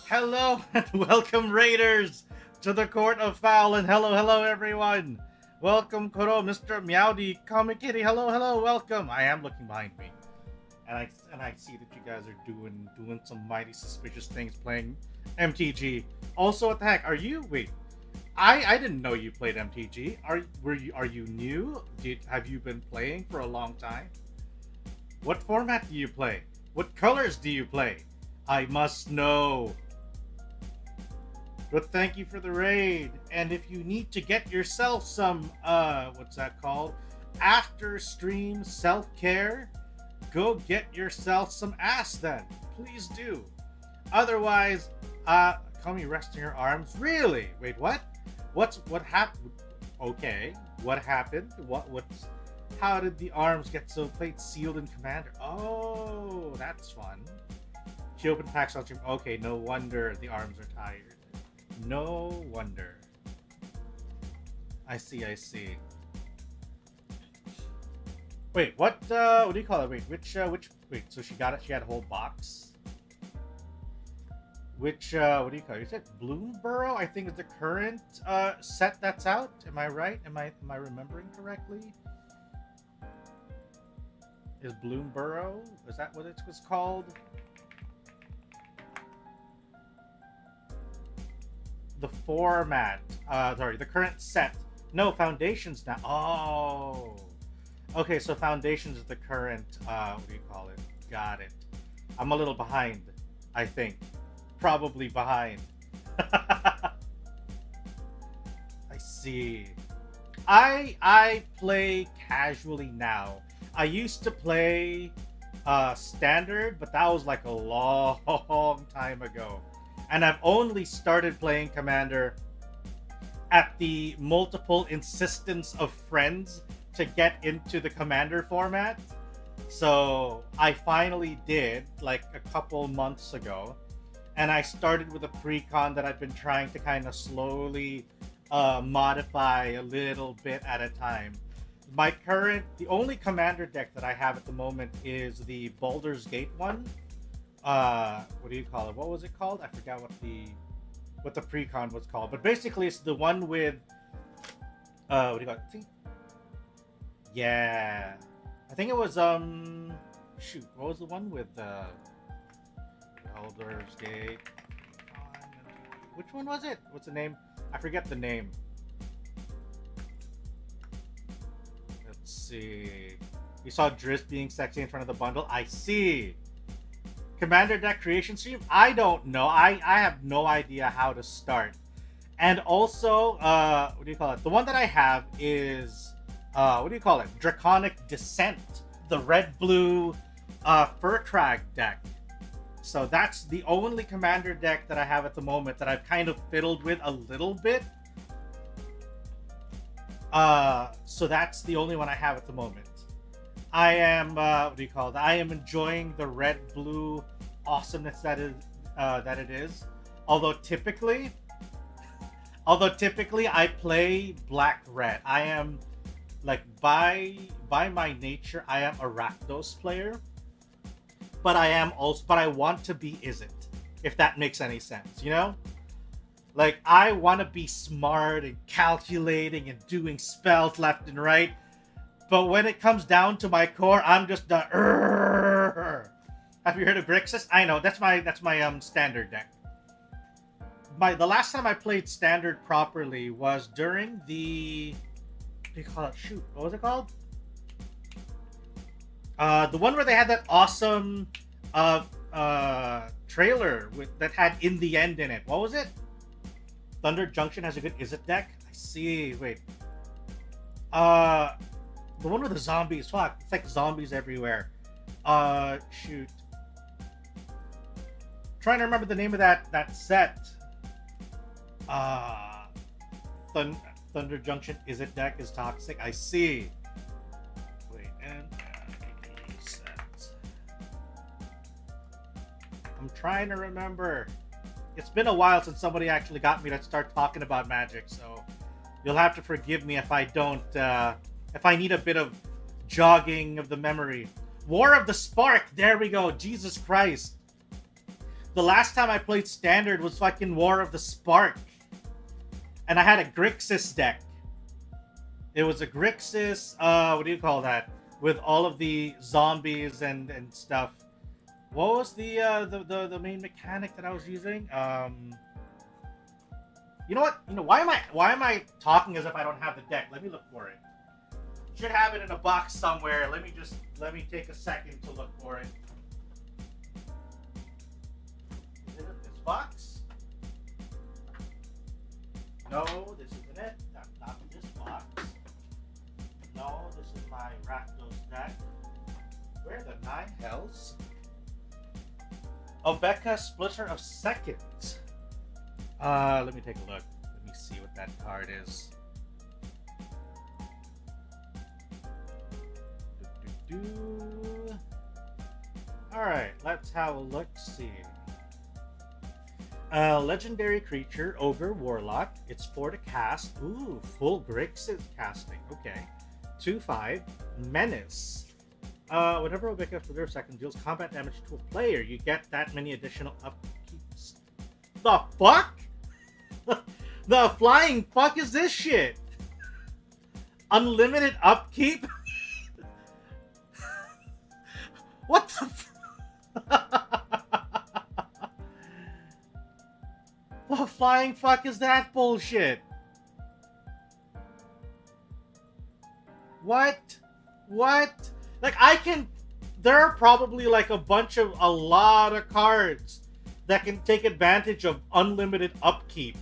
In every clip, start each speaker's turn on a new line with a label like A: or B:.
A: Hello and welcome, Raiders, to the Court of Fowl, and hello, everyone. Welcome, Koro, Mr. Meowdy, Comic Kitty. Hello, welcome. I am looking behind me, and I see that you guys are doing some mighty suspicious things, playing MTG. Also, what the heck are you? Wait, I didn't know you played MTG. Are you new? Have you been playing for a long time? What format do you play? What colors do you play? I must know. But thank you for the raid. And if you need to get yourself some, what's that called? After stream self-care, go get yourself some ass then. Please do. Otherwise, call me resting your arms. Really? Wait, what? What happened? Okay. What happened? How did the arms get so played sealed in Commander? Oh, that's fun. She opened packs on stream. Okay, no wonder the arms are tired. No wonder. I see. Wait, what do you call it? Wait, wait, so she got it, she had a whole box? Which, what do you call it? You said Bloomborough, I think, is the current, set that's out? Am I right? Am I remembering correctly? Is Bloomborough? Is that what it was called? The format. Sorry, the current set. No, Foundations now. Oh. Okay, so Foundations is the current, what do you call it? Got it. I'm a little behind, I think. Probably behind. I see. I play casually now. I used to play Standard, but that was like a long time ago. And I've only started playing Commander at the multiple insistence of friends to get into the Commander format. So I finally did, like a couple months ago. And I started with a pre-con that I've been trying to kind of slowly modify a little bit at a time. The only Commander deck that I have at the moment is the Baldur's Gate one. What do you call it? What was it called? I forgot what the pre-con was called. But basically, it's the one with what do you call it? Yeah, I think it was shoot, what was the one with Baldur's Gate? Which one was it? What's the name? I forget the name. Let's see. You saw Driz being sexy in front of the bundle. I see. Commander deck creation stream? I don't know. I have no idea how to start. And also, what do you call it? The one that I have is, what do you call it? Draconic Descent. The red-blue Furtrag deck. So that's the only Commander deck that I have at the moment that I've kind of fiddled with a little bit. So that's the only one I have at the moment. I am, what do you call it? I am enjoying the red-blue awesomeness that it is. Although typically I play black-red. I am, like, by my nature, I am a Rakdos player. But I want to be Izzet, if that makes any sense, you know? Like, I want to be smart and calculating and doing spells left and right. But when it comes down to my core, I'm just the. Have you heard of Grixis? I know, that's my standard deck. The last time I played standard properly was during the. What do you call it? Shoot, what was it called? The one where they had that awesome trailer that had In the End in it. What was it? Thunder Junction has a good Izzet deck. I see. Wait. The one with the zombies. Fuck. It's like zombies everywhere. Shoot. Trying to remember the name of that set. Thunder Junction Izzet deck is toxic. I see. Wait, and set. I'm trying to remember. It's been a while since somebody actually got me to start talking about Magic, so you'll have to forgive me if I don't. If I need a bit of jogging of the memory. War of the Spark. There we go. Jesus Christ. The last time I played Standard was fucking War of the Spark. And I had a Grixis deck. It was a Grixis, what do you call that? With all of the zombies and stuff. What was the main mechanic that I was using? You know what? You know, why am I talking as if I don't have the deck? Let me look for it. Should have it in a box somewhere. Let me take a second to look for it. Is it in this box? No, this isn't it. That's not in this box. No, this is my Rakdos deck. Where the nine hells? Obeka Splitter of Seconds. Let me take a look. Let me see what that card is. Alright, let's have a look-see. Legendary creature, Ogre, Warlock. It's 4 to cast. Ooh, full Grixis casting. Okay. 2/5. Menace. Whenever Obeka for their second deals combat damage to a player, you get that many additional upkeeps. The fuck? The flying fuck is this shit? Unlimited upkeep? What the The flying fuck is that bullshit? What? Like, there are probably like a lot of cards that can take advantage of unlimited upkeep.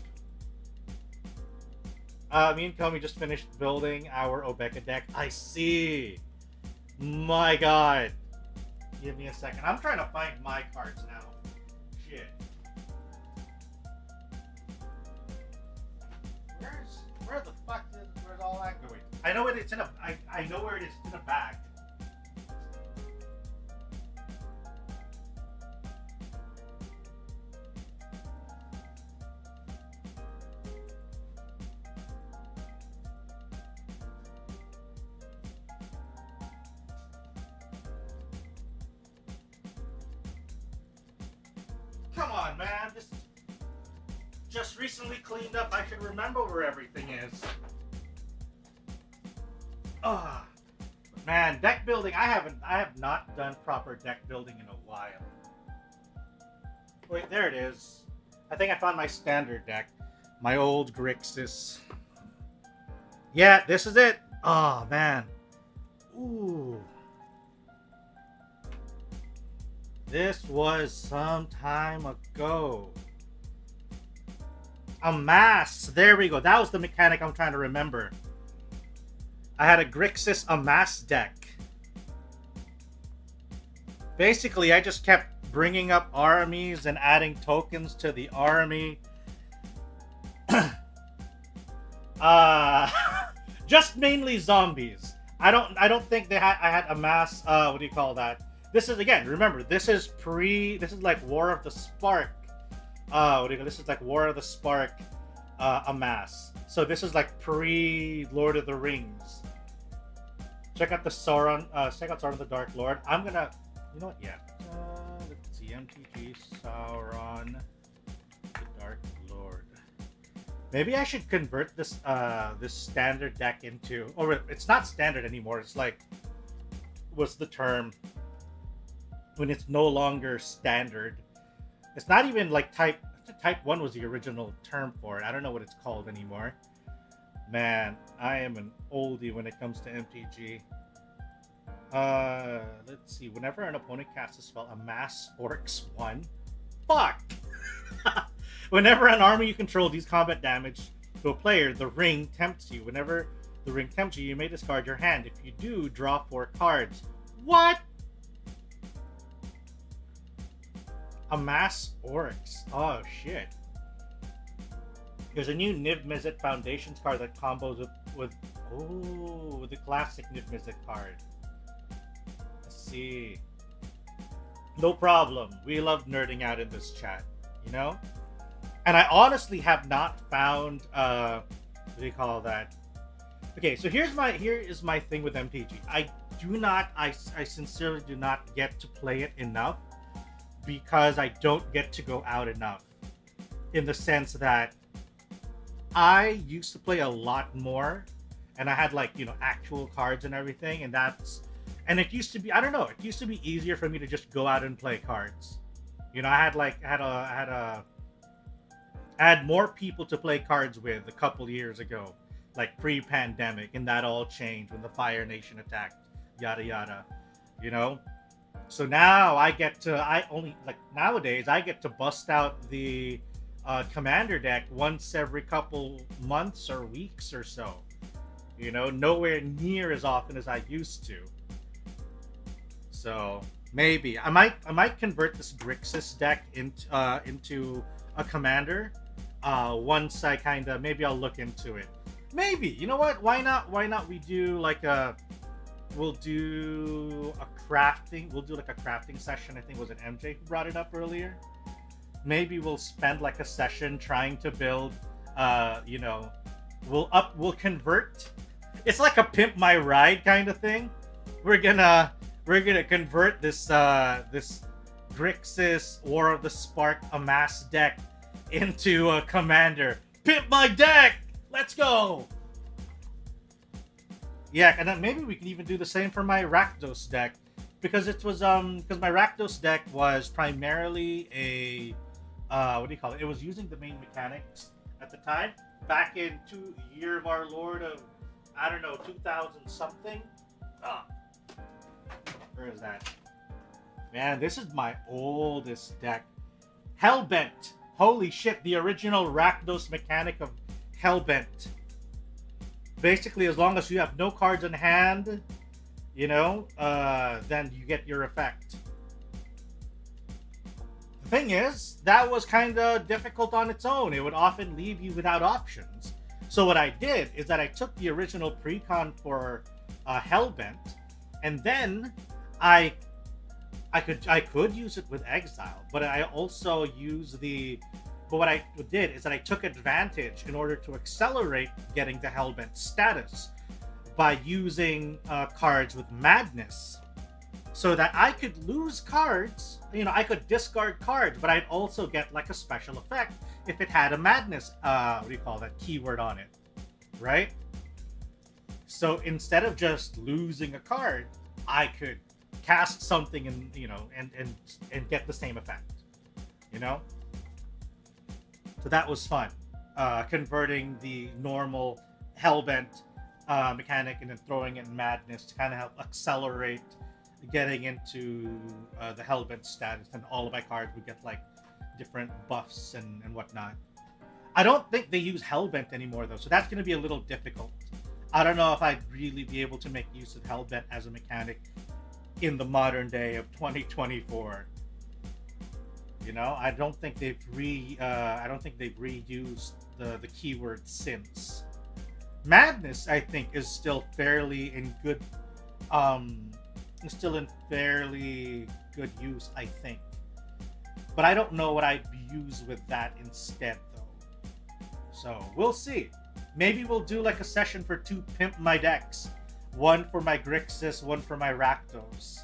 A: Me and Komi just finished building our Obeka deck. I see. My god. Give me a second. I'm trying to find my cards now. Shit. Where the fuck where's all that going? I know it's in a. I know where it is. It's in a bag. Come on, man. Just recently cleaned up. I should remember where everything is. Man, deck building. I have not done proper deck building in a while. Wait, there it is. I think I found my standard deck. My old Grixis. Yeah, this is it. Oh, man. Ooh. This was some time ago. Amass. There we go. That was the mechanic I'm trying to remember. I had a Grixis Amass deck. Basically, I just kept bringing up armies and adding tokens to the army. Just mainly zombies. I don't think I had Amass. What do you call that? This is, again, remember, this is like War of the Spark. This is like War of the Spark Amass. So this is like pre-Lord of the Rings. Check out the Sauron, check out Sauron the Dark Lord. I'm gonna, you know what, yeah. Let's see, MTG Sauron the Dark Lord. Maybe I should convert this this standard deck into, or it's not standard anymore, it's like, what's the term? When it's no longer standard. It's not even like type 1 was the original term for it. I don't know what it's called anymore. Man, I am an oldie when it comes to MTG. Let's see. Whenever an opponent casts a spell, Amass Orcs 1. Fuck! Whenever an army you control deals combat damage to a player, the ring tempts you. Whenever the ring tempts you, you may discard your hand. If you do, draw 4 cards. What? Amass Orcs. Oh, shit. There's a new Niv Mizzet Foundations card that combos with the classic Niv Mizzet card. Let's see. No problem. We love nerding out in this chat, you know? And I honestly have not found, what do you call that? Okay, so here is my thing with MTG. I sincerely do not get to play it enough. because I don't get to go out enough. In the sense that I used to play a lot more, and I had like, you know, actual cards and everything, and it used to be, I don't know, it used to be easier for me to just go out and play cards. You know, I had more people to play cards with a couple years ago, like pre-pandemic, and that all changed when the Fire Nation attacked, yada yada, you know. So now nowadays I get to bust out the commander deck once every couple months or weeks or so. You know, nowhere near as often as I used to. So maybe I might convert this Grixis deck into a commander. Once I maybe I'll look into it. Maybe, you know what? Why not we do like we'll do like a crafting session. I think it was an MJ who brought it up earlier. Maybe we'll spend like a session trying to build you know, we'll convert. It's like a pimp my ride kind of thing. We're gonna convert this this Grixis War of the Spark Amass deck into a commander. Pimp my deck! Let's go! Yeah, and then maybe we can even do the same for my Rakdos deck. Because it was because my Rakdos deck was primarily a what do you call it? It was using the main mechanics at the time. Back in year of our Lord of, I don't know, 2000 something. Where is that? Man, this is my oldest deck. Hellbent. Holy shit, the original Rakdos mechanic of Hellbent. Basically, as long as you have no cards in hand, you know, then you get your effect. The thing is, that was kind of difficult on its own. It would often leave you without options. So what I did is that I took the original precon for Hellbent, and then I could use it with Exile, but I also use but what I did is that I took advantage in order to accelerate getting the Hellbent status by using cards with Madness, so that I could lose cards. You know, I could discard cards, but I'd also get like a special effect if it had a Madness, what do you call that, keyword on it, right? So instead of just losing a card, I could cast something and, you know, and get the same effect, you know. So that was fun, converting the normal Hellbent mechanic and then throwing it in Madness to kind of help accelerate getting into the Hellbent status, and all of my cards would get like different buffs and whatnot. I don't think they use Hellbent anymore though, so that's going to be a little difficult. I don't know if I'd really be able to make use of Hellbent as a mechanic in the modern day of 2024. You know, I don't think they've reused the keyword since. Madness, I think, is still fairly in good use, I think. But I don't know what I'd use with that instead though. So we'll see. Maybe we'll do like a session for 2 Pimp My decks. One for my Grixis, one for my Rakdos.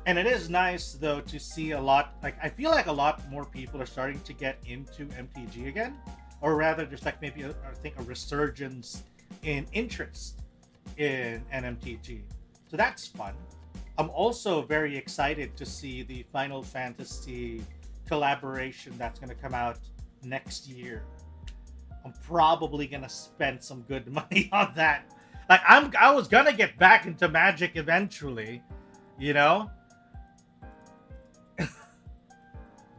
A: And it is nice though to see a lot, like I feel like a lot more people are starting to get into MTG again, or rather just like maybe I think a resurgence in interest in NMTG. So that's fun. I'm also very excited to see the Final Fantasy collaboration that's going to come out next year. I'm probably going to spend some good money on that. Like I was going to get back into Magic eventually, you know?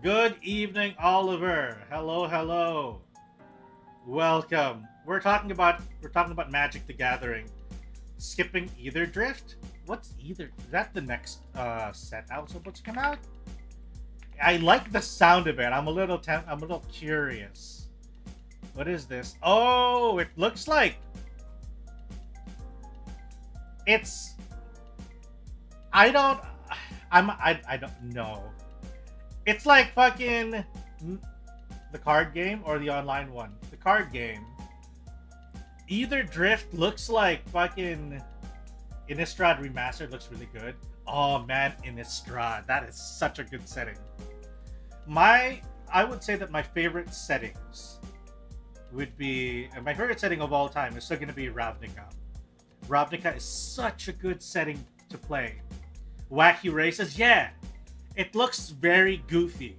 A: Good evening, Oliver. Hello, hello. Welcome. We're talking about Magic the Gathering. Skipping Ether Drift? What's Ether? Is that the next set out supposed to come out? I like the sound of it. I'm a little curious. What is this? Oh, it looks like it's. I don't know. It's like fucking the card game or the online one. The card game. Either Drift looks like fucking Innistrad Remastered looks really good. Oh man, Innistrad. That is such a good setting. I would say that my favorite settings would be, my favorite setting of all time is still going to be Ravnica. Ravnica is such a good setting to play. Wacky races, yeah, it looks very goofy.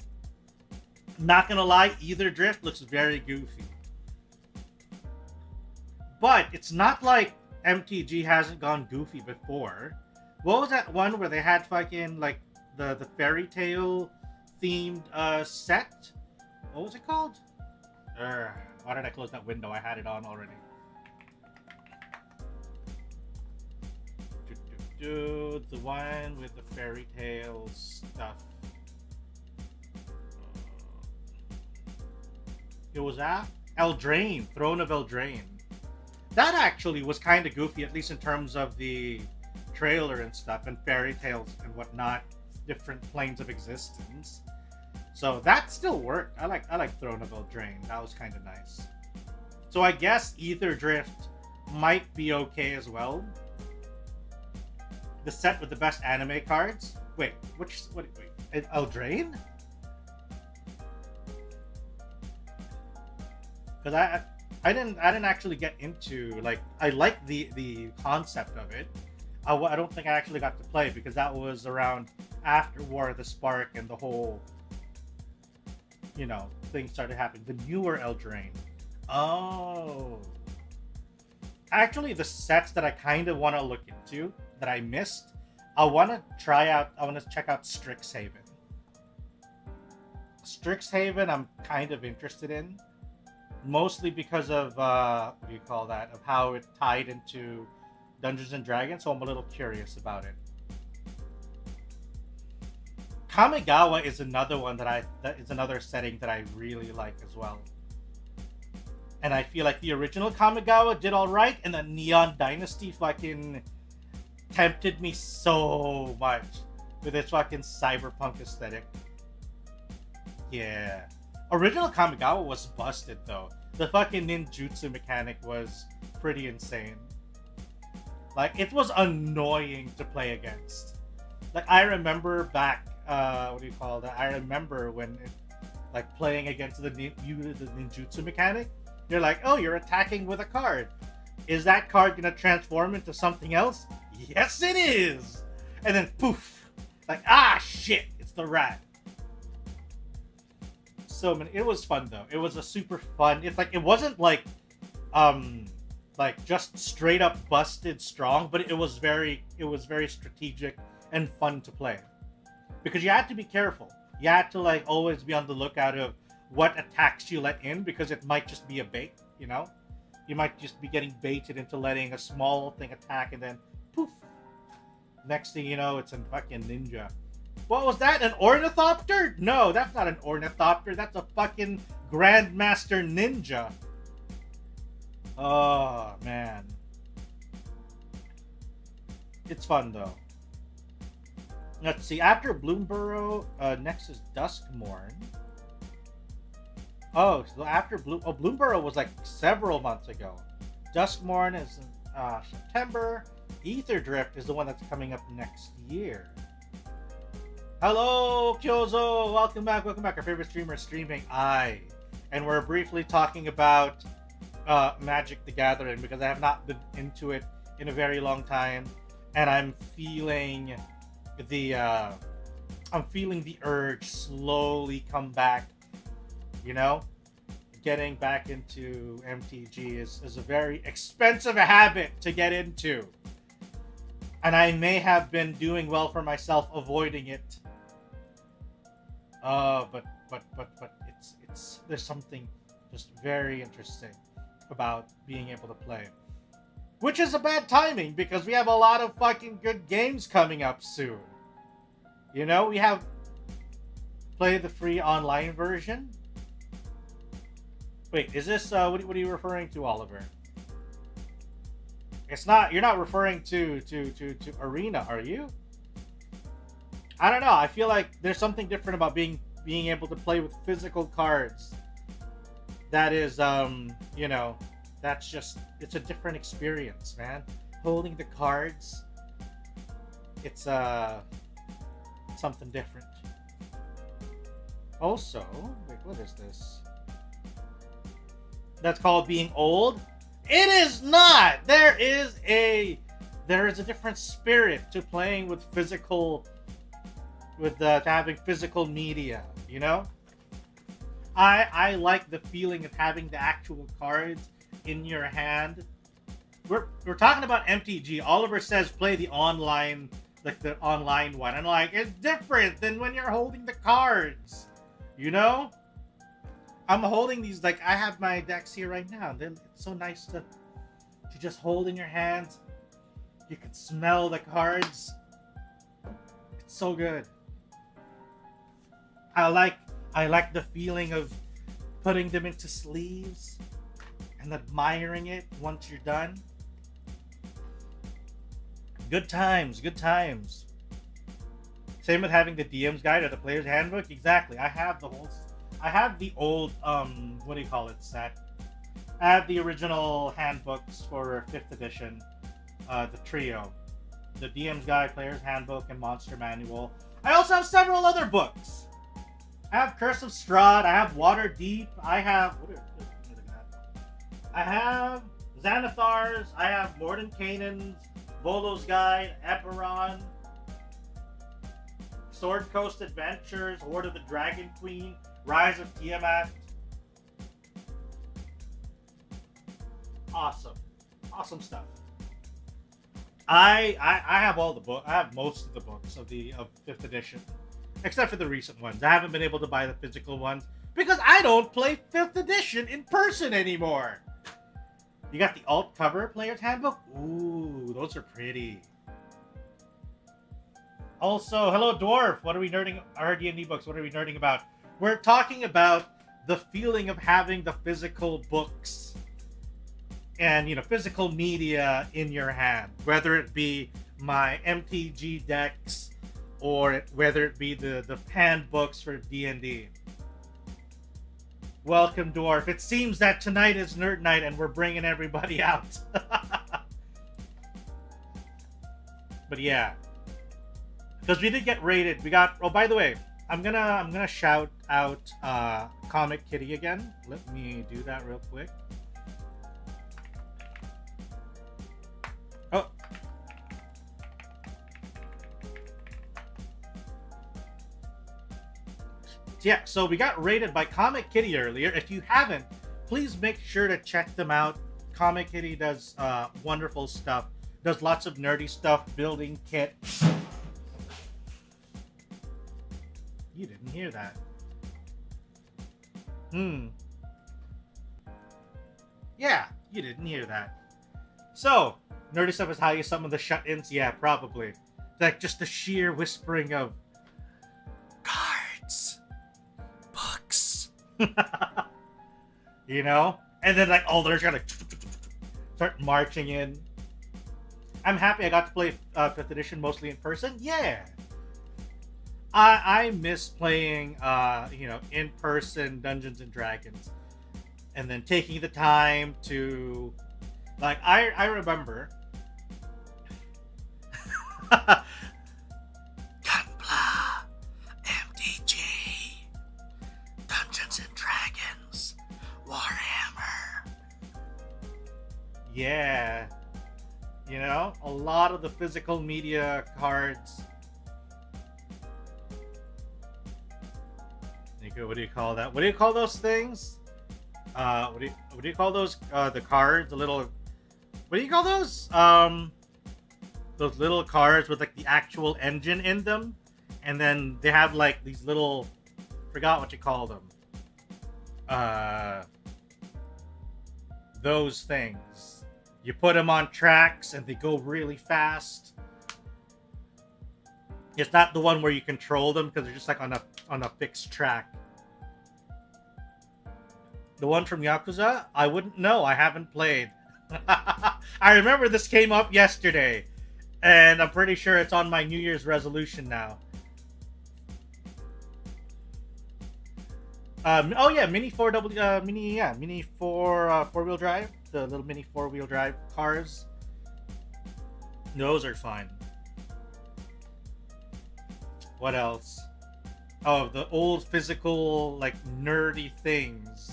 A: Not gonna lie, either drift looks very goofy. But it's not like MTG hasn't gone goofy before. What was that one where they had fucking like the fairy tale themed set? What was it called? Why did I close that window? I had it on already. The one with the fairy tale stuff. It was Eldraine, Throne of Eldraine. That actually was kind of goofy, at least in terms of the trailer and stuff, and fairy tales and whatnot, different planes of existence. So that still worked. I like Throne of Eldraine. That was kind of nice. So I guess Ether Drift might be okay as well. The set with the best anime cards. Wait, wait, Eldraine? Because I didn't actually get into, like, I like the concept of it. I don't think I actually got to play because that was around after War of the Spark and the whole, you know, thing started happening. The newer Eldraine. Oh. Actually, the sets that I kind of want to look into that I missed, I want to check out Strixhaven. Strixhaven I'm kind of interested in. Mostly because of, what do you call that, of how it tied into Dungeons and Dragons, so I'm a little curious about it. Kamigawa is another one that is another setting that I really like as well. And I feel like the original Kamigawa did alright, and the Neon Dynasty fucking tempted me so much with its fucking cyberpunk aesthetic. Yeah. Original Kamigawa was busted though. The fucking ninjutsu mechanic was pretty insane. Like, it was annoying to play against. Like, I remember back, what do you call that? I remember when, like, playing against the ninjutsu mechanic. You're like, oh, you're attacking with a card. Is that card gonna transform into something else? Yes, it is! And then, poof! Like, ah, shit! It's the rat. So many. It was fun, though. It was a super fun... It's like, it wasn't like just straight up busted strong, but it was very strategic and fun to play. Because you had to be careful. You had to, like, always be on the lookout of what attacks you let in, because it might just be a bait, you know? You might just be getting baited into letting a small thing attack, and then poof. Next thing you know, it's a fucking ninja. What was that? An ornithopter? No, that's not an ornithopter. That's a fucking Grandmaster Ninja. Oh, man. It's fun, though. Let's see. After Bloomburrow, next is Duskmorn. Oh, so after Bloomburrow was like several months ago. Duskmorn is in September. Ether Drift is the one that's coming up next year. Hello, Kyozo! Welcome back, Our favorite streamer streaming, and we're briefly talking about Magic the Gathering because I have not been into it in a very long time, and I'm feeling the urge slowly come back. You know, getting back into MTG is a very expensive habit to get into, and I may have been doing well for myself avoiding it. But it's there's something just very interesting about being able to play. Which is a bad timing because we have a lot of fucking good games coming up soon. You know, we have play the free online version. Wait, is this what are you referring to, Oliver? It's not, you're not referring to Arena, are you? I don't know. I feel like there's something different about being able to play with physical cards. That is, you know, that's just, it's a different experience, man. Holding the cards, It's something different. Also, wait, what is this? That's called being old? It is not! There is a different spirit to playing with physical, to having physical media, you know? I like the feeling of having the actual cards in your hand. We're talking about MTG. Oliver says play the online, like the online one. And like, it's different than when you're holding the cards. You know? I'm holding these, like, I have my decks here right now. It's so nice to just hold in your hands. You can smell the cards. It's so good. I like the feeling of putting them into sleeves and admiring it once you're done. Good times, good times. Same with having the DM's guide or the player's handbook. Exactly. I have the old what do you call it set. I have the original handbooks for 5th edition, the trio, the DM's guide, player's handbook, and monster manual. I also have several other books. I have Curse of Strahd, I have Waterdeep, I have Xanathar's, I have Mordenkainen's, Volo's Guide, Eberron, Sword Coast Adventures, Horde of the Dragon Queen, Rise of Tiamat. Awesome stuff. I have all the books. I have most of the books of 5th edition, except for the recent ones. I haven't been able to buy the physical ones because I don't play 5th edition in person anymore. You got the alt cover player's handbook. Ooh, those are pretty. Also, hello Dwarf. What are we nerding? Our D&D books. What are we nerding about? We're talking about the feeling of having the physical books and, you know, physical media in your hand, whether it be my MTG decks or whether it be the handbooks for D&D. Welcome, Dwarf. It seems that tonight is Nerd Night and we're bringing everybody out. But yeah, because we did get rated. We got. Oh, by the way, I'm gonna shout out Comic Kitty again. Let me do that real quick. Oh. Yeah, so we got rated by Comic Kitty earlier. If you haven't, please make sure to check them out. Comic Kitty does wonderful stuff. Does lots of nerdy stuff, building kits. You didn't hear that. Yeah, you didn't hear that. So, nerdy stuff is how you summon the shut-ins? Yeah, probably. Like, just the sheer whispering of cards, books. You know? And then, like, all they're gonna start marching in. I'm happy I got to play 5th edition mostly in person. Yeah. I miss playing, you know, in-person Dungeons and Dragons. And then taking the time to, like, I remember Gunpla, MTG, Dungeons and Dragons, Warhammer. Yeah. You know, a lot of the physical media cards. What do you call that? What do you call those things? What do you call those? The cards, the little. What do you call those? Those little cards with like the actual engine in them, and then they have like these little. Forgot what you call them. Those things. You put them on tracks and they go really fast. It's not the one where you control them because they're just like on a fixed track. The one from Yakuza? I wouldn't know. I haven't played. I remember this came up yesterday, and I'm pretty sure it's on my New Year's resolution now. Oh yeah, mini 4-wheel drive. The little mini 4-wheel drive cars. Those are fun. What else? Oh, the old physical, like, nerdy things.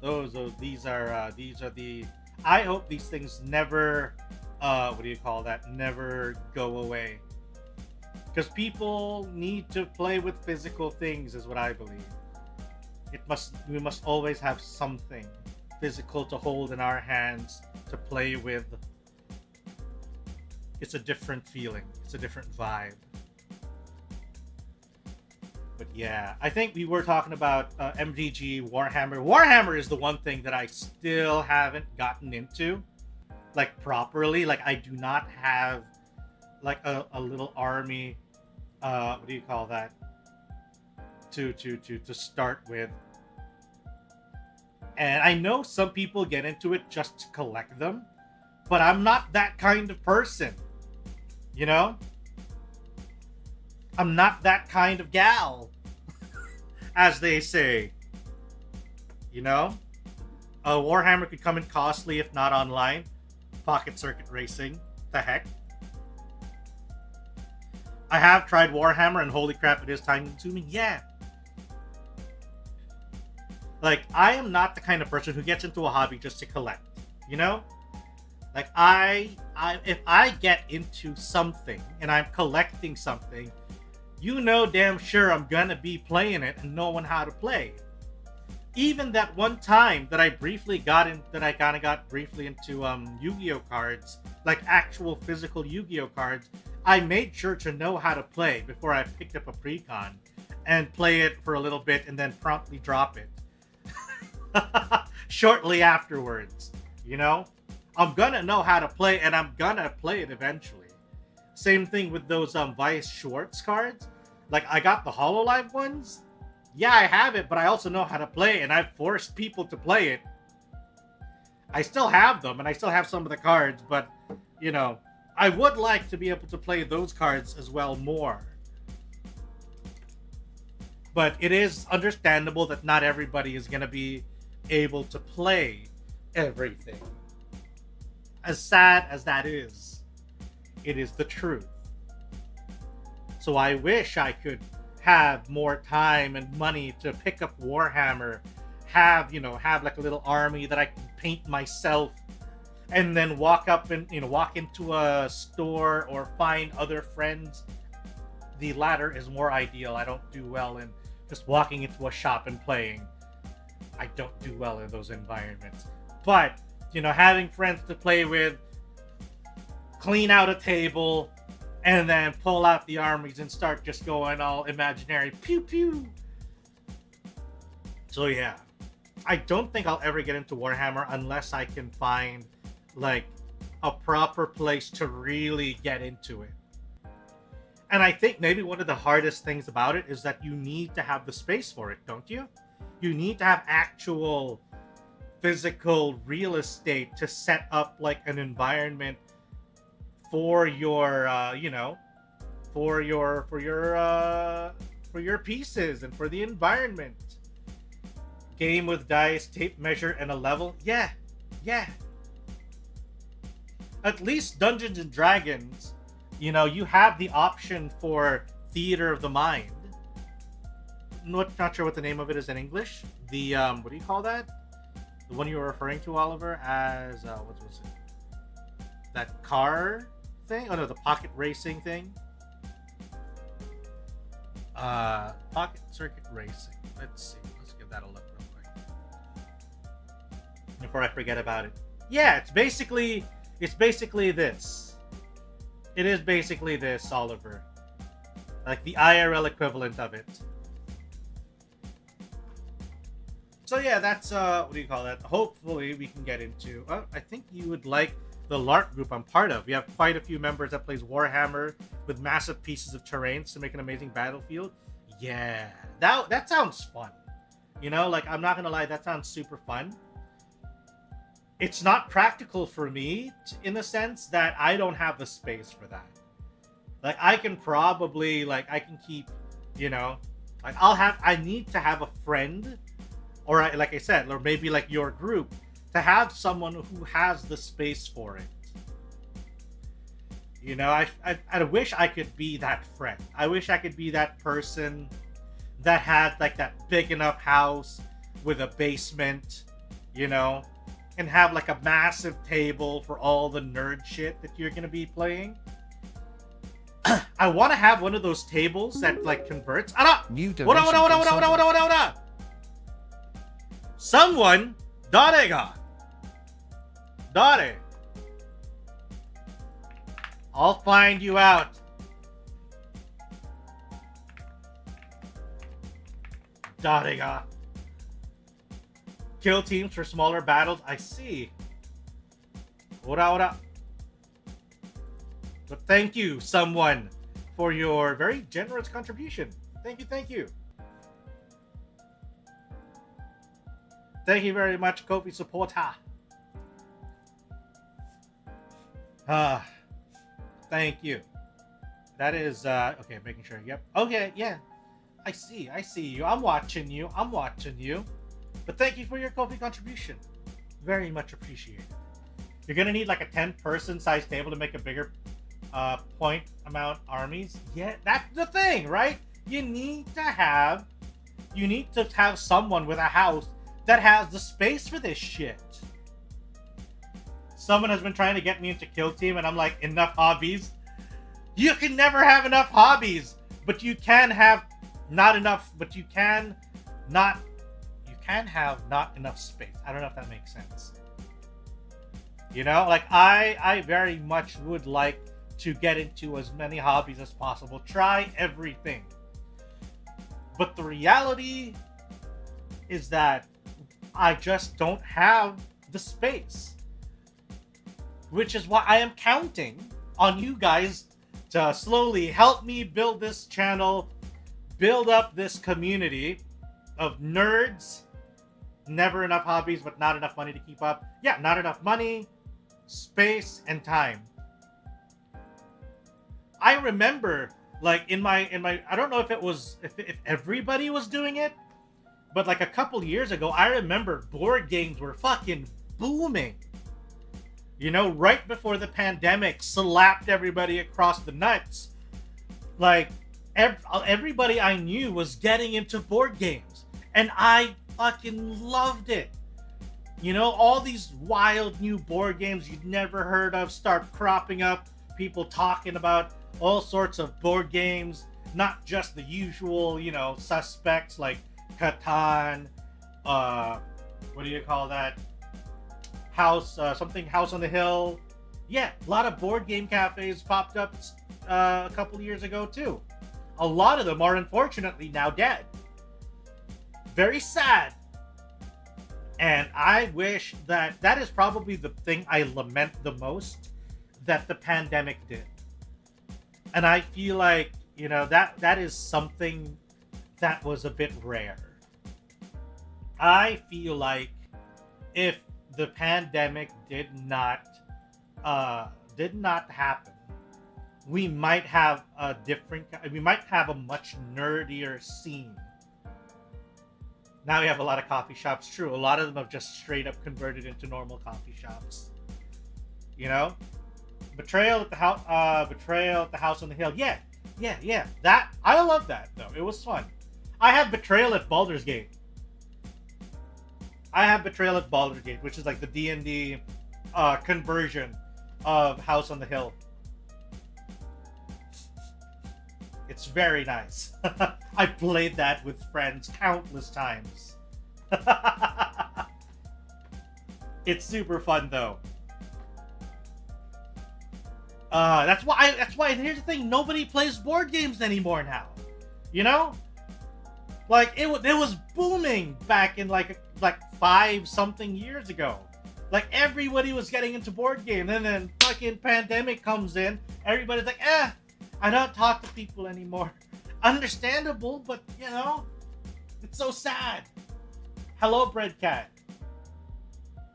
A: These are the. I hope these things never, what do you call that? Never go away. Because people need to play with physical things, is what I believe. We must always have something physical to hold in our hands to play with. It's a different feeling. It's a different vibe. But yeah, I think we were talking about MTG, Warhammer. Warhammer is the one thing that I still haven't gotten into, like, properly. Like, I do not have like a little army. What do you call that? To start with. And I know some people get into it just to collect them, but I'm not that kind of person. You know? I'm not that kind of gal, as they say. You know? Warhammer could come in costly if not online. Pocket circuit racing. The heck? I have tried Warhammer and holy crap, it is time consuming. Yeah. Like, I am not the kind of person who gets into a hobby just to collect. You know? Like, if I get into something and I'm collecting something, you know damn sure I'm gonna be playing it and knowing how to play. Even that one time that I briefly got briefly into Yu-Gi-Oh cards, like actual physical Yu-Gi-Oh cards, I made sure to know how to play before I picked up a precon and play it for a little bit and then promptly drop it. Shortly afterwards, you know? I'm gonna know how to play and I'm gonna play it eventually. Same thing with those Vice Schwartz cards. Like, I got the HoloLive ones. Yeah, I have it, but I also know how to play, and I've forced people to play it. I still have them, and I still have some of the cards, but, you know, I would like to be able to play those cards as well more. But it is understandable that not everybody is going to be able to play everything. As sad as that is, it is the truth. So I wish I could have more time and money to pick up Warhammer, have like a little army that I can paint myself, and then walk into a store or find other friends. The latter is more ideal. I don't do well in just walking into a shop and playing. I don't do well in those environments. But, having friends to play with, clean out a table, and then pull out the armies and start just going all imaginary pew pew. So yeah, I don't think I'll ever get into Warhammer unless I can find like a proper place to really get into it. And I think maybe one of the hardest things about it is that you need to have the space for it, don't you? You need to have actual physical real estate to set up like an environment for your for your pieces and for the environment. Game with dice, tape measure, and a level. Yeah. At least Dungeons and Dragons, you have the option for theater of the mind. Not sure what the name of it is in English. The what do you call that? The one you were referring to, Oliver, as what was it? That car thing? Oh no, the pocket racing thing. Pocket circuit racing. Let's see. Let's give that a look real quick before I forget about it. Yeah, it's basically this. It is basically this, Oliver. Like the IRL equivalent of it. So yeah, that's what do you call that? Hopefully we can get into. I think you would like the LARP group I'm part of. We have quite a few members that plays Warhammer with massive pieces of terrains to make an amazing battlefield. Yeah, that sounds fun. Like, I'm not gonna lie, that sounds super fun. It's not practical for me in the sense that I don't have the space for that. Like, I can probably I can keep, I need to have a friend, or like I said, or maybe like your group, to have someone who has the space for it. You know, I wish I could be that friend. I wish I could be that person that had like that big enough house with a basement, you know, and have like a massive table for all the nerd shit that you're gonna be playing. I want to have one of those tables that like converts. Someone, Dare. I'll find you out. Dare. Kill teams for smaller battles. I see. Ora. But thank you, someone, for your very generous contribution. Thank you. Thank you very much, Kofi supporter. Thank you. That is, okay, making sure. Yep. Okay, yeah. I see you. I'm watching you. But thank you for your Kofi contribution. Very much appreciated. You're gonna need like a 10-person size table to make a bigger point amount armies. Yeah, that's the thing, right? You need to have someone with a house that has the space for this shit. Someone has been trying to get me into Kill Team, and I'm like, enough hobbies? You can never have enough hobbies, but you can have not enough, but you can have not enough space. I don't know if that makes sense. You know, like I very much would like to get into as many hobbies as possible. Try everything. But the reality is that I just don't have the space. Which is why I am counting on you guys to slowly help me build this channel, build up this community of nerds. Never enough hobbies, but not enough money to keep up. Yeah, not enough money, space, and time. I remember, like, in my I don't know if it was if everybody was doing it, but like a couple years ago, I remember board games were fucking booming. You know, right before the pandemic slapped everybody across the nuts. Like, everybody I knew was getting into board games, and I fucking loved it. You know, all these wild new board games you'd never heard of start cropping up. People talking about all sorts of board games, not just the usual, you know, suspects like Catan, what do you call that? House on the Hill. Yeah, a lot of board game cafes popped up a couple years ago too. A lot of them are unfortunately now dead. Very sad. And I wish that is probably the thing I lament the most that the pandemic did. And I feel like, you know, that is something that was a bit rare. I feel like if the pandemic did not happen, we might have a much nerdier scene. Now we have a lot of coffee shops. True, a lot of them have just straight up converted into normal coffee shops. You know, Betrayal at the House on the Hill. Yeah. That I love that though. It was fun. I have Betrayal at Baldur's Gate. Which is like the D&D conversion of House on the Hill. It's very nice. I played that with friends countless times. It's super fun though. That's why here's the thing, nobody plays board games anymore now. You know? Like it was booming back in like 5-something years ago. Like everybody was getting into board games, and then fucking pandemic comes in, everybody's like, I don't talk to people anymore. Understandable, but you know, it's so sad. Hello, Bread Cat.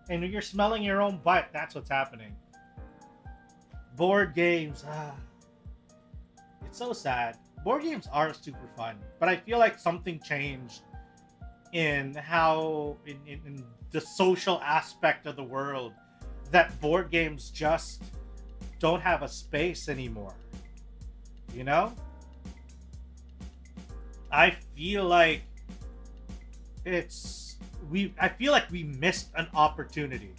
A: And you're smelling your own butt, that's what's happening. Board games, it's so sad. Board games are super fun, but I feel like something changed in how, in the social aspect of the world, that board games just don't have a space anymore. You know? I feel like I feel like we missed an opportunity.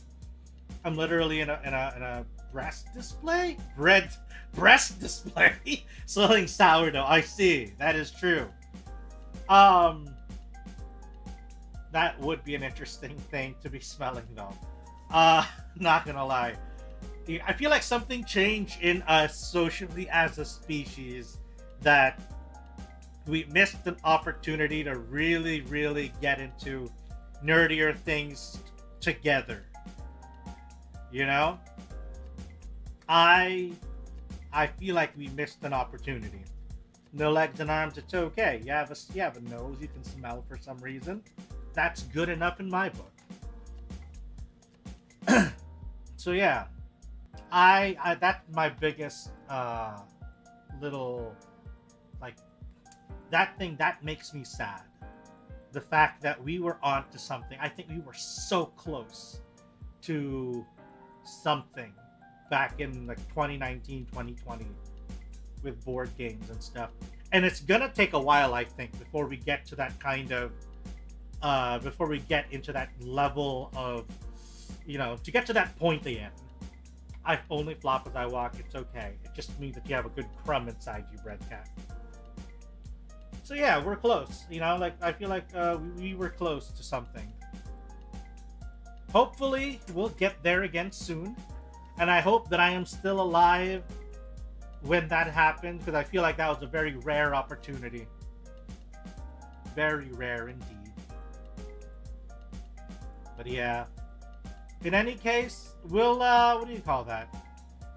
A: I'm literally in a breast display? Breast display? Selling sourdough. I see. That is true. That would be an interesting thing to be smelling though. Not gonna lie. I feel like something changed in us socially as a species that we missed an opportunity to really, really get into nerdier things together. You know? I feel like we missed an opportunity. No legs and arms, it's okay. You have a nose you can smell for some reason. That's good enough in my book. So yeah, I that's my biggest little, like, that thing that makes me sad. The fact that we were on to something. I think we were so close to something back in like 2019, 2020 with board games and stuff. And it's gonna take a while, I think, before we get to that kind of before we get into that level of, you know, to get to that point again. I only flop as I walk, it's okay. It just means that you have a good crumb inside you, bread cat. So yeah, we're close. You know, like, I feel like we were close to something. Hopefully, we'll get there again soon. And I hope that I am still alive when that happens, because I feel like that was a very rare opportunity. Very rare indeed. But yeah. In any case, we'll, what do you call that?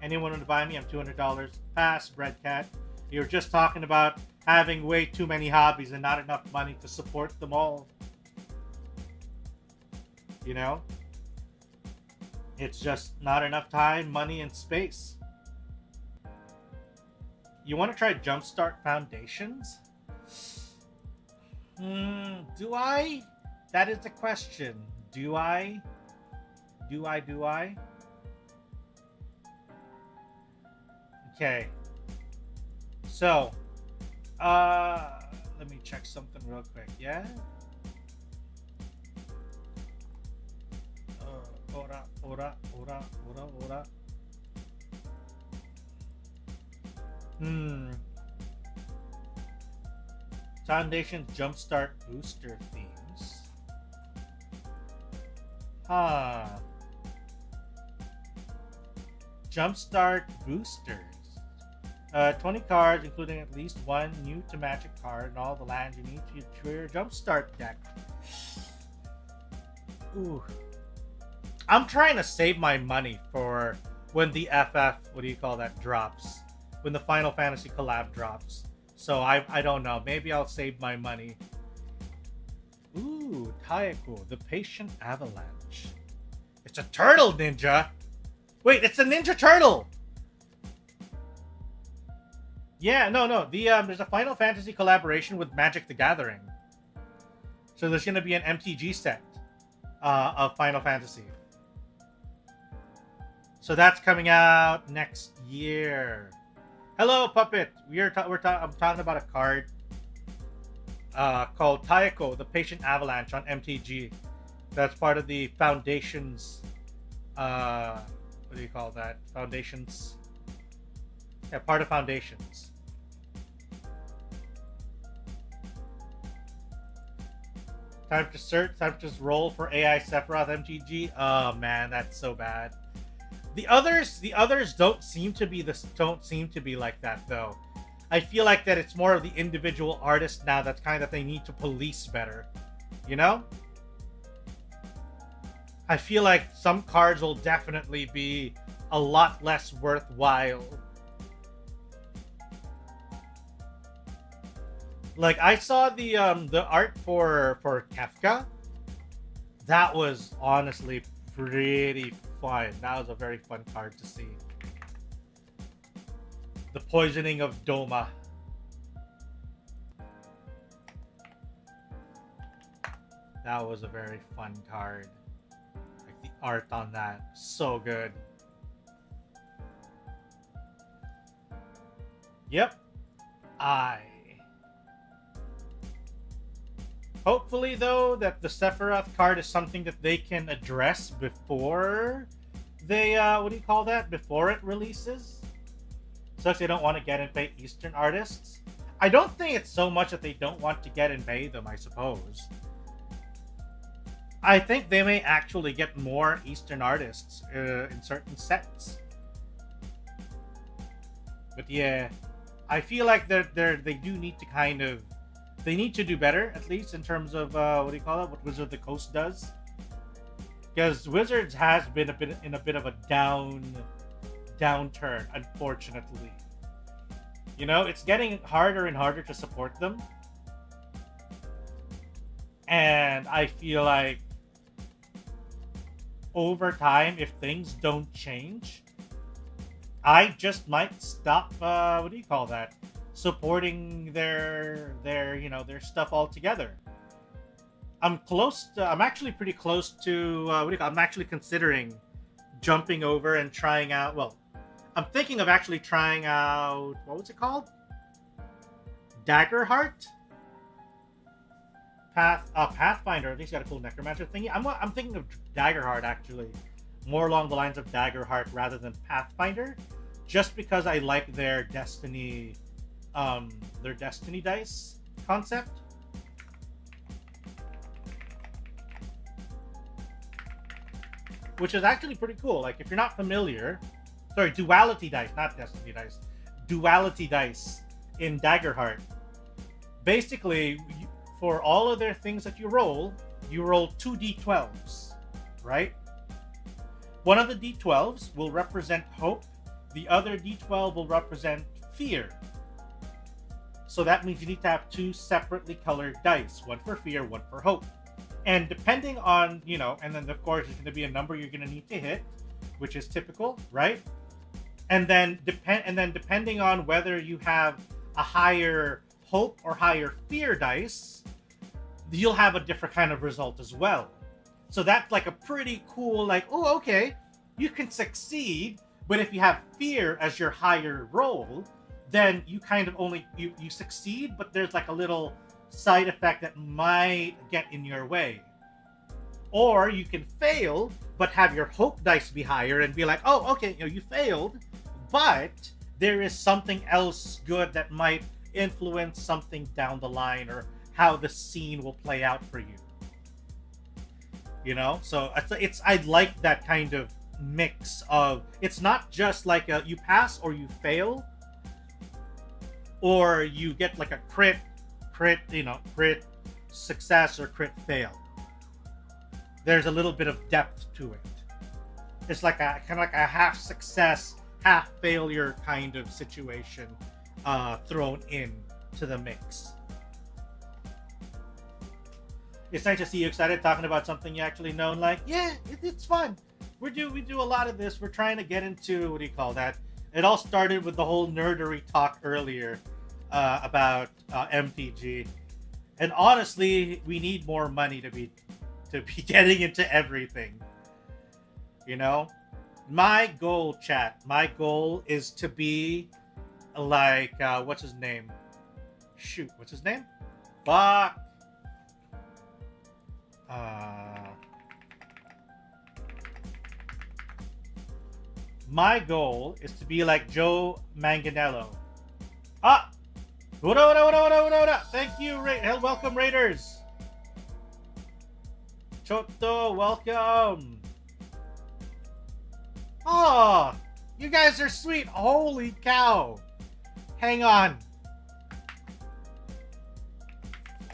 A: Anyone want to buy me? I'm $200. Pass, bread cat. You were just talking about having way too many hobbies and not enough money to support them all. You know? It's just not enough time, money, and space. You want to try Jumpstart Foundations? Do I? That is the question. Do I? Do I? Okay. So, let me check something real quick, yeah? Ora. Foundation Jumpstart Booster themes. Jumpstart boosters. 20 cards, including at least one new to Magic card, and all the lands you need to your Jumpstart deck. Ooh. I'm trying to save my money for when the FF, what do you call that, drops. When the Final Fantasy collab drops. So I don't know. Maybe I'll save my money. Ooh, Taeko, the Patient Avalanche. It's a turtle ninja. Wait, it's a Ninja Turtle. Yeah, no. There's a Final Fantasy collaboration with Magic the Gathering. So there's gonna be an MTG set of Final Fantasy. So that's coming out next year. Hello, Puppet. I'm talking about a card called Taeko, the Patient Avalanche on MTG. That's part of the Foundations. What do you call that? Foundations. Yeah, part of Foundations. Time to search. Time to just roll for AI Sephiroth MTG. Oh man, that's so bad. The others don't seem to be like that though. I feel like that it's more of the individual artist now that's kind of they need to police better. You know? I feel like some cards will definitely be a lot less worthwhile. Like I saw the art for Kefka. That was honestly pretty fun. That was a very fun card to see. The Poisoning of Doma. That was a very fun card. Like the art on that, so good. Yep. I. Hopefully, though, that the Sephiroth card is something that they can address before they, what do you call that? Before it releases? So if they don't want to get and pay Eastern artists. I don't think it's so much that they don't want to get and pay them, I suppose. I think they may actually get more Eastern artists in certain sets. But yeah, I feel like they do need to kind of, they need to do better, at least in terms of what do you call it? What Wizard of the Coast does, because Wizards has been in a bit of a downturn, unfortunately. You know, it's getting harder and harder to support them, and I feel like over time, if things don't change, I just might stop. What do you call that? Supporting their stuff altogether. I'm actually pretty close to. I'm actually considering jumping over and trying out. Well, I'm thinking of actually trying out. What was it called? Daggerheart. Pathfinder. At least got a cool necromancer thingy. I'm thinking of Daggerheart actually, more along the lines of Daggerheart rather than Pathfinder, just because I like their Destiny dice concept. Which is actually pretty cool. Like, if you're not familiar, sorry, duality dice, not Destiny dice, duality dice in Daggerheart. Basically, for all of their things that you roll 2d12s, right? One of the d12s will represent hope, the other d12 will represent fear. So that means you need to have two separately colored dice, one for fear, one for hope. And depending on, and then of course there's going to be a number you're going to need to hit, which is typical, right? And then depending on whether you have a higher hope or higher fear dice, you'll have a different kind of result as well. So that's like a pretty cool, like, oh, okay, you can succeed, but if you have fear as your higher roll, then you kind of only, you succeed, but there's like a little side effect that might get in your way. Or you can fail, but have your hope dice be higher and be like, oh, okay, you failed, but there is something else good that might influence something down the line, or how the scene will play out for you. So I like that kind of mix of, it's not just like you pass or you fail, or you get like a crit success or crit fail. There's a little bit of depth to it. It's like a kind of like a half success, half failure kind of situation thrown in to the mix. It's nice to see you excited talking about something you actually know, and like, yeah, it's fun. We do a lot of this. We're trying to get into, what do you call that? It all started with the whole nerdery talk earlier about MTG, and honestly, we need more money to be getting into everything. My goal, chat. My goal is to be like what's his name? Shoot, what's his name? Fuck. My goal is to be like Joe Manganiello. What? Thank you, welcome, Raiders. Chotto, welcome. Oh, you guys are sweet. Holy cow. Hang on.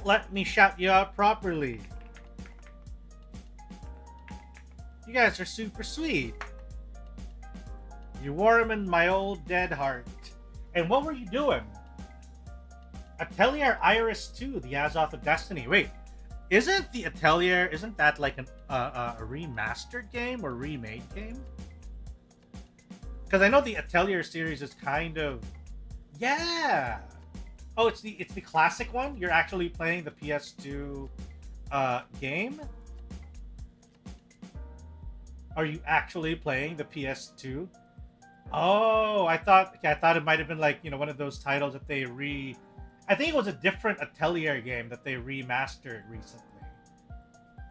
A: Let me shout you out properly. You guys are super sweet. You're warming my old dead heart. And what were you doing? Atelier Iris 2, the Azoth of Destiny. Wait, isn't that like a remastered game or remade game? Because I know the Atelier series is kind of, yeah. Oh, it's the classic one. You're actually playing the PS2 game. Are you actually playing the PS2 Oh, I thought it might have been like, one of those titles that I think it was a different Atelier game that they remastered recently.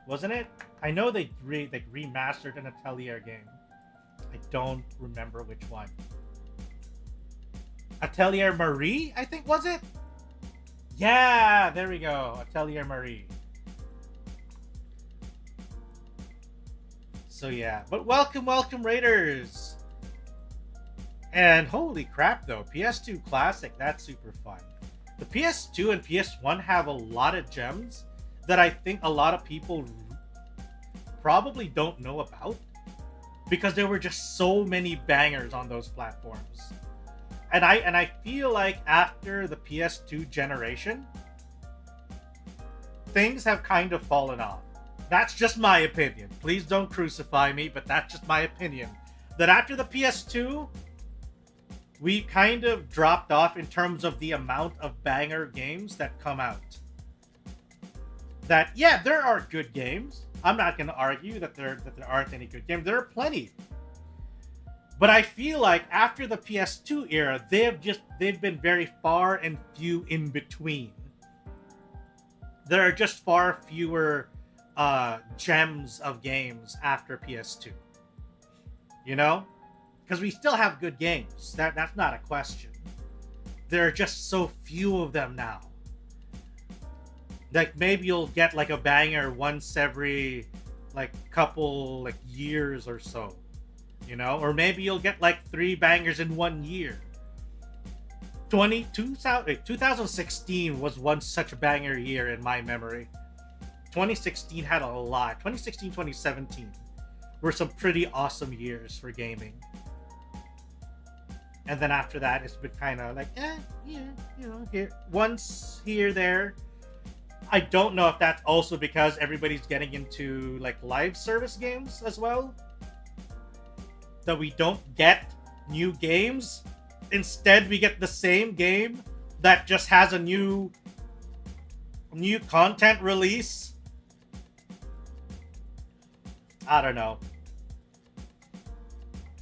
A: Wasn't it? I know they remastered an Atelier game. I don't remember which one. Atelier Marie, I think, was it? Yeah, there we go. Atelier Marie. So yeah, but welcome, Raiders. And holy crap though, PS2 Classic, that's super fun. The PS2 and PS1 have a lot of gems that I think a lot of people probably don't know about, because there were just so many bangers on those platforms. And I feel like after the PS2 generation, things have kind of fallen off. That's just my opinion. Please don't crucify me, but that's just my opinion. That after the PS2, we kind of dropped off in terms of the amount of banger games that come out. That, yeah, there are good games. I'm not going to argue that there aren't any good games. There are plenty. But I feel like after the PS2 era, they've been very far and few in between. There are just far fewer gems of games after PS2. You know? Because we still have good games. That's not a question. There are just so few of them now. Like, maybe you'll get like a banger once every like couple like years or so. You know? Or maybe you'll get like 3 bangers in 1 year. 2016 was one such a banger year in my memory. 2016 had a lot. 2016, 2017 were some pretty awesome years for gaming. And then after that, it's been kind of like, here, once here, there. I don't know if that's also because everybody's getting into like live service games as well. That we don't get new games. Instead, we get the same game that just has a new content release. I don't know.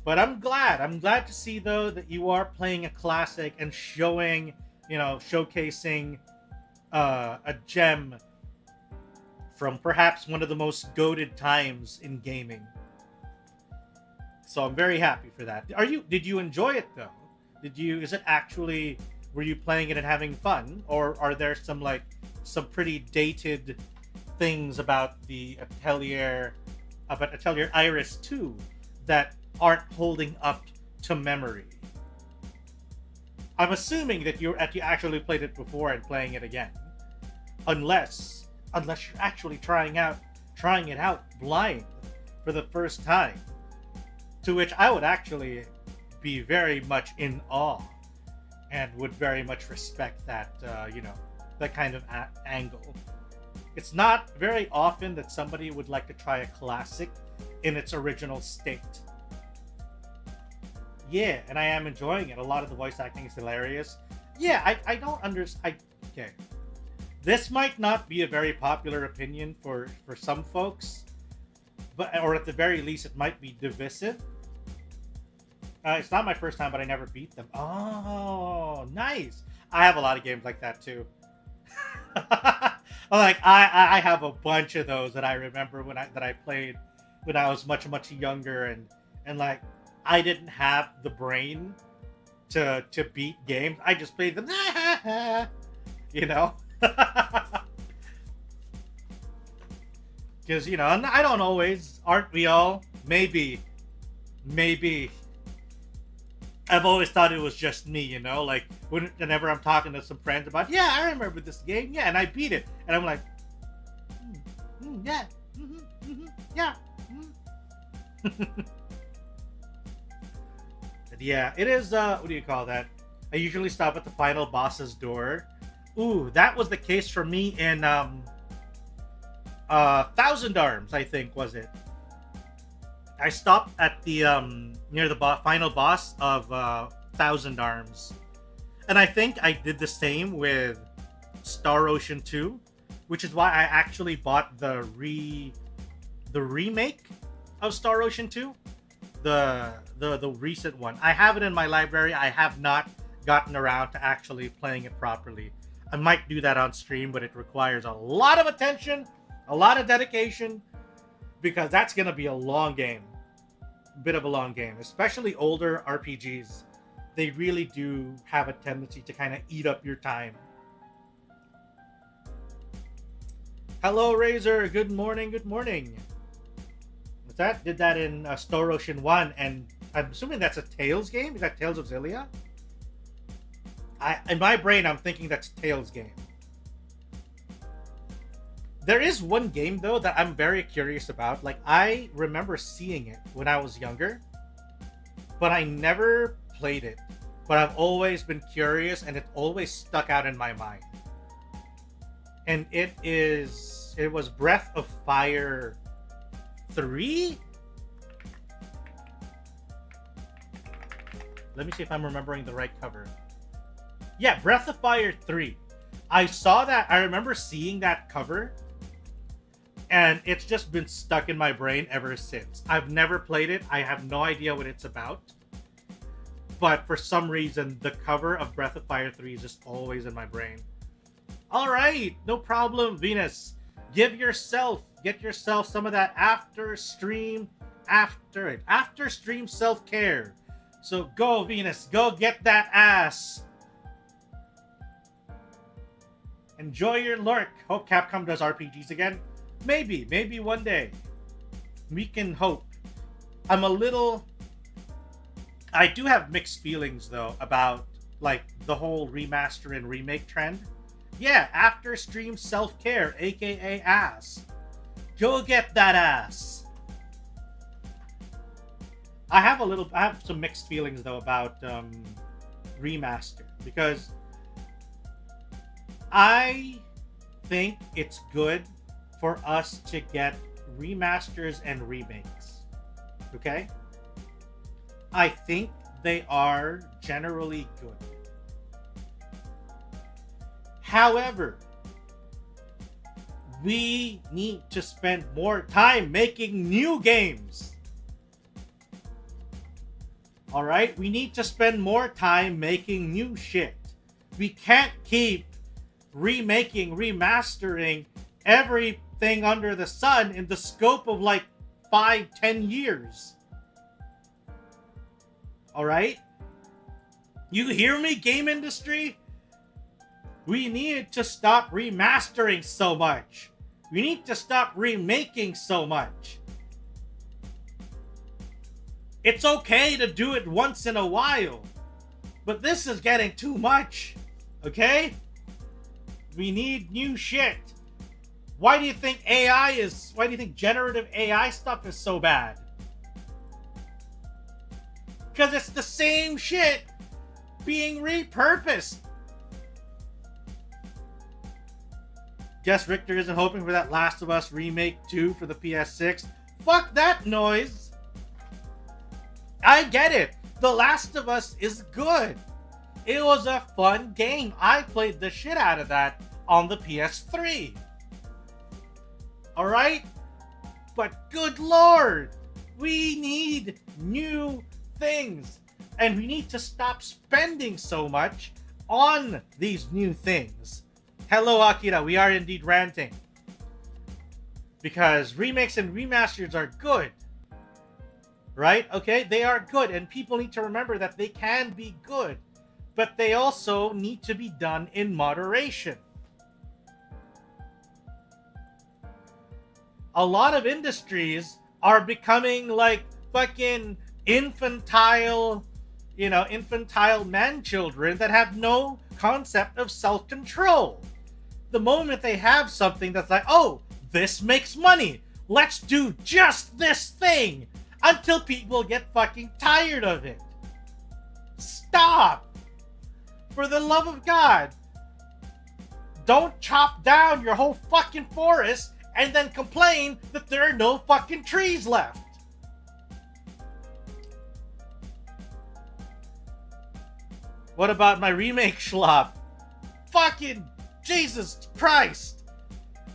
A: But I'm glad to see though that you are playing a classic and showing, showcasing a gem from perhaps one of the most goated times in gaming. So I'm very happy for that. Did you enjoy it though? Were you playing it and having fun? Or are there some pretty dated things about the Atelier Iris 2 that aren't holding up to memory? I'm assuming that you actually played it before and playing it again. Unless you're actually trying it out blind for the first time. To which I would actually be very much in awe and would very much respect that, that kind of angle. It's not very often that somebody would like to try a classic in its original state. Yeah, and I am enjoying it. A lot of the voice acting is hilarious. Yeah, I don't understand. Okay. This might not be a very popular opinion for some folks, or at the very least, it might be divisive. It's not my first time, but I never beat them. Oh, nice. I have a lot of games like that too. I have a bunch of those that I remember that I played when I was much younger, and like I didn't have the brain to beat games. I just played them, because I don't always. Aren't we all? Maybe. I've always thought it was just me, like whenever I'm talking to some friends about, yeah, I remember this game, yeah, and I beat it, and I'm like, yeah, yeah. Yeah, it is, what do you call that? I usually stop at the final boss's door. Ooh, that was the case for me in, Thousand Arms, I think, was it? I stopped at the near the final boss of Thousand Arms, and I think I did the same with Star Ocean 2, which is why I actually bought the remake of Star Ocean 2, the recent one. I have it in my library. I have not gotten around to actually playing it properly. I might do that on stream, but it requires a lot of attention, a lot of dedication, because that's gonna be a long game. Bit of a long game, especially older RPGs. They really do have a tendency to kind of eat up your time. Hello, Razor. Good morning. Good morning. What's that? Did that in Star Ocean 1, and I'm assuming that's a Tales game. Is that Tales of Xillia? In my brain, I'm thinking that's Tales game. There is one game, though, that I'm very curious about. Like, I remember seeing it when I was younger, but I never played it. But I've always been curious, and it always stuck out in my mind. And it was Breath of Fire 3? Let me see if I'm remembering the right cover. Yeah, Breath of Fire 3. I saw that. I remember seeing that cover, and it's just been stuck in my brain ever since. I've never played it. I have no idea what it's about. But for some reason, the cover of Breath of Fire 3 is just always in my brain. All right, no problem, Venus. Get yourself some of that after stream self-care. So go, Venus, go get that ass. Enjoy your lurk. Hope Capcom does RPGs again. Maybe one day. We can hope. I do have mixed feelings, though, about, like, the whole remaster and remake trend. Yeah, after stream self-care, aka ass. Go get that ass. I have some mixed feelings, though, about remaster, because I think it's good for us to get remasters and remakes. Okay? I think they are generally good. However, we need to spend more time making new games. Alright? We need to spend more time making new shit. We can't keep remaking, remastering everything under the sun in the scope of like 5-10 years. Alright? You hear me, game industry? We need to stop remastering so much. We need to stop remaking so much. It's okay to do it once in a while, but this is getting too much. Okay? We need new shit. Why do you think generative AI stuff is so bad? Because it's the same shit being repurposed. Guess Richter isn't hoping for that Last of Us Remake 2 for the PS6. Fuck that noise. I get it. The Last of Us is good. It was a fun game. I played the shit out of that on the PS3. Alright? But good lord, we need new things. And we need to stop spending so much on these new things. Hello, Akira. We are indeed ranting. Because remakes and remasters are good. Right? Okay? They are good. And people need to remember that they can be good. But they also need to be done in moderation. A lot of industries are becoming like fucking infantile man-children that have no concept of self-control. The moment they have something that's like, oh, this makes money, let's do just this thing, until people get fucking tired of it. Stop! For the love of God. Don't chop down your whole fucking forest and then complain that there are no fucking trees left. What about my remake schlop? Fucking Jesus Christ!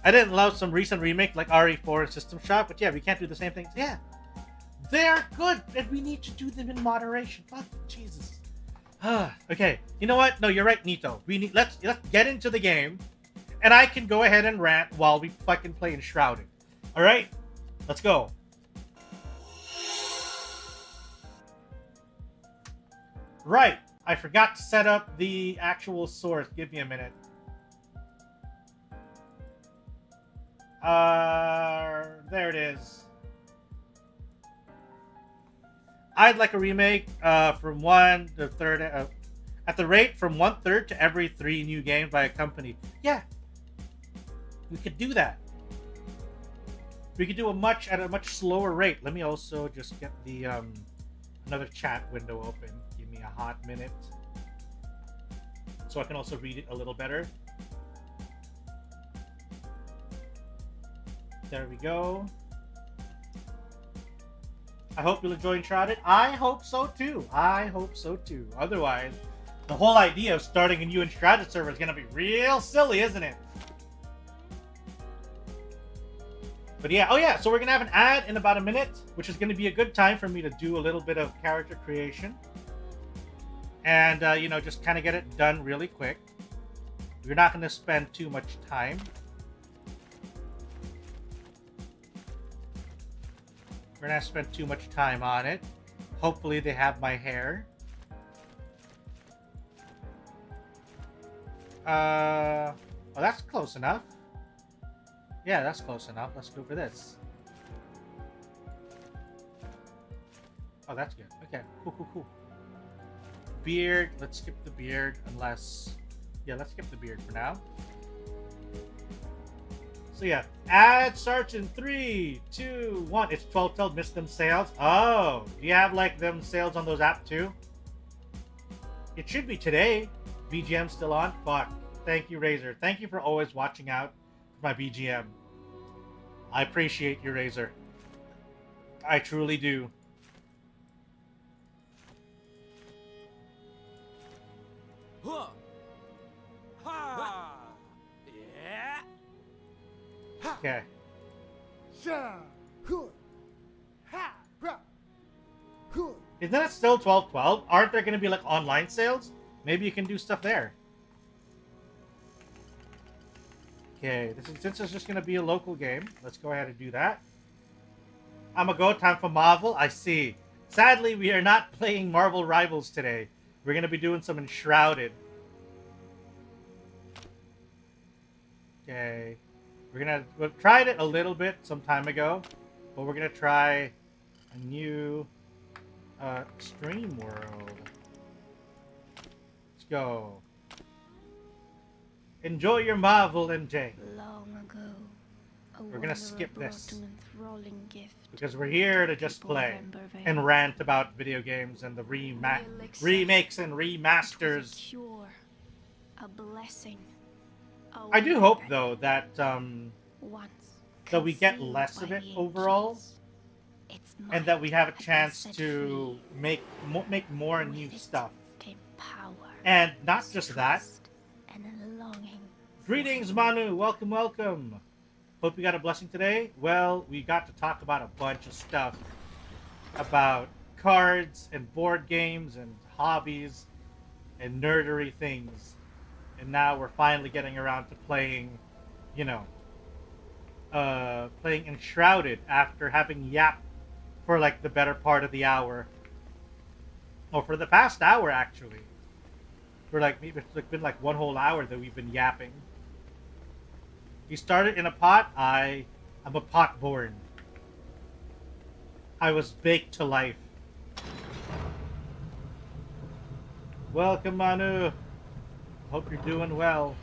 A: I didn't love some recent remake like RE4 and System Shock, but yeah, we can't do the same things. Yeah. They're good, and we need to do them in moderation. Fuck, Jesus. Okay, you know what? No, you're right, Nito. Let's get into the game, and I can go ahead and rant while we fucking play Enshrouded. All right, let's go. Right, I forgot to set up the actual source. Give me a minute. There it is. I'd like a remake from 1/3 at the rate from 1/3 to every 3 new games by a company. Yeah, we could do that. We could do at a much slower rate. Let me also just get the another chat window open. Give me a hot minute so I can also read it a little better. There we go. I hope you'll enjoy Shrouded. I hope so too. I hope so too. Otherwise, the whole idea of starting a new Shrouded server is going to be real silly, isn't it? But yeah, oh yeah, so we're going to have an ad in about a minute, which is going to be a good time for me to do a little bit of character creation. And, you know, just kind of get it done really quick. We're not going to spend too much time. We're not spend too much time on it. Hopefully they have my hair. Well, that's close enough. Yeah, that's close enough. Let's go for this. Oh, that's good. Okay, cool. Beard. Let's skip the beard unless... Yeah, let's skip the beard for now. So yeah, ad starts in 3, 2, 1. It's 12/12. Missed them sales. Oh, do you have like them sales on those apps too? It should be today. BGM still on. Fuck. Thank you, Razor. Thank you for always watching out for my BGM. I appreciate you, Razor. I truly do. Okay. Isn't it still 12/12? Aren't there going to be like online sales? Maybe you can do stuff there. Okay, since it's just going to be a local game, let's go ahead and do that. I'm gonna go. Time for Marvel. I see. Sadly, we are not playing Marvel Rivals today. We're going to be doing some Enshrouded. Okay. We've tried it a little bit some time ago, but we're gonna try a new stream world. Let's go. Enjoy your Marvel, MJ.
B: Long ago,
A: we're gonna skip this
B: gift
A: because we're here to just play and rant about video games and the remakes and remasters.
B: A blessing.
A: I do hope though that that we get less of it overall, and that we have a chance to make more new stuff. And not just that. Greetings, Manu. Welcome, welcome. Hope you got a blessing today. Well, we got to talk about a bunch of stuff about cards and board games and hobbies and nerdery things. And now we're finally getting around to playing, you know, playing Enshrouded after having yapped for like the better part of the hour. Or for the past hour, actually. For like, maybe it's been like one whole hour that we've been yapping. You started in a pot. I'm a pot born. I was baked to life. Welcome, Manu. Hope you're doing well.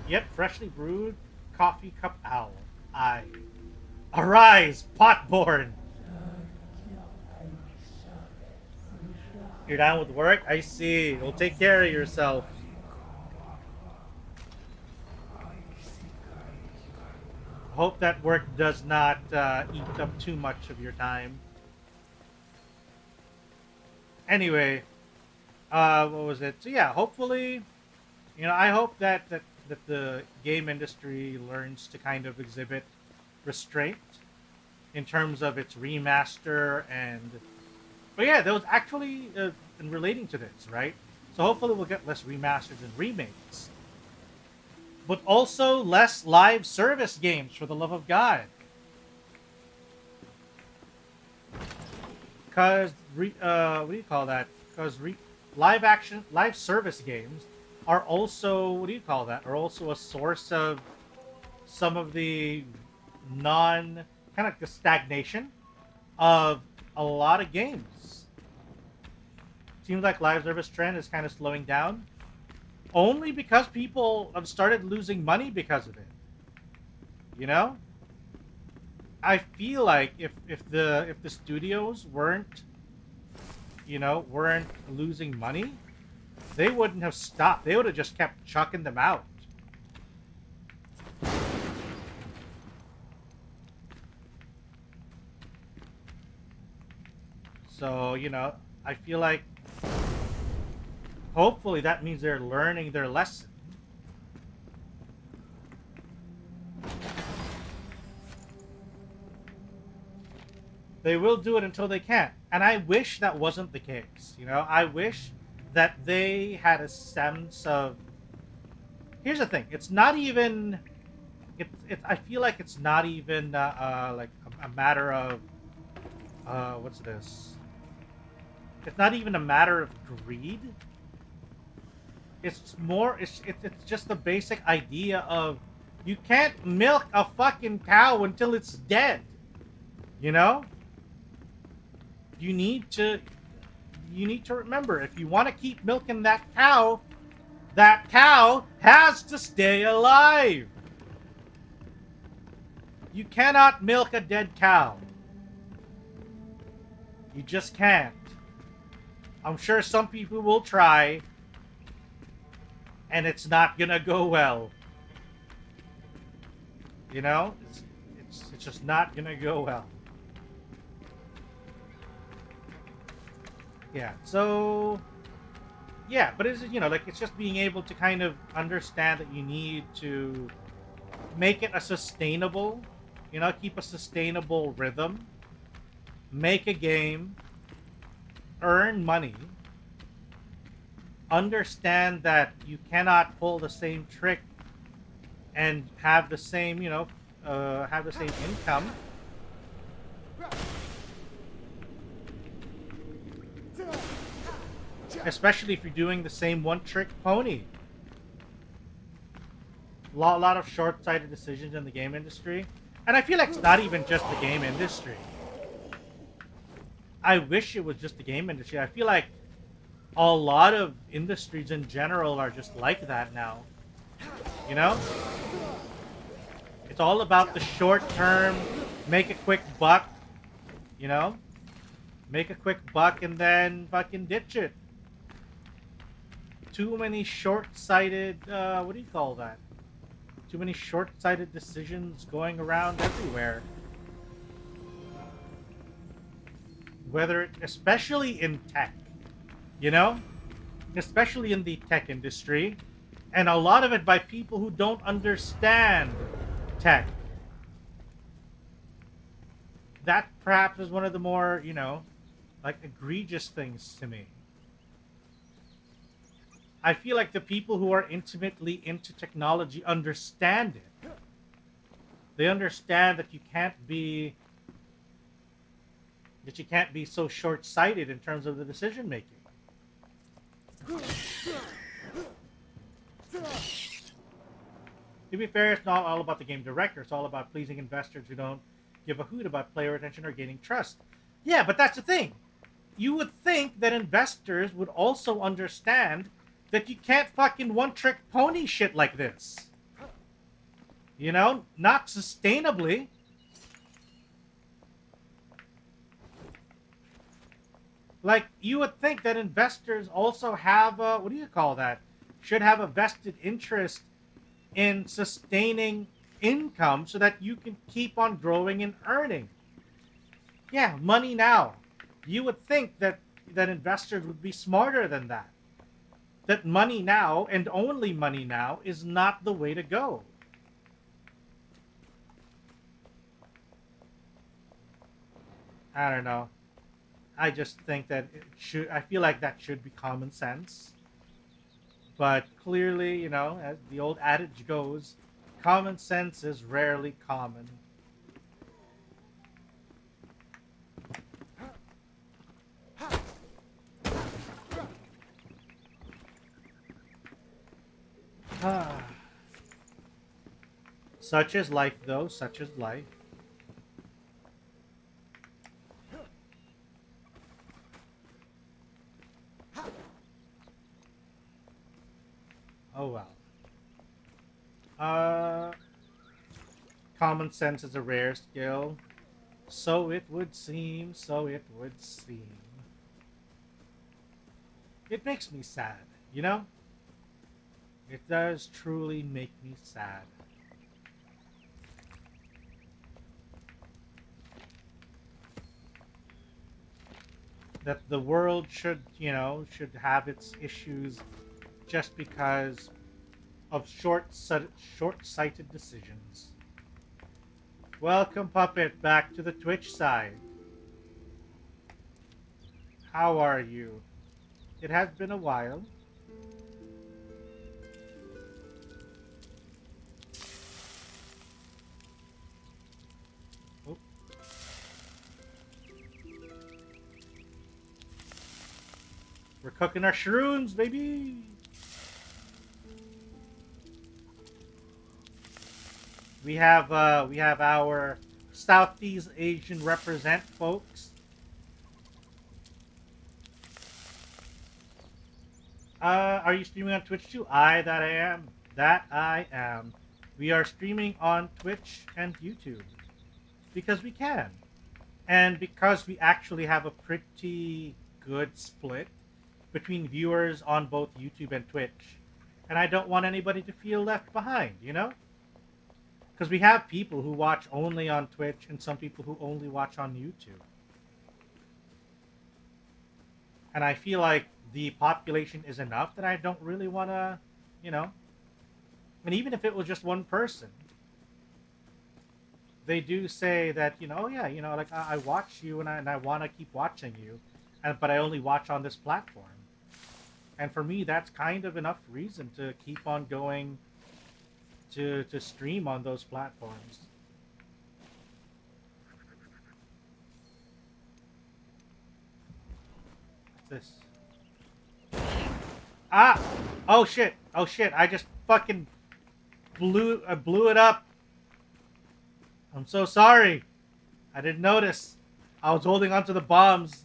A: Yep, freshly brewed coffee cup owl. Arise, potborn. You're down with work? I see. Well, take care of yourself. Hope that work does not eat up too much of your time. Anyway, what was it? So yeah, hopefully, you know, I hope that the game industry learns to kind of exhibit restraint in terms of its remaster and. But yeah, there was actually in relating to this, right? So hopefully we'll get less remasters and remakes, but also less live service games, for the love of God. Because what do you call that? Because live service games are also, what do you call that? Are also a source of some of the kind of the stagnation of a lot of games. Seems like live service trend is kind of slowing down, only because people have started losing money because of it. You know, I feel like if the studios weren't losing money, they wouldn't have stopped. They would have just kept chucking them out. So, I feel like hopefully that means they're learning their lesson. They will do it until they can't. And I wish that wasn't the case. I wish that they had a sense of... Here's the thing. It's not even... I feel like it's not even like a matter of... what's this? It's not even a matter of greed. It's more... It's just the basic idea of... You can't milk a fucking cow until it's dead. You know? You need to remember, if you want to keep milking that cow has to stay alive. You cannot milk a dead cow. You just can't. I'm sure some people will try, and it's not gonna go well. It's just not gonna go well. Yeah, so... Yeah, but it's, it's just being able to kind of understand that you need to make it a sustainable, keep a sustainable rhythm, make a game, earn money, understand that you cannot pull the same trick and have the same, have the same income. Especially if you're doing the same one-trick pony. A lot of short-sighted decisions in the game industry. And I feel like it's not even just the game industry. I wish it was just the game industry. I feel like a lot of industries in general are just like that now. It's all about the short term, make a quick buck, Make a quick buck and then fucking ditch it. Too many short-sighted, what do you call that? Too many short-sighted decisions going around everywhere. Especially in tech, Especially in the tech industry. And a lot of it by people who don't understand tech. That perhaps is one of the more, egregious things to me. I feel like the people who are intimately into technology understand it. They understand that you can't be so short-sighted in terms of the decision making. To be fair, it's not all about the game director. It's all about pleasing investors who don't give a hoot about player retention or gaining trust. Yeah, but that's the thing. You would think that investors would also understand that you can't fucking one-trick pony shit like this. Not sustainably. Like, you would think that investors also have a, what do you call that? Should have a vested interest in sustaining income so that you can keep on growing and earning. Yeah, money now. You would think that investors would be smarter than that. That money now, and only money now, is not the way to go. I don't know. I just think that it should. I feel like that should be common sense. But clearly, you know, as the old adage goes, common sense is rarely common. Such is life, though. Such is life. Oh well. Uh, Common sense is a rare skill. So it would seem. So it would seem. It makes me sad, you know? It does truly make me sad. That the world should, you know, should have its issues just because of short-sighted decisions. Welcome, Puppet, back to the Twitch side. How are you? It has been a while. Oh. We're cooking our shrooms, baby! We have our Southeast Asian represent, folks. Are you streaming on Twitch too? That I am. That I am. We are streaming on Twitch and YouTube because we can, and because we actually have a pretty good split between viewers on both YouTube and Twitch, and I don't want anybody to feel left behind, you know? Because we have people who watch only on Twitch and some people who only watch on YouTube. And I feel like the population is enough that I don't really want to, you know... And even if it was just one person, they do say that, you know, oh yeah, you know, like I watch you and I want to keep watching you, but I only watch on this platform. And for me, that's kind of enough reason to keep on going to stream on those platforms. What's this? Ah! Oh shit! Oh shit! I just fucking blew it up. I'm so sorry. I didn't notice. I was holding onto the bombs.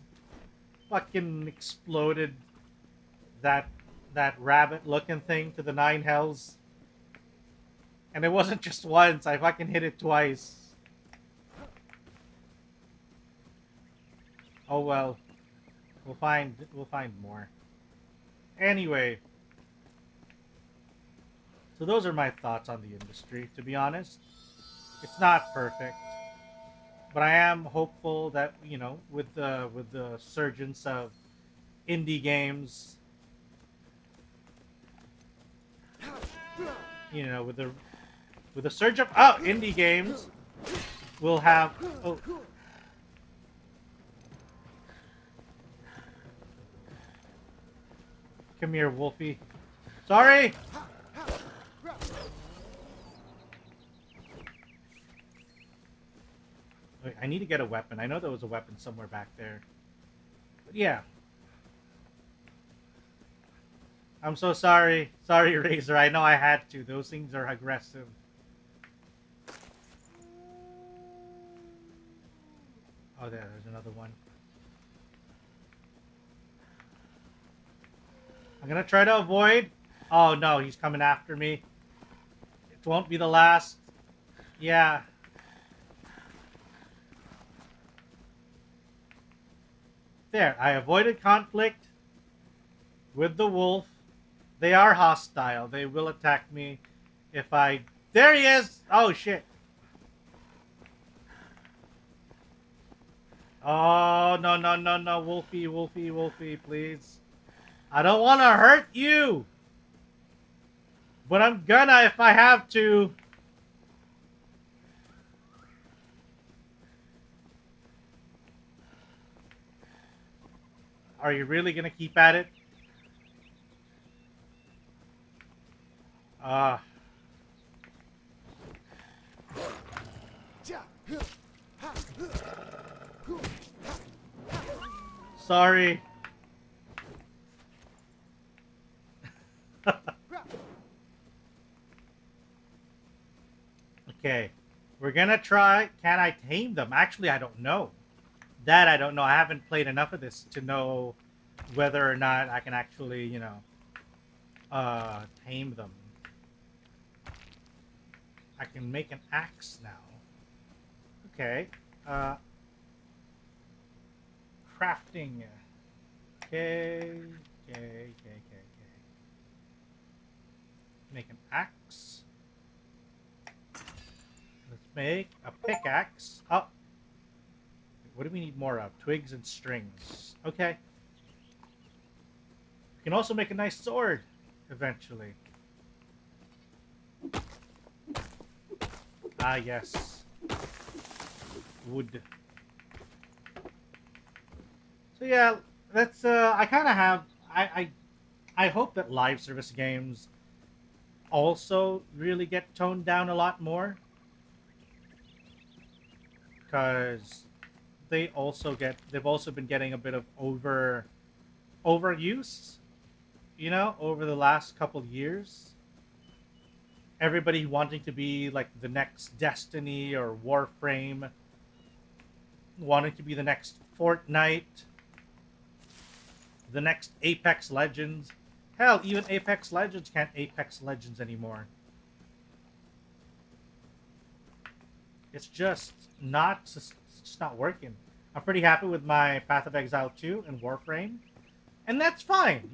A: Fucking exploded that rabbit-looking thing to the 9 hells. And it wasn't just once. I fucking hit it twice. Oh well. We'll find more. Anyway. So those are my thoughts on the industry, to be honest. It's not perfect. But I am hopeful that, you know, with the surgence of indie games, you know, with the surge of indie games, we'll have Come here, Wolfie. Sorry. Wait, I need to get a weapon. I know there was a weapon somewhere back there. But yeah. I'm so sorry. Sorry, Razor. I know I had to. Those things are aggressive. Oh, there's another one. I'm gonna try to avoid. Oh no, he's coming after me. It won't be the last. Yeah. There, I avoided conflict with the wolf. They are hostile. They will attack me if I... There he is! Oh, shit. Oh, no, no, no, no. Wolfie, Wolfie, Wolfie, please. I don't want to hurt you. But I'm gonna if I have to. Are you really gonna keep at it? Sorry. Okay. We're gonna try. Can I tame them? Actually, I don't know. That I don't know. I haven't played enough of this to know whether or not I can actually, tame them. I can make an axe now. Okay. Crafting. Okay. Make an axe. Let's make a pickaxe. Oh. What do we need more of? Twigs and strings. Okay. We can also make a nice sword eventually. Ah, yes. Wood. So yeah, that's I kind of have I hope that live service games also really get toned down a lot more, because they've also been getting a bit of overuse, over the last couple of years. Everybody wanting to be like the next Destiny or Warframe, wanting to be the next Fortnite, the next Apex Legends. Hell, even Apex Legends can't Apex Legends anymore. It's just not working. I'm pretty happy with my Path of Exile 2 and Warframe, and that's fine,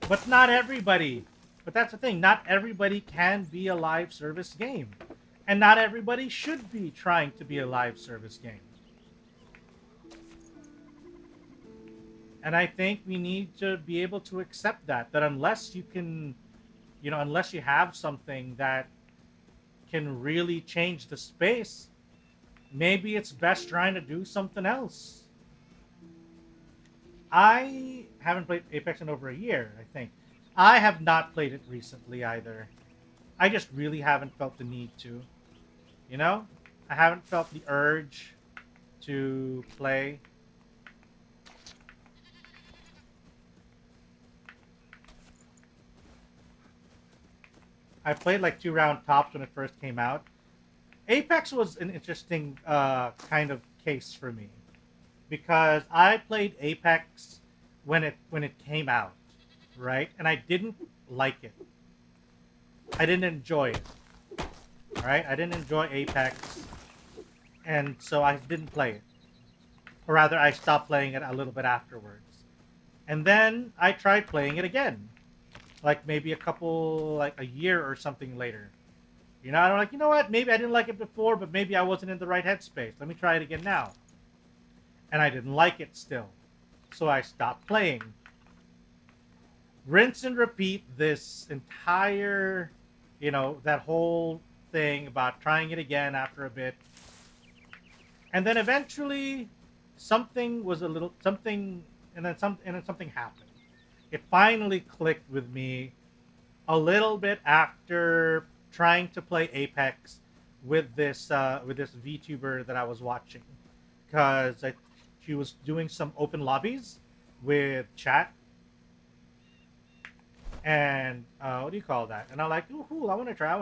A: But not everybody. But that's the thing. Not everybody can be a live service game, and not everybody should be trying to be a live service game. And I think we need to be able to accept that unless you can, unless you have something that can really change the space, maybe it's best trying to do something else. I haven't played Apex in over a year, I think. I have not played it recently either. I just really haven't felt the need to. I haven't felt the urge to play. I played like 2-round tops when it first came out. Apex was an interesting kind of case for me, because I played Apex when it came out, right? And I didn't like it. I didn't enjoy it. All right? I didn't enjoy Apex, and so I didn't play it. Or rather, I stopped playing it a little bit afterwards. And then I tried playing it again, like maybe a year or something later. I'm like, you know what? Maybe I didn't like it before, but maybe I wasn't in the right headspace. Let me try it again now. And I didn't like it still. So I stopped playing. Rinse and repeat this entire, that whole thing about trying it again after a bit. And then eventually something happened. It finally clicked with me a little bit after trying to play Apex with this VTuber that I was watching, because she was doing some open lobbies with chat, and what do you call that? And I'm like, ooh, cool, I want to try.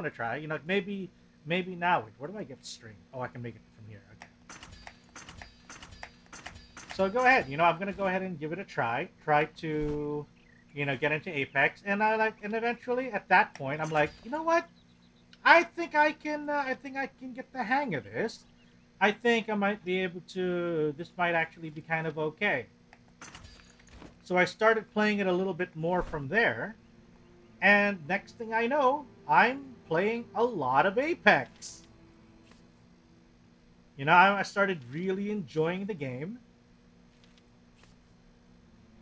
A: Maybe now. Wait, where do I get stream? Oh, I can make it from here. Okay. So go ahead. I'm gonna go ahead and give it a try. Try to, get into Apex, and eventually at that point, I'm like, you know what? I think I can get the hang of this. I think I might be able to. This might actually be kind of okay. So I started playing it a little bit more from there, and next thing I know, I'm playing a lot of Apex. I started really enjoying the game,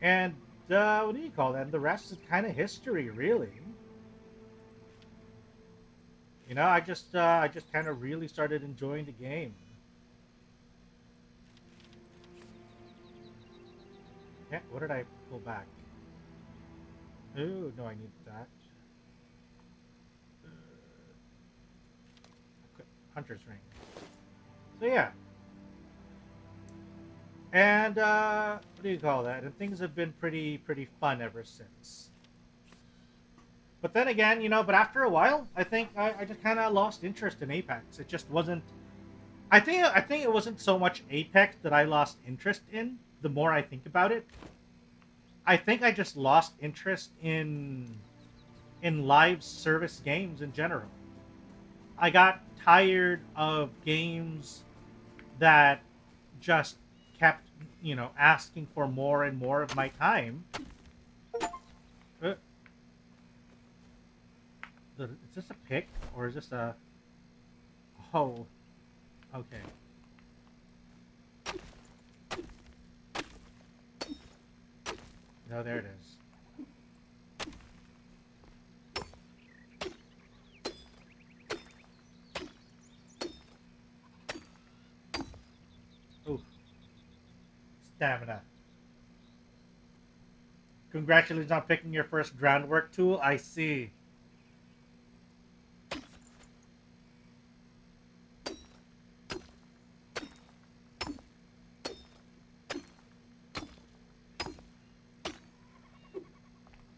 A: and what do you call that? The rest is kind of history, really. I just kind of really started enjoying the game. did I pull back? Oh, no, I need that. Hunter's ring. So yeah. And what do you call that? And things have been pretty fun ever since. But then again, you know, but after a while, I think I just kind of lost interest in Apex. It just wasn't. I think it wasn't so much Apex that I lost interest in. The more I think about it, I think I just lost interest in live service games in general. I got tired of games that just kept, you know, asking for more and more of my time. Is this a pick or is this a... Oh, okay. No, there it is. Ooh. Stamina. Congratulations on picking your first groundwork tool. I see.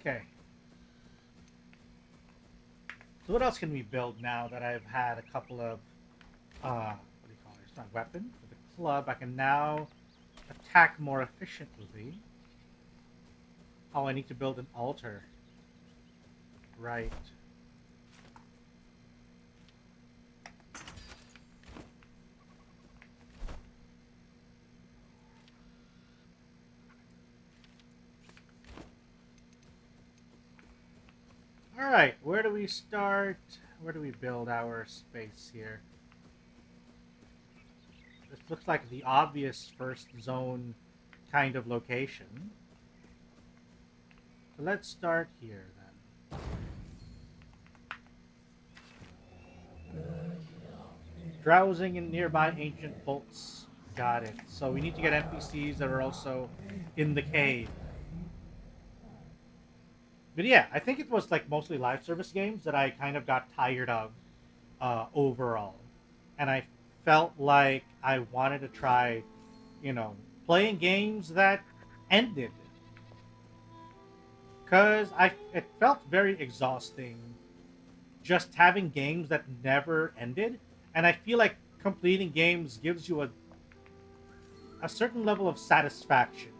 A: Okay. So what else can we build now that I've had a couple of, what do you call it? It's not a weapon. For the club, I can now attack more efficiently. Oh, I need to build an altar. Right. Alright, where do we start? Where do we build our space here? This looks like the obvious first zone kind of location. So let's start here then. Drowsing in nearby ancient vaults. Got it. So we need to get NPCs that are also in the cave. But yeah, I think it was like mostly live service games that I kind of got tired of overall. And I felt like I wanted to try, you know, playing games that ended. Because it felt very exhausting just having games that never ended. And I feel like completing games gives you a certain level of satisfaction.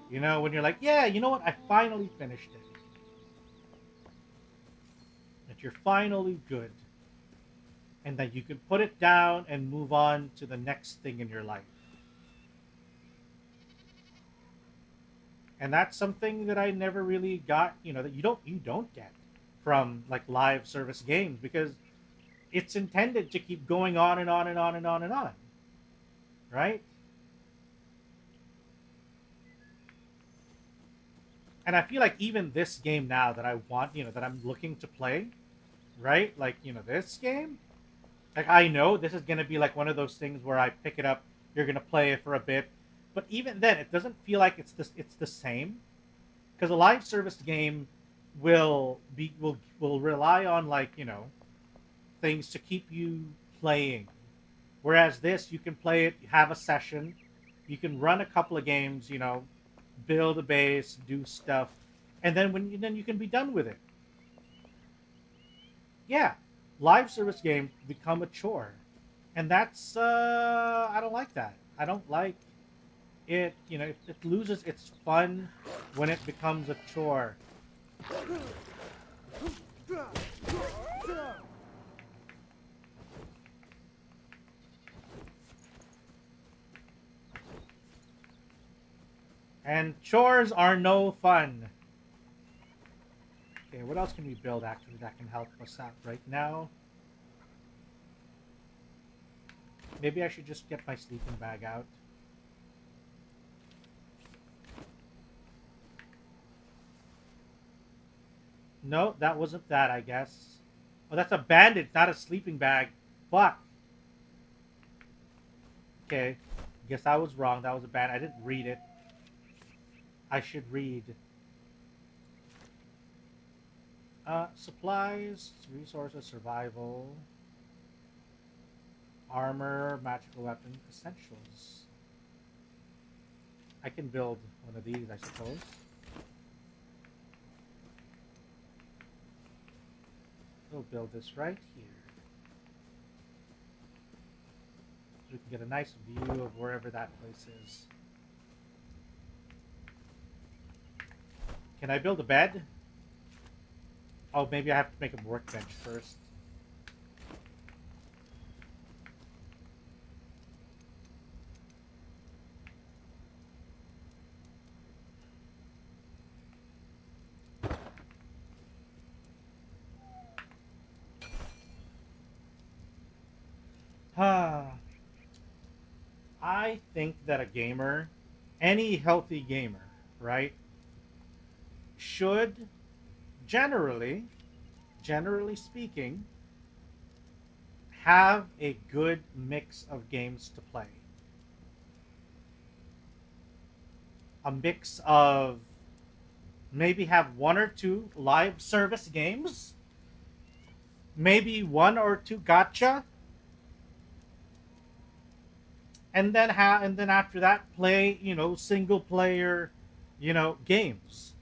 A: You know, when you're like, yeah, you know what, I finally finished it. That you're finally good. And that you can put it down and move on to the next thing in your life. And that's something that I never really got, you know, that you don't get from like live service games, because it's intended to keep going on and on and on and on and on. Right? And I feel like even this game now that I want, you know, that I'm looking to play, right? Like, you know, this game, like I know this is going to be like one of those things where I pick it up, you're going to play it for a bit. But even then, it doesn't feel like it's the same, because a live service game will rely on, like, you know, things to keep you playing, whereas this, you can play it, have a session, you can run a couple of games, you know, build a base, do stuff, and then then you can be done with it. Yeah, live service games become a chore, and that's I don't like that. I don't like it, you know, it loses its fun when it becomes a chore. And chores are no fun. Okay, what else can we build actually that can help us out right now? Maybe I should just get my sleeping bag out. No, that wasn't that, I guess. Oh, that's a bandage, not a sleeping bag. Fuck. Okay. Guess I was wrong. That was a band. I didn't read it. I should read. Supplies, resources, survival, armor, magical weapon, essentials. I can build one of these, I suppose. We'll build this right here. So we can get a nice view of wherever that place is. Can I build a bed? Oh, maybe I have to make a workbench first. I think that a gamer, any healthy gamer, right, should generally speaking, have a good mix of games to play. A mix of maybe have one or two live service games, maybe one or two gacha, and then after that play, single player, games.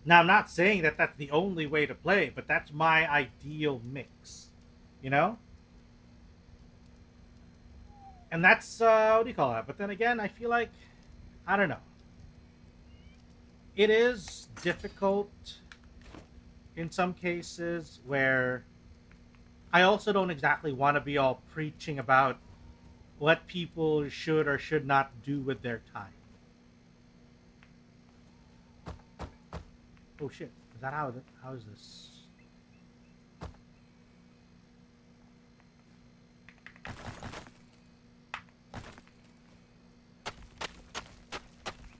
A: Now, I'm not saying that that's the only way to play, but that's my ideal mix, And that's, what do you call that? But then again, I feel like, I don't know. It is difficult in some cases where I also don't exactly want to be all preaching about what people should or should not do with their time. Oh shit, is that how is this?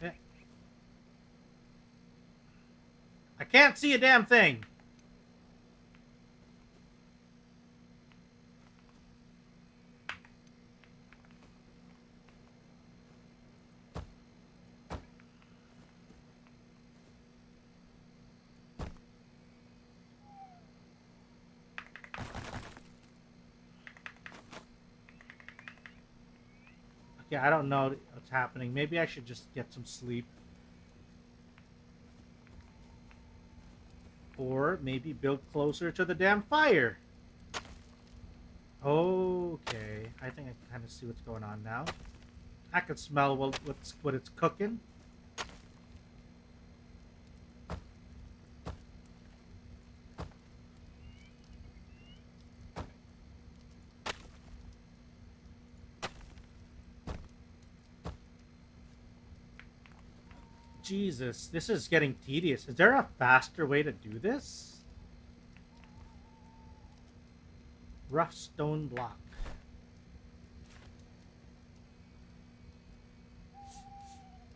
A: Yeah. I can't see a damn thing. Yeah, I don't know what's happening. Maybe I should just get some sleep. Or maybe build closer to the damn fire. Okay, I think I can kind of see what's going on now. I can smell what it's cooking. Jesus, this is getting tedious. Is there a faster way to do this? Rough stone block.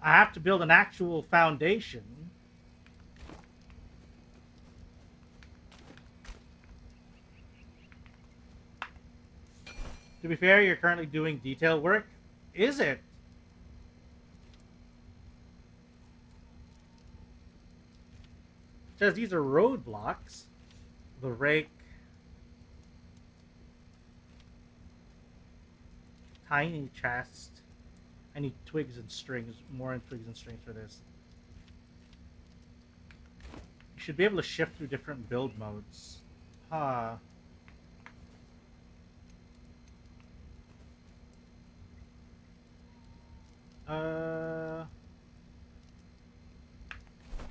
A: I have to build an actual foundation. To be fair, you're currently doing detail work. Is it? It says these are roadblocks. The rake. Tiny chest. I need twigs and strings. More twigs and strings for this. You should be able to shift through different build modes. Huh.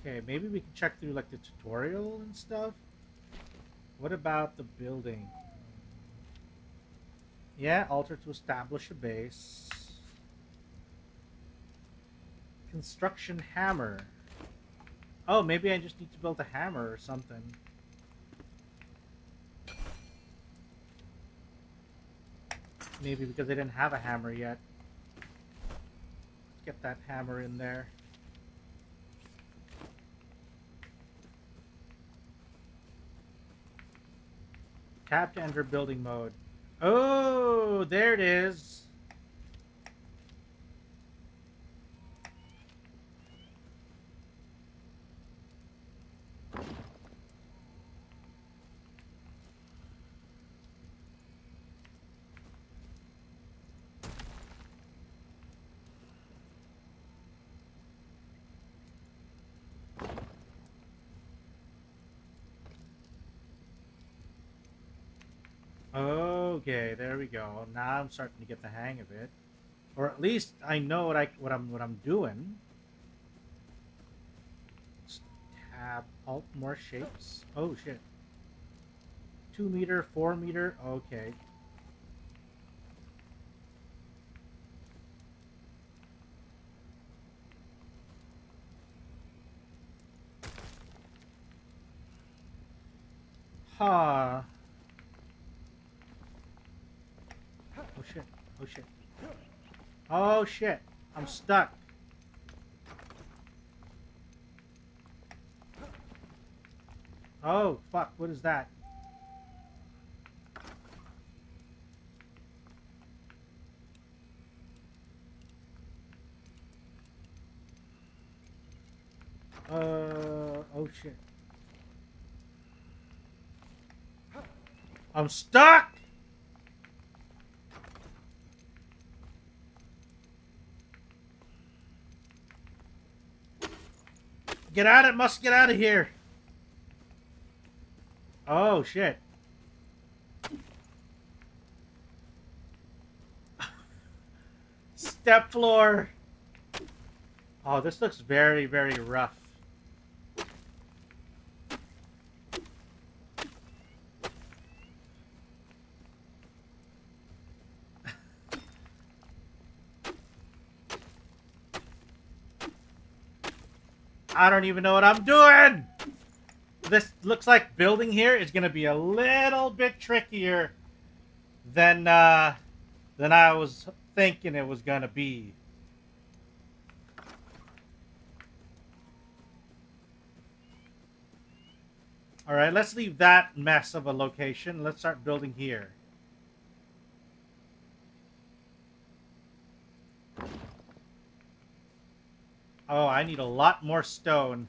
A: Okay, maybe we can check through like the tutorial and stuff. What about the building? Yeah, alter to establish a base. Construction hammer. Oh, maybe I just need to build a hammer or something. Maybe because they didn't have a hammer yet. Let's get that hammer in there. Tap to enter building mode. Oh, there it is. Okay, there we go. Now I'm starting to get the hang of it, or at least I know what I'm doing. Let's tab alt more shapes. Oh shit. 2 meter, 4 meter. Okay. Huh. Oh shit. Oh shit. Oh shit. I'm stuck. Oh fuck. What is that? Oh shit. I'm stuck! Get out of it, must get out of here. Oh shit. Step floor. Oh, this looks very, very rough. I don't even know what I'm doing! This looks like building here is going to be a little bit trickier than I was thinking it was going to be. Alright, let's leave that mess of a location. Let's start building here. Oh, I need a lot more stone.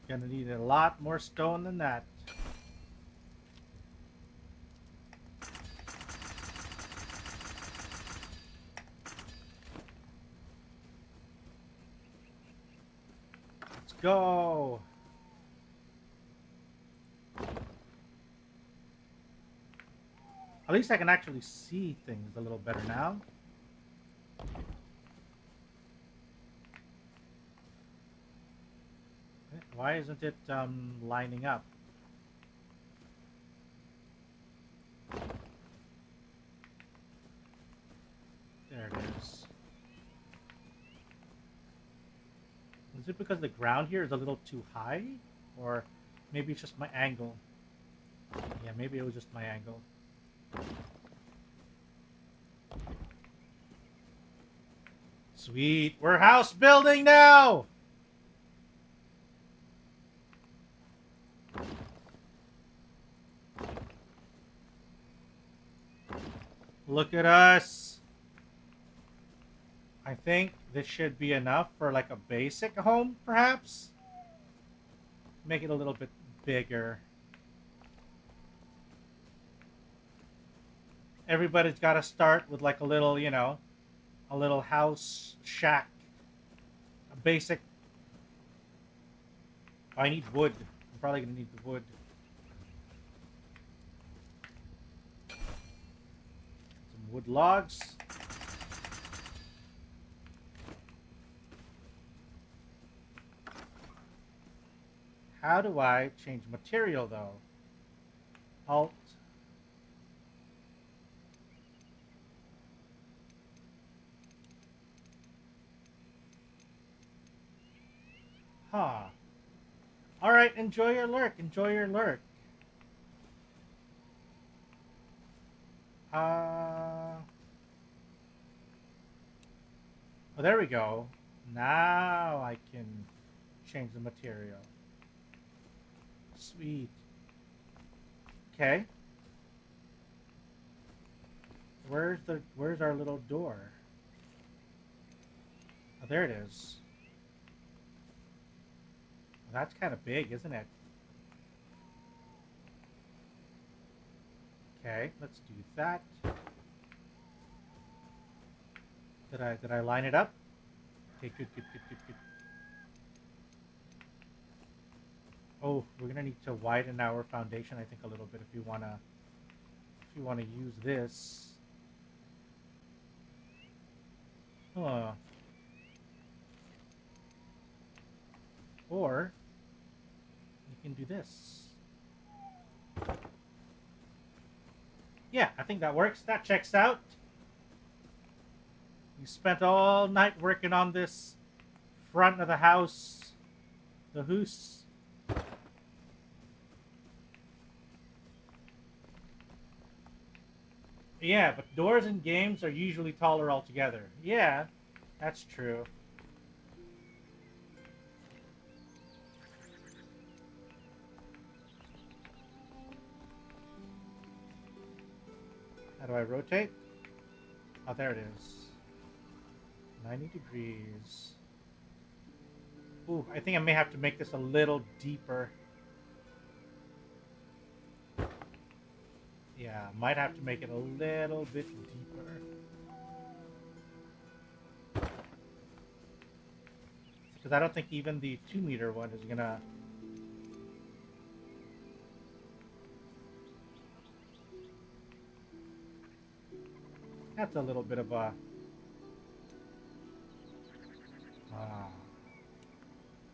A: Gonna need a lot more stone than that. Let's go. At least I can actually see things a little better now. Why isn't it lining up? There it is. Is it because the ground here is a little too high? Or maybe it's just my angle? Yeah, maybe it was just my angle. Sweet, we're house building now! Look at us! I think this should be enough for like a basic home, perhaps? Make it a little bit bigger. Everybody's got to start with like a little, you know, a little house shack. A basic... I need wood. I'm probably going to need the wood. Some wood logs. How do I change material though? Alt. Huh. Alright, enjoy your lurk. Enjoy your lurk. Oh, there we go. Now I can change the material. Sweet. Okay. Where's our little door? Oh, there it is. Well, that's kind of big, isn't it? Okay, let's do that. Did I line it up? Okay, good. Oh, we're gonna need to widen our foundation, I think, a little bit if you wanna use this. Huh. Or you can do this. Yeah, I think that works. That checks out. You spent all night working on this front of the house, the hoose. Yeah, but doors in games are usually taller altogether. Yeah, that's true. How do I rotate? Oh, there it is. 90 degrees. Ooh, I think I may have to make this a little deeper. Yeah, might have to make it a little bit deeper. Because I don't think even the 2-meter one is gonna... That's a little bit of a...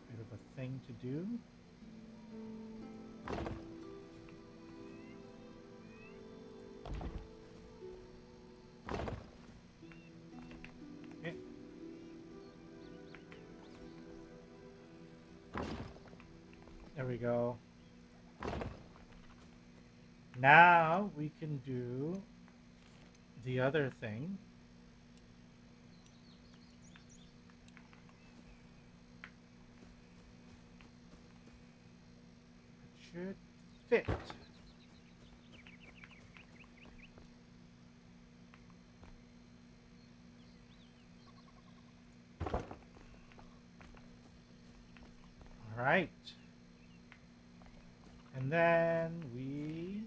A: bit of a thing to do. Okay. There we go. Now we can do the other thing. It should fit. All right. And then we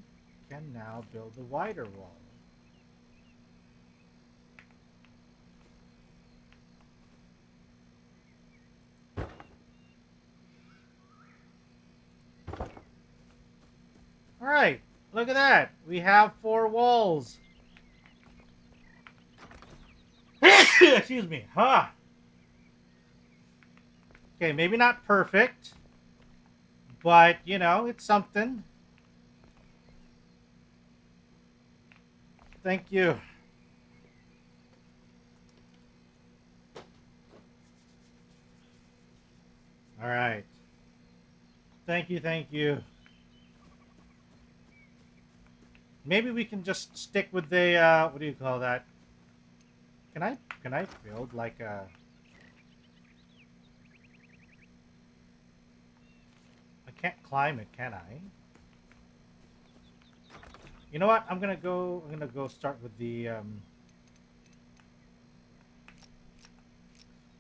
A: can now build the wider wall. All right, look at that. We have 4 walls. Excuse me. Huh. Okay, maybe not perfect, but, you know, it's something. Thank you. All right. Thank you, thank you. Maybe we can just stick with the, what do you call that? Can I build like a... I can't climb it, can I? You know what? I'm gonna go start with the,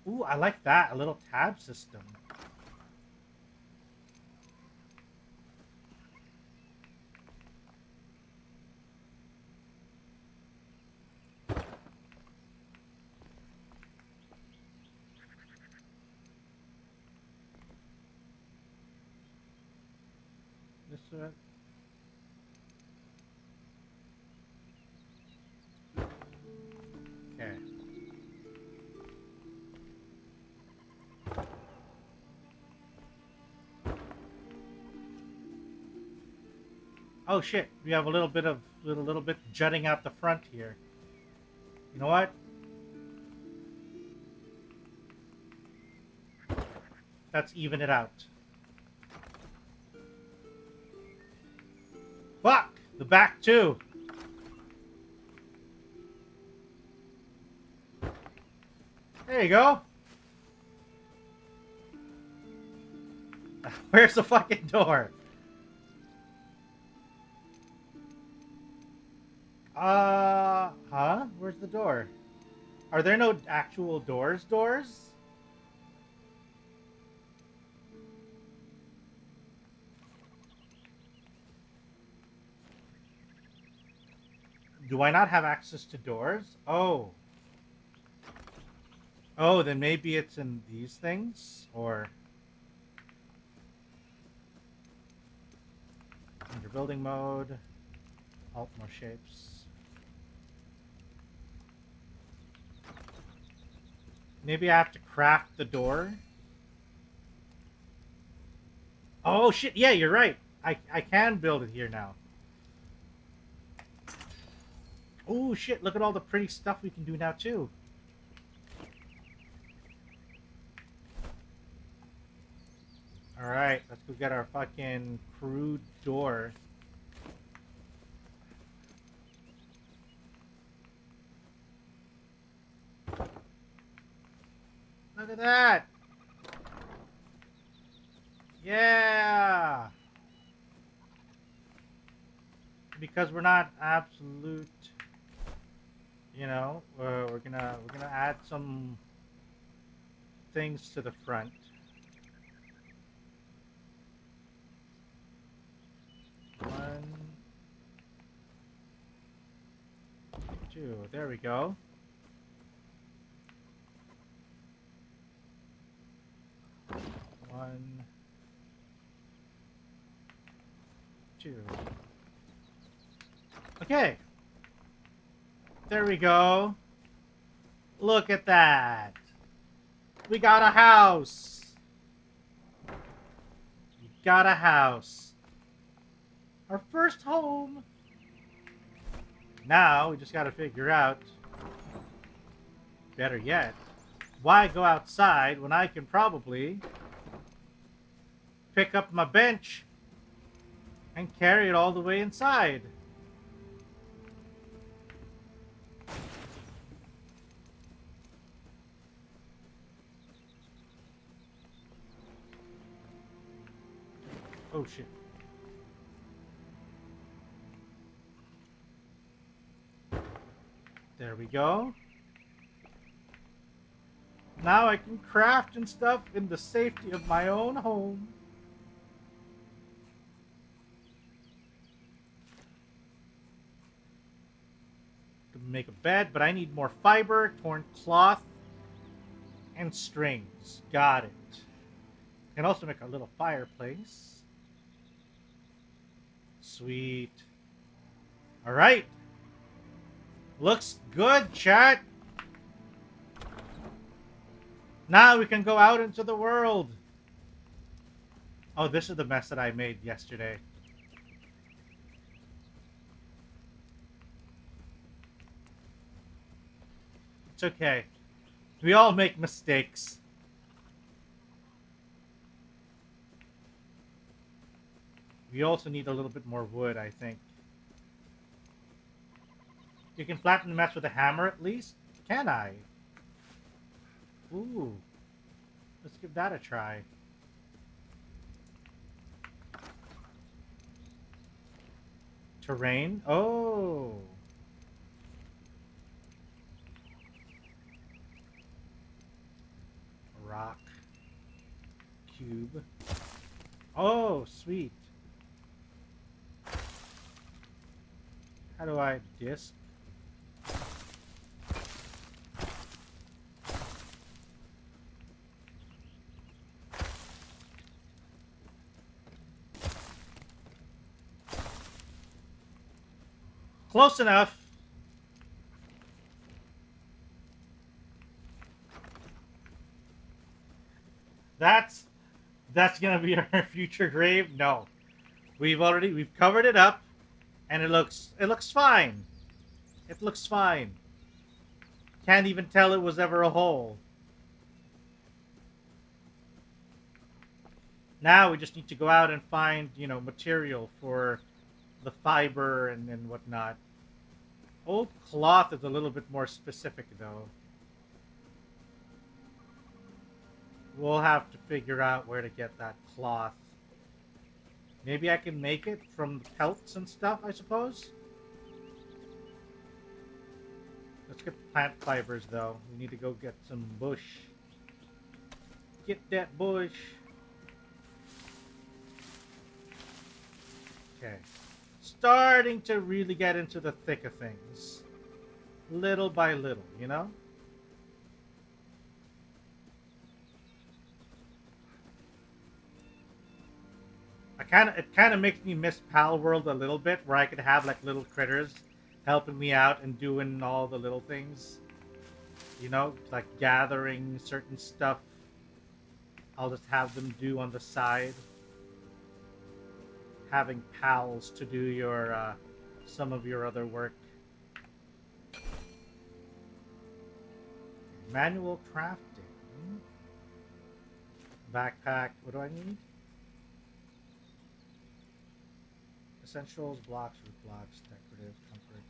A: Ooh, I like that. A little tab system. This one. Okay. Oh shit! We have a little bit jutting out the front here. You know what? Let's even it out. Fuck! The back too! There you go! Where's the fucking door? Huh? Where's the door? Are there no actual doors? Do I not have access to doors? Oh. Oh, then maybe it's in these things? Or... building mode. Alt more shapes. Maybe I have to craft the door. Oh shit, yeah, you're right. I can build it here now. Oh shit, look at all the pretty stuff we can do now too. Alright, let's go get our fucking crude door. Look at that! Yeah! Because we're not absolute, you know, we're gonna add some things to the front. One, two, there we go. One, two. Okay. There we go. Look at that. We got a house. We got a house. Our first home. Now we just got to figure out, better yet, why go outside when I can probably pick up my bench and carry it all the way inside. Oh shit. There we go. Now I can craft and stuff in the safety of my own home. To make a bed, but I need more fiber, torn cloth, and strings. Got it. I can also make a little fireplace. Sweet. Alright. Looks good, chat. Now we can go out into the world. Oh, this is the mess that I made yesterday. It's okay. We all make mistakes. We also need a little bit more wood, I think. You can flatten the mess with a hammer at least? Can I? Ooh. Let's give that a try. Terrain? Oh. Rock. Cube. Oh, sweet. How do I disc? Close enough. That's gonna be our future grave. No, we've covered it up, and it looks fine. It looks fine. Can't even tell it was ever a hole. Now we just need to go out and find, you know, material for the fiber and whatnot. Old cloth is a little bit more specific, though. We'll have to figure out where to get that cloth. Maybe I can make it from the pelts and stuff, I suppose? Let's get the plant fibers, though. We need to go get some bush. Get that bush. Okay. Starting to really get into the thick of things. Little by little, you know? It kind of makes me miss Pal World a little bit, where I could have like little critters helping me out and doing all the little things. You know, like gathering certain stuff. I'll just have them do on the side. Having pals to do your some of your other work. Manual crafting. Backpack. What do I need? Essentials, blocks, root blocks, decorative, comfort.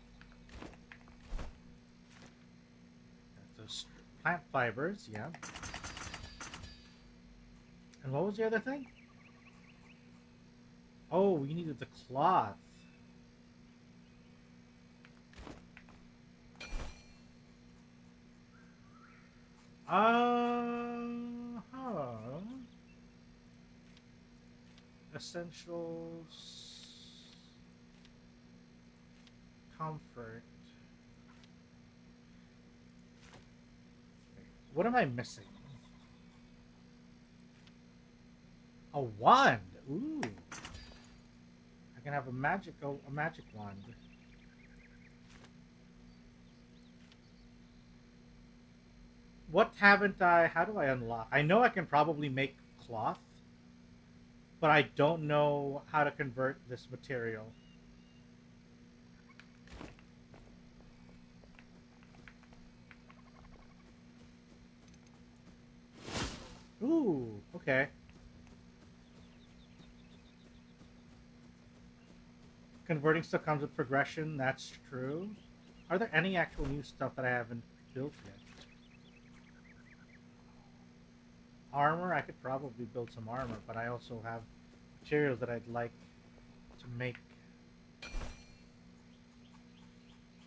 A: Got those plant fibers, yeah. And what was the other thing? Oh, we needed the cloth. Essentials. Comfort. What am I missing? A wand. Ooh. I can have a magic wand. What haven't I? How do I unlock? I know I can probably make cloth, but I don't know how to convert this material. Ooh, okay. Converting still comes with progression, that's true. Are there any actual new stuff that I haven't built yet? Armor, I could probably build some armor, but I also have materials that I'd like to make.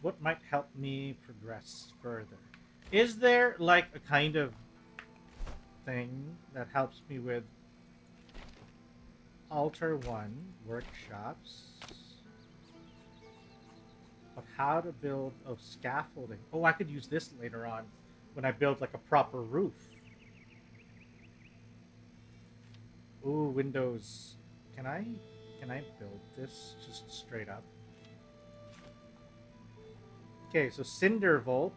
A: What might help me progress further? Is there like a kind of thing that helps me with Altar 1, workshops, of how to build scaffolding? Oh, I could use this later on when I build like a proper roof. Ooh, windows. Can I build this just straight up? Okay, so Cinder Vault,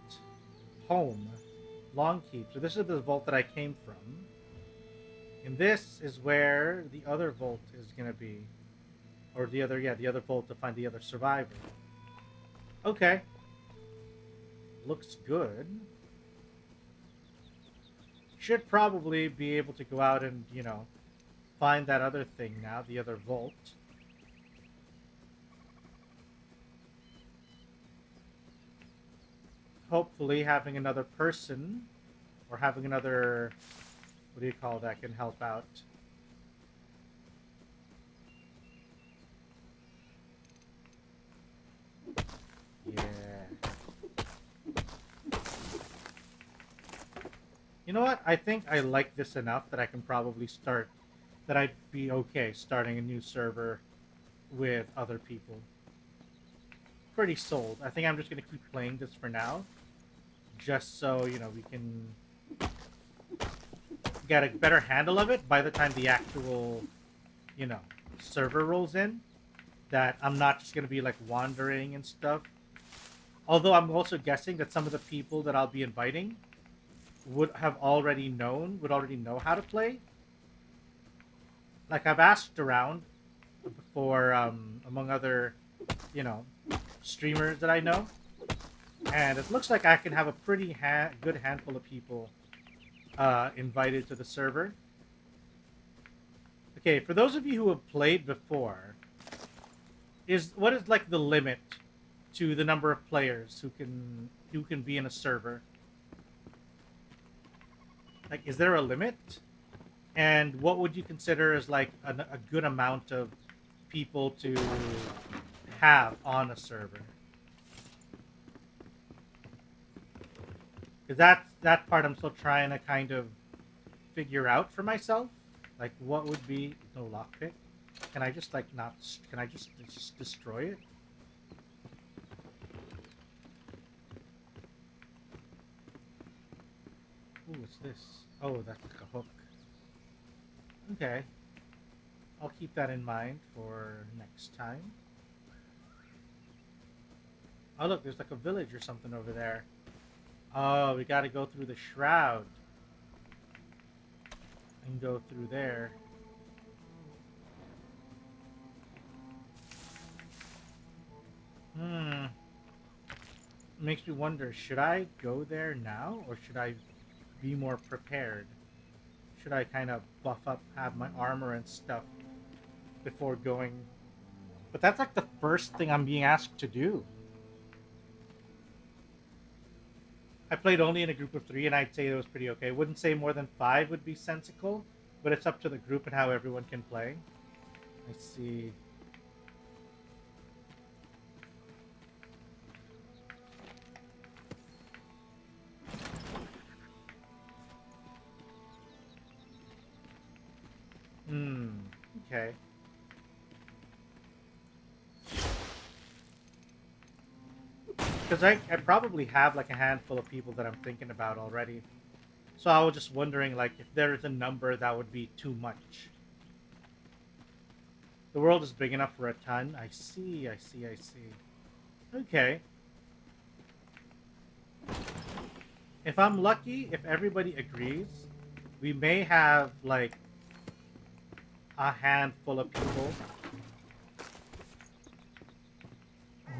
A: Home, Long Keep. So this is the vault that I came from. And this is where the other vault is gonna be. Or the other vault to find the other survivor. Okay. Looks good. Should probably be able to go out and, you know, find that other thing now, the other vault. Hopefully having another person, or having another, what do you call that, can help out. Yeah. You know what? I think I like this enough that I can probably start, that I'd be okay starting a new server with other people. Pretty sold. I think I'm just going to keep playing this for now. Just so, you know, we can get a better handle of it by the time the actual, you know, server rolls in. That I'm not just going to be, like, wandering and stuff. Although I'm also guessing that some of the people that I'll be inviting would already know how to play. Like, I've asked around for, among other, you know, streamers that I know. And it looks like I can have a pretty good handful of people invited to the server. Okay, for those of you who have played before, what is like the limit to the number of players who can be in a server? Like, is there a limit? And what would you consider as like a good amount of people to have on a server? Because that part I'm still trying to kind of figure out for myself. Like, what would be no lockpick? Can I just like not? Can I just destroy it? Ooh, what's this? Oh, that's like a hook. Okay. I'll keep that in mind for next time. Oh look, there's like a village or something over there. Oh, we gotta go through the shroud. And go through there. Makes me wonder, should I go there now or should I be more prepared? Should I kind of buff up, have my armor and stuff before going? But that's like the first thing I'm being asked to do. I played only in a group of 3 and I'd say it was pretty okay. Wouldn't say more than 5 would be sensical, but it's up to the group and how everyone can play. I see. Okay. Because I probably have like a handful of people that I'm thinking about already. So I was just wondering, like, if there is a number that would be too much. The world is big enough for a ton. I see. Okay. If I'm lucky, if everybody agrees, we may have, like, a handful of people.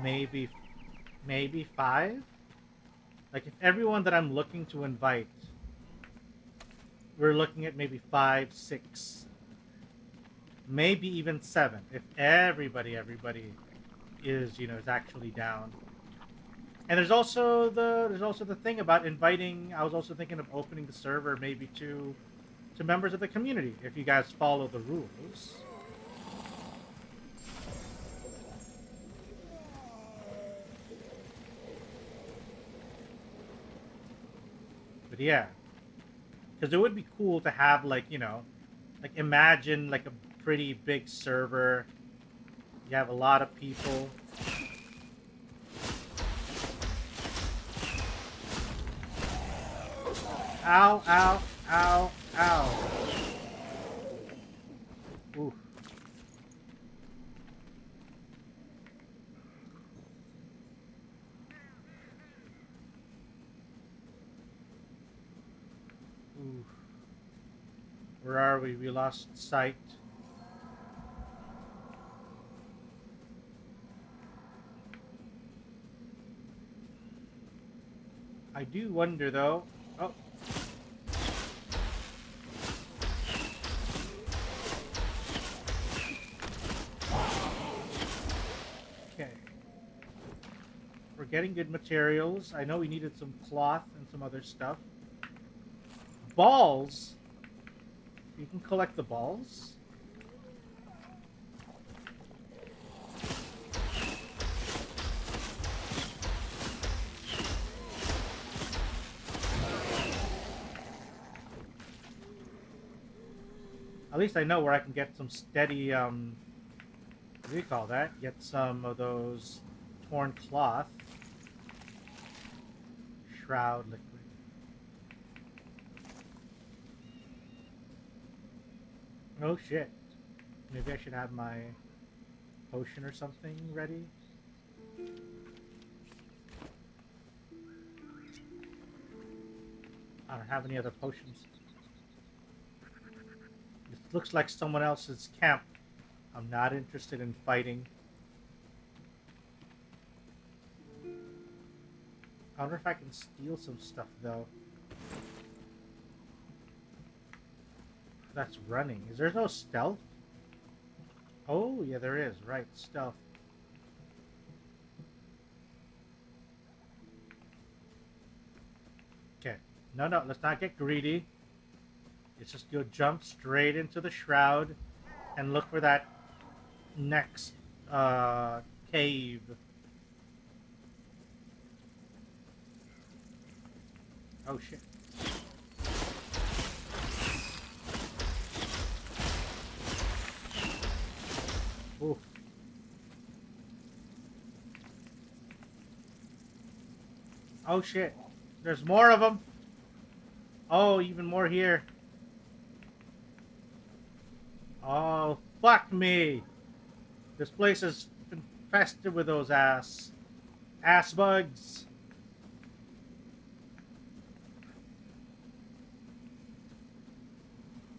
A: Maybe 5? Like, if everyone that I'm looking to invite, we're looking at maybe 5, 6, maybe even 7. If everybody is, you know, is actually down. And there's also the thing about inviting. I was also thinking of opening the server maybe to members of the community if you guys follow the rules. But yeah, because it would be cool to have, like, you know, like, imagine like a pretty big server. You have a lot of people. Ow, ow, ow, ow. Oof. Oof. Where are we? We lost sight. I do wonder, though. Oh. Okay. We're getting good materials. I know we needed some cloth and some other stuff. Balls? You can collect the balls? At least I know where I can get some steady, what do you call that? Get some of those torn cloth. Shroud liquid. Oh shit. Maybe I should have my potion or something ready. I don't have any other potions. This looks like someone else's camp. I'm not interested in fighting. I wonder if I can steal some stuff, though. That's running. Is there no stealth? Oh, yeah, there is. Right, stealth. Okay. No, let's not get greedy. Let's just go jump straight into the shroud and look for that next cave. Oh, shit. Ooh. Oh shit. There's more of them. Oh, even more here. Oh, Fuck me. This place is infested with those ass bugs.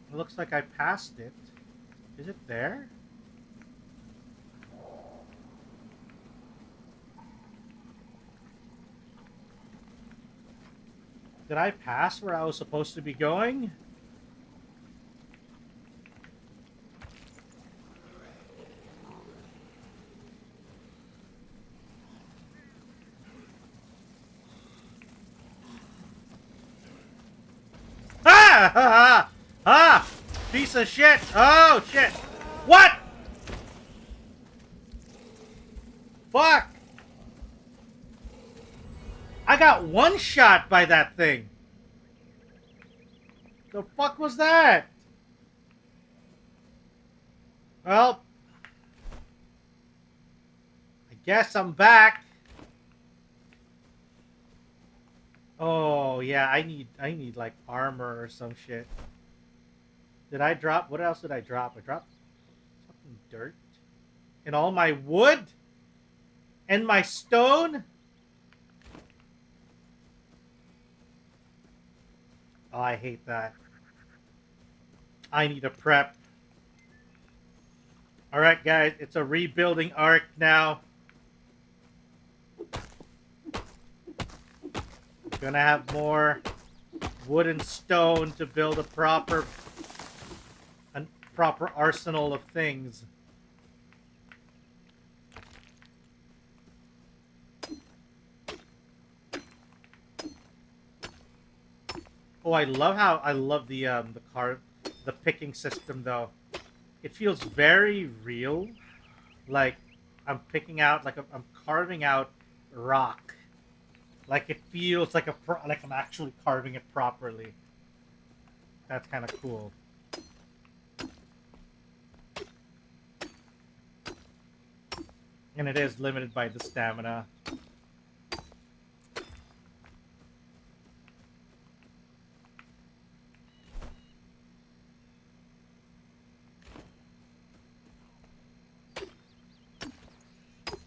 A: It looks like I passed it. Is it there? Did I pass where I was supposed to be going? Ah! Ah! Ah! Piece of shit! Oh, shit! What? Fuck! I got one shot by that thing. The fuck was that? Well, I guess I'm back. Oh yeah, I need like armor or some shit. Did I drop? What else did I drop? I dropped fucking dirt and all my wood and my stone. Oh, I hate that. I need a prep. Alright, guys, it's a rebuilding arc now. Gonna have more wood and stone to build a proper arsenal of things. Oh, I love the picking system though. It feels very real. Like I'm picking out, like I'm carving out rock. Like it feels like like I'm actually carving it properly. That's kind of cool. And it is limited by the stamina.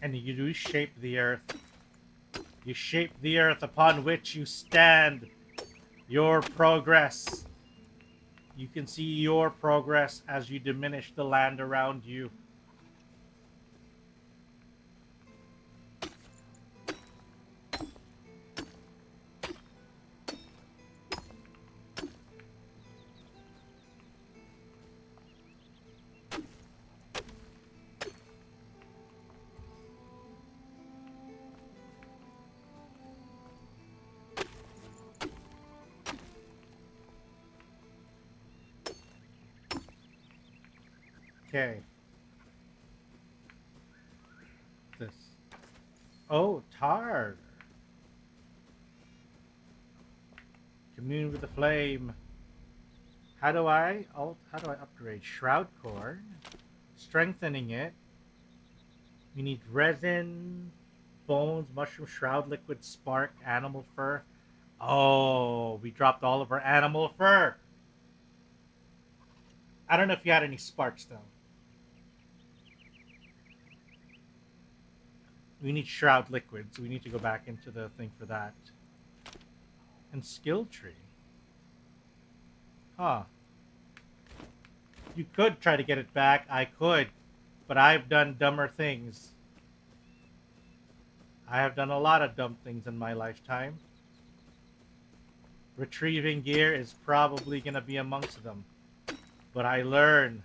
A: And you do shape the earth. You shape the earth upon which you stand. Your progress. You can see your progress as you diminish the land around you. Okay. This. Oh, tar. Commune with the flame. How do I upgrade? Shroud core. Strengthening it. We need resin, bones, mushroom, shroud, liquid, spark, animal fur. Oh, we dropped all of our animal fur. I don't know if you had any sparks though. We need shroud liquid, so we need to go back into the thing for that. And skill tree. Huh. You could try to get it back. I could. But I've done dumber things. I have done a lot of dumb things in my lifetime. Retrieving gear is probably going to be amongst them. But I learn.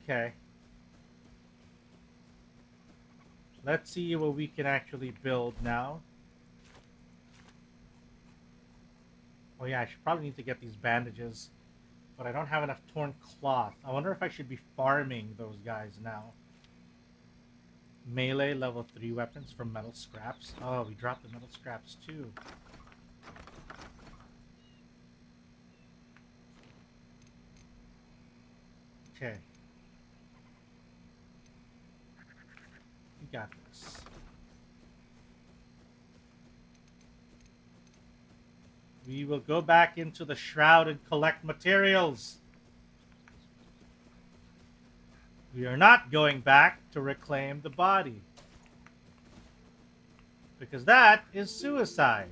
A: Okay. Let's see what we can actually build now. Oh yeah, I should probably need to get these bandages. But I don't have enough torn cloth. I wonder if I should be farming those guys now. Melee level 3 weapons from metal scraps. Oh, we dropped the metal scraps too. Okay. got this. We will go back into the shroud and collect materials. We are not going back to reclaim the body. Because that is suicide.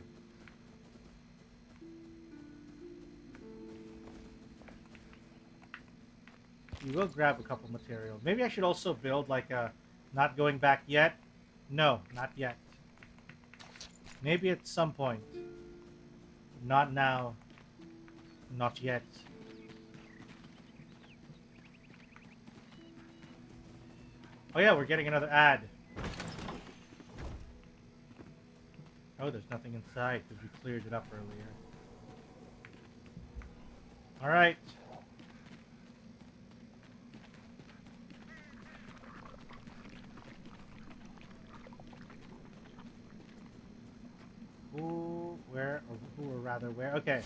A: We will grab a couple materials. Maybe I should also build like a not going back yet. No, not yet. Maybe at some point. Not now. Not yet. Oh yeah, we're getting another ad. Oh, there's nothing inside because we cleared it up earlier. Alright. Who, where, or rather where? Okay.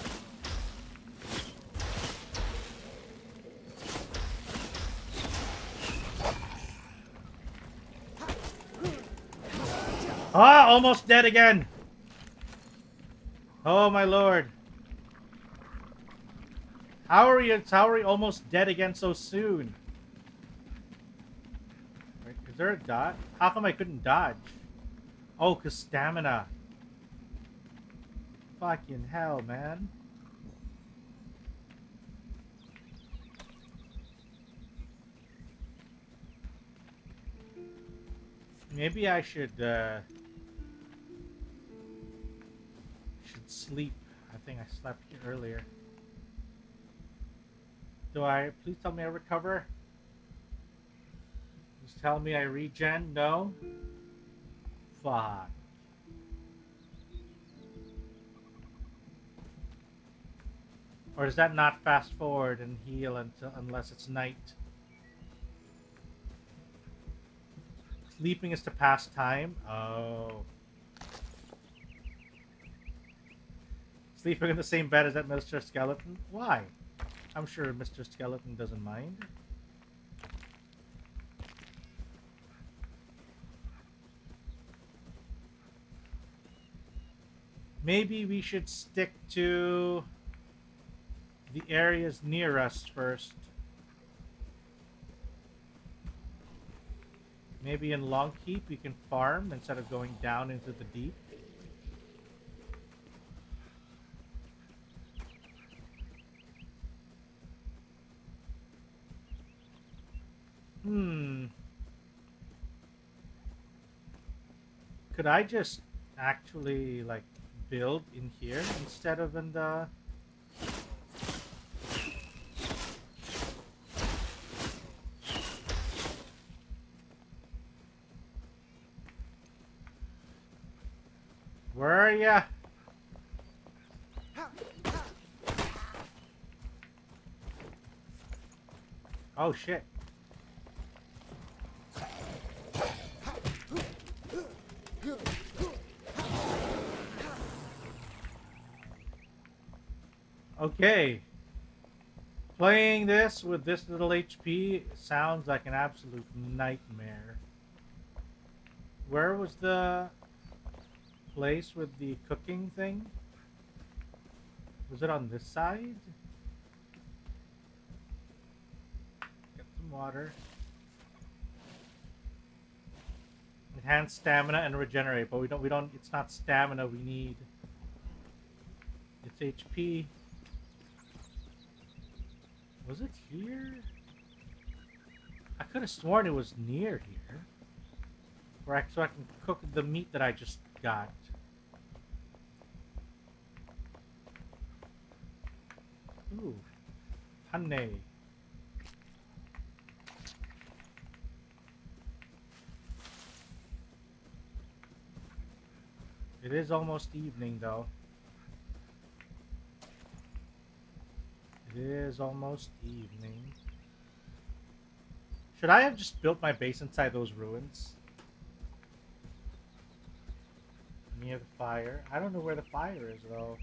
A: Ah, almost dead again. Oh my lord. How are we almost dead again so soon? Wait, is there a dodge? How come I couldn't dodge? Oh, 'cause stamina. Fucking hell, man. Maybe I should sleep. I think I slept here earlier. Please tell me I recover? Just tell me I regen? No? Fuck. Or does that not fast forward and heal unless it's night? Sleeping is to pass time? Oh. Sleeping in the same bed as that Mr. Skeleton? Why? I'm sure Mr. Skeleton doesn't mind. Maybe we should stick to the areas near us first. Maybe in Longkeep we can farm instead of going down into the deep. Could I just actually like build in here instead of in the... Where are ya? Oh shit. Okay. Playing this with this little HP sounds like an absolute nightmare. Where was the place with the cooking thing? Was it on this side? Get some water. Enhance stamina and regenerate, but we don't it's not stamina we need. It's HP. Was it here? I could have sworn it was near here. So I can cook the meat that I just got. Ooh. Honey. It is almost evening though. It is almost evening. Should I have just built my base inside those ruins? Near the fire. I don't know where the fire is though.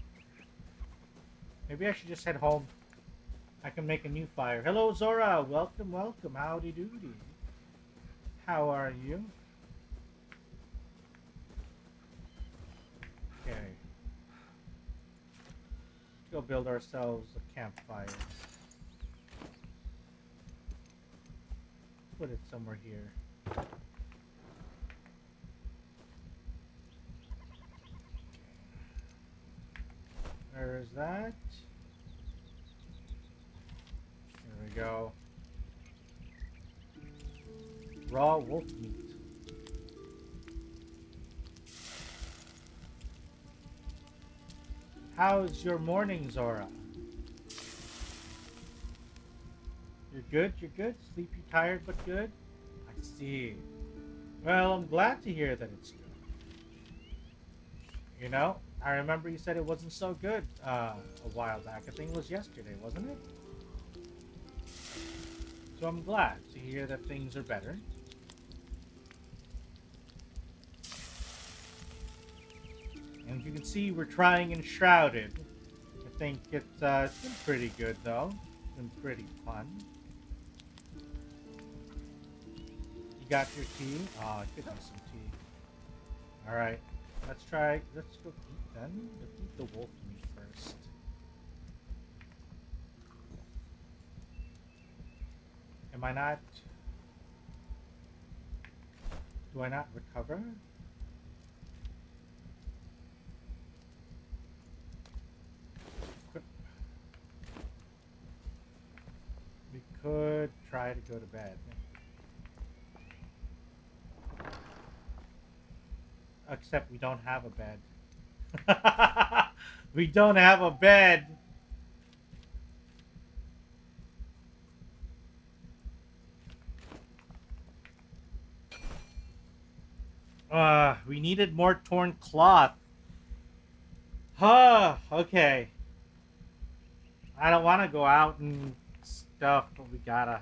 A: Maybe I should just head home. I can make a new fire. Hello Zora! Welcome, welcome. Howdy doody. How are you? build ourselves a campfire. Put it somewhere here. Where is that? There we go. Raw wolf meat. How's your morning, Zora? You're good? You're good? Sleepy, tired, but good? I see. Well, I'm glad to hear that it's good. You know, I remember you said it wasn't so good a while back. I think it was yesterday, wasn't it? So I'm glad to hear that things are better. And as you can see, we're trying in Shrouded. I think it's been pretty good, though. It's been pretty fun. You got your tea? Oh, I could use some tea. Alright, let's go eat then. Let's eat the wolf meat first. Am I not... Do I not recover? We could try to go to bed. Except we don't have a bed. We don't have a bed. We needed more torn cloth. Okay. I don't want to go out and stuff, but we gotta.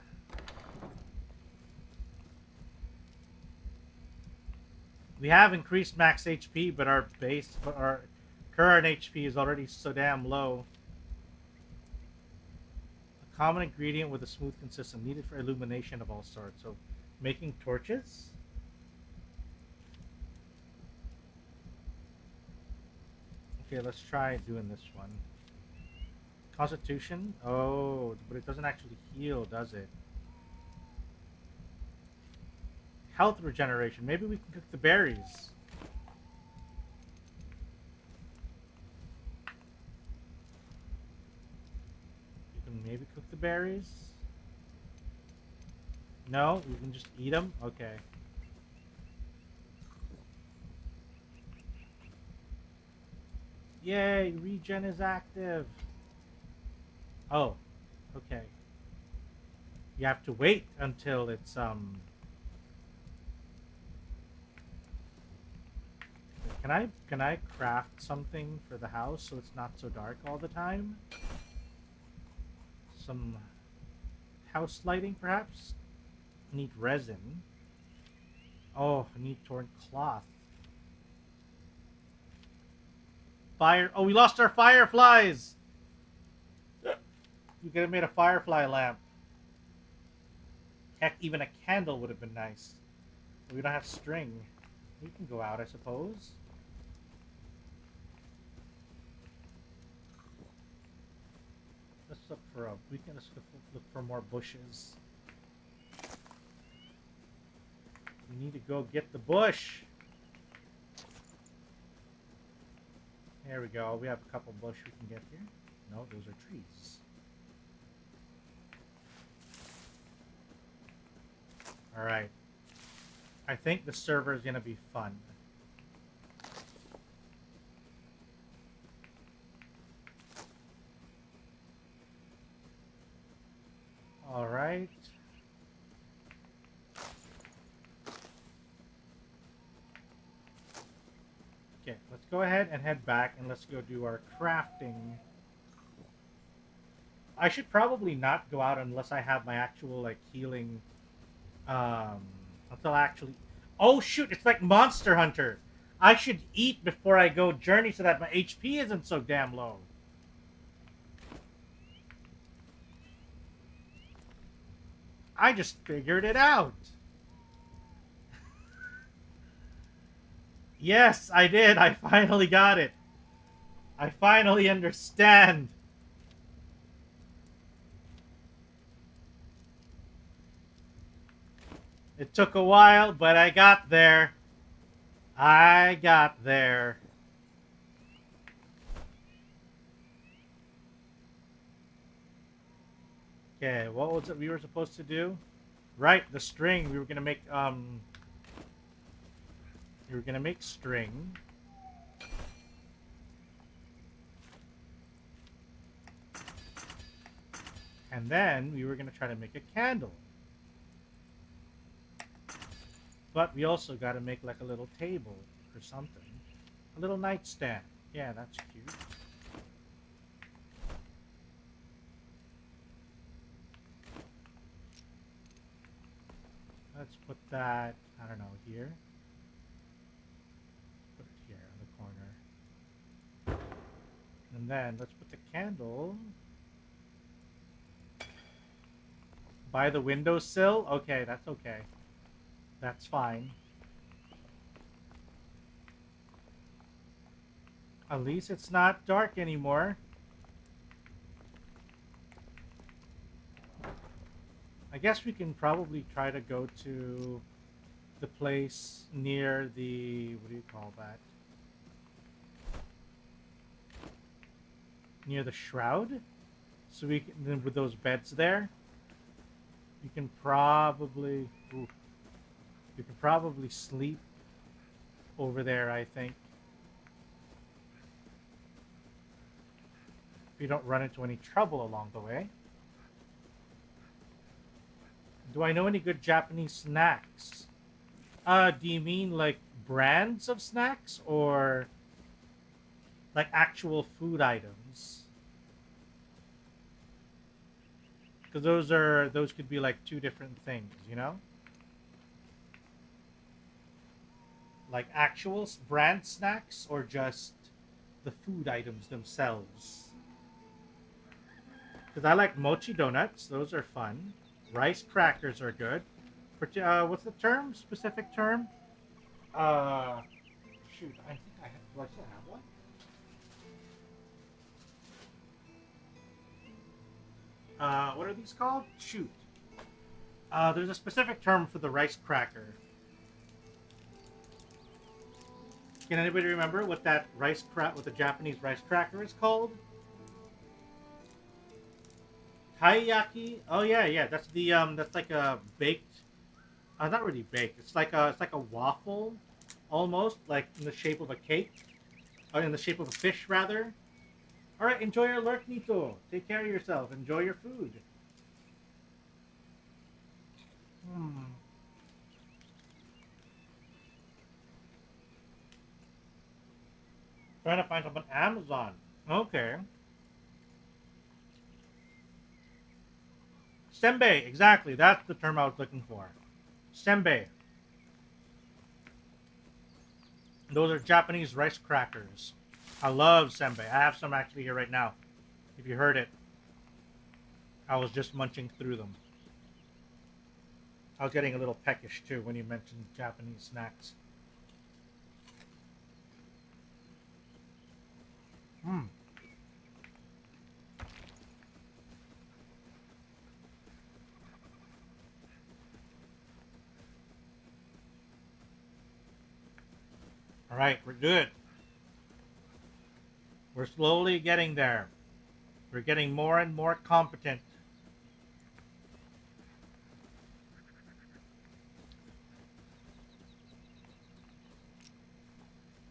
A: We have increased max HP, but our current HP is already so damn low. A common ingredient with a smooth consistent needed for illumination of all sorts. So, making torches. Okay, let's try doing this one. Constitution? Oh, but it doesn't actually heal, does it? Health regeneration. Maybe we can cook the berries. You can maybe cook the berries? No? We can just eat them? Okay. Yay! Regen is active! Oh. Okay. You have to wait until it's, Can I craft something for the house so it's not so dark all the time? Some house lighting, perhaps? I need resin. Oh, I need torn cloth. Fire! Oh, we lost our fireflies! We could have made a firefly lamp. Heck, even a candle would have been nice. But we don't have string. We can go out, I suppose. Let's look for look for more bushes. We need to go get the bush. There we go. We have a couple bush we can get here. No, those are trees. Alright. I think the server is going to be fun. Alright. Okay, let's go ahead and head back and let's go do our crafting. I should probably not go out unless I have my actual, like, healing, until I actually... Oh, shoot, it's like Monster Hunter. I should eat before I go journey so that my HP isn't so damn low. I just figured it out. Yes, I did. I finally got it. I finally understand. It took a while, but I got there. I got there. Okay, what was it we were supposed to do? Right, the string. We were gonna make string. And then we were gonna try to make a candle. But we also gotta make like a little table or something. A little nightstand. Yeah, that's cute. Let's put that, I don't know, here. Put it here in the corner. And then let's put the candle by the windowsill. Okay, that's okay. That's fine. At least it's not dark anymore. I guess we can probably try to go to the place near the, what do you call that? Near the shroud? So we can, with those beds there, you can probably, you can probably sleep over there, I think. If you don't run into any trouble along the way. Do I know any good Japanese snacks? Do you mean like brands of snacks or like actual food items? Because those could be like two different things, you know? Like actual brand snacks or just the food items themselves? Because I like mochi donuts. Those are fun. Rice crackers are good. What's the term? Specific term? Shoot, I think I have. Do I still have one? What are these called? Shoot. There's a specific term for the rice cracker. Can anybody remember what that what the Japanese rice cracker is called? Taiyaki. Oh yeah. That's the that's like a baked. Not really baked. It's like a waffle, almost like in the shape of a cake, or in the shape of a fish rather. All right, enjoy your lurk, Nito. Take care of yourself. Enjoy your food. Trying to find something on Amazon. Okay. Senbei, exactly. That's the term I was looking for. Senbei. Those are Japanese rice crackers. I love senbei. I have some actually here right now. If you heard it, I was just munching through them. I was getting a little peckish too when you mentioned Japanese snacks. All right, we're good. We're slowly getting there. We're getting more and more competent.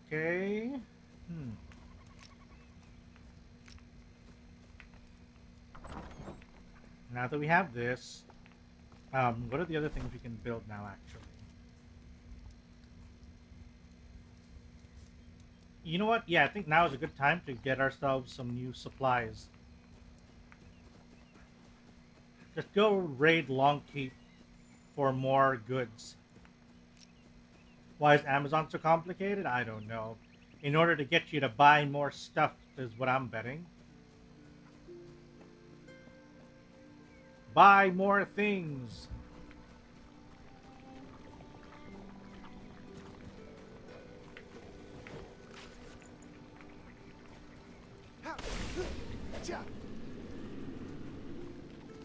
A: Okay. Now that we have this, what are the other things we can build now, actually? You know what? Yeah, I think now is a good time to get ourselves some new supplies. Just go raid Longkeep for more goods. Why is Amazon so complicated? I don't know. In order to get you to buy more stuff is what I'm betting. Buy more things.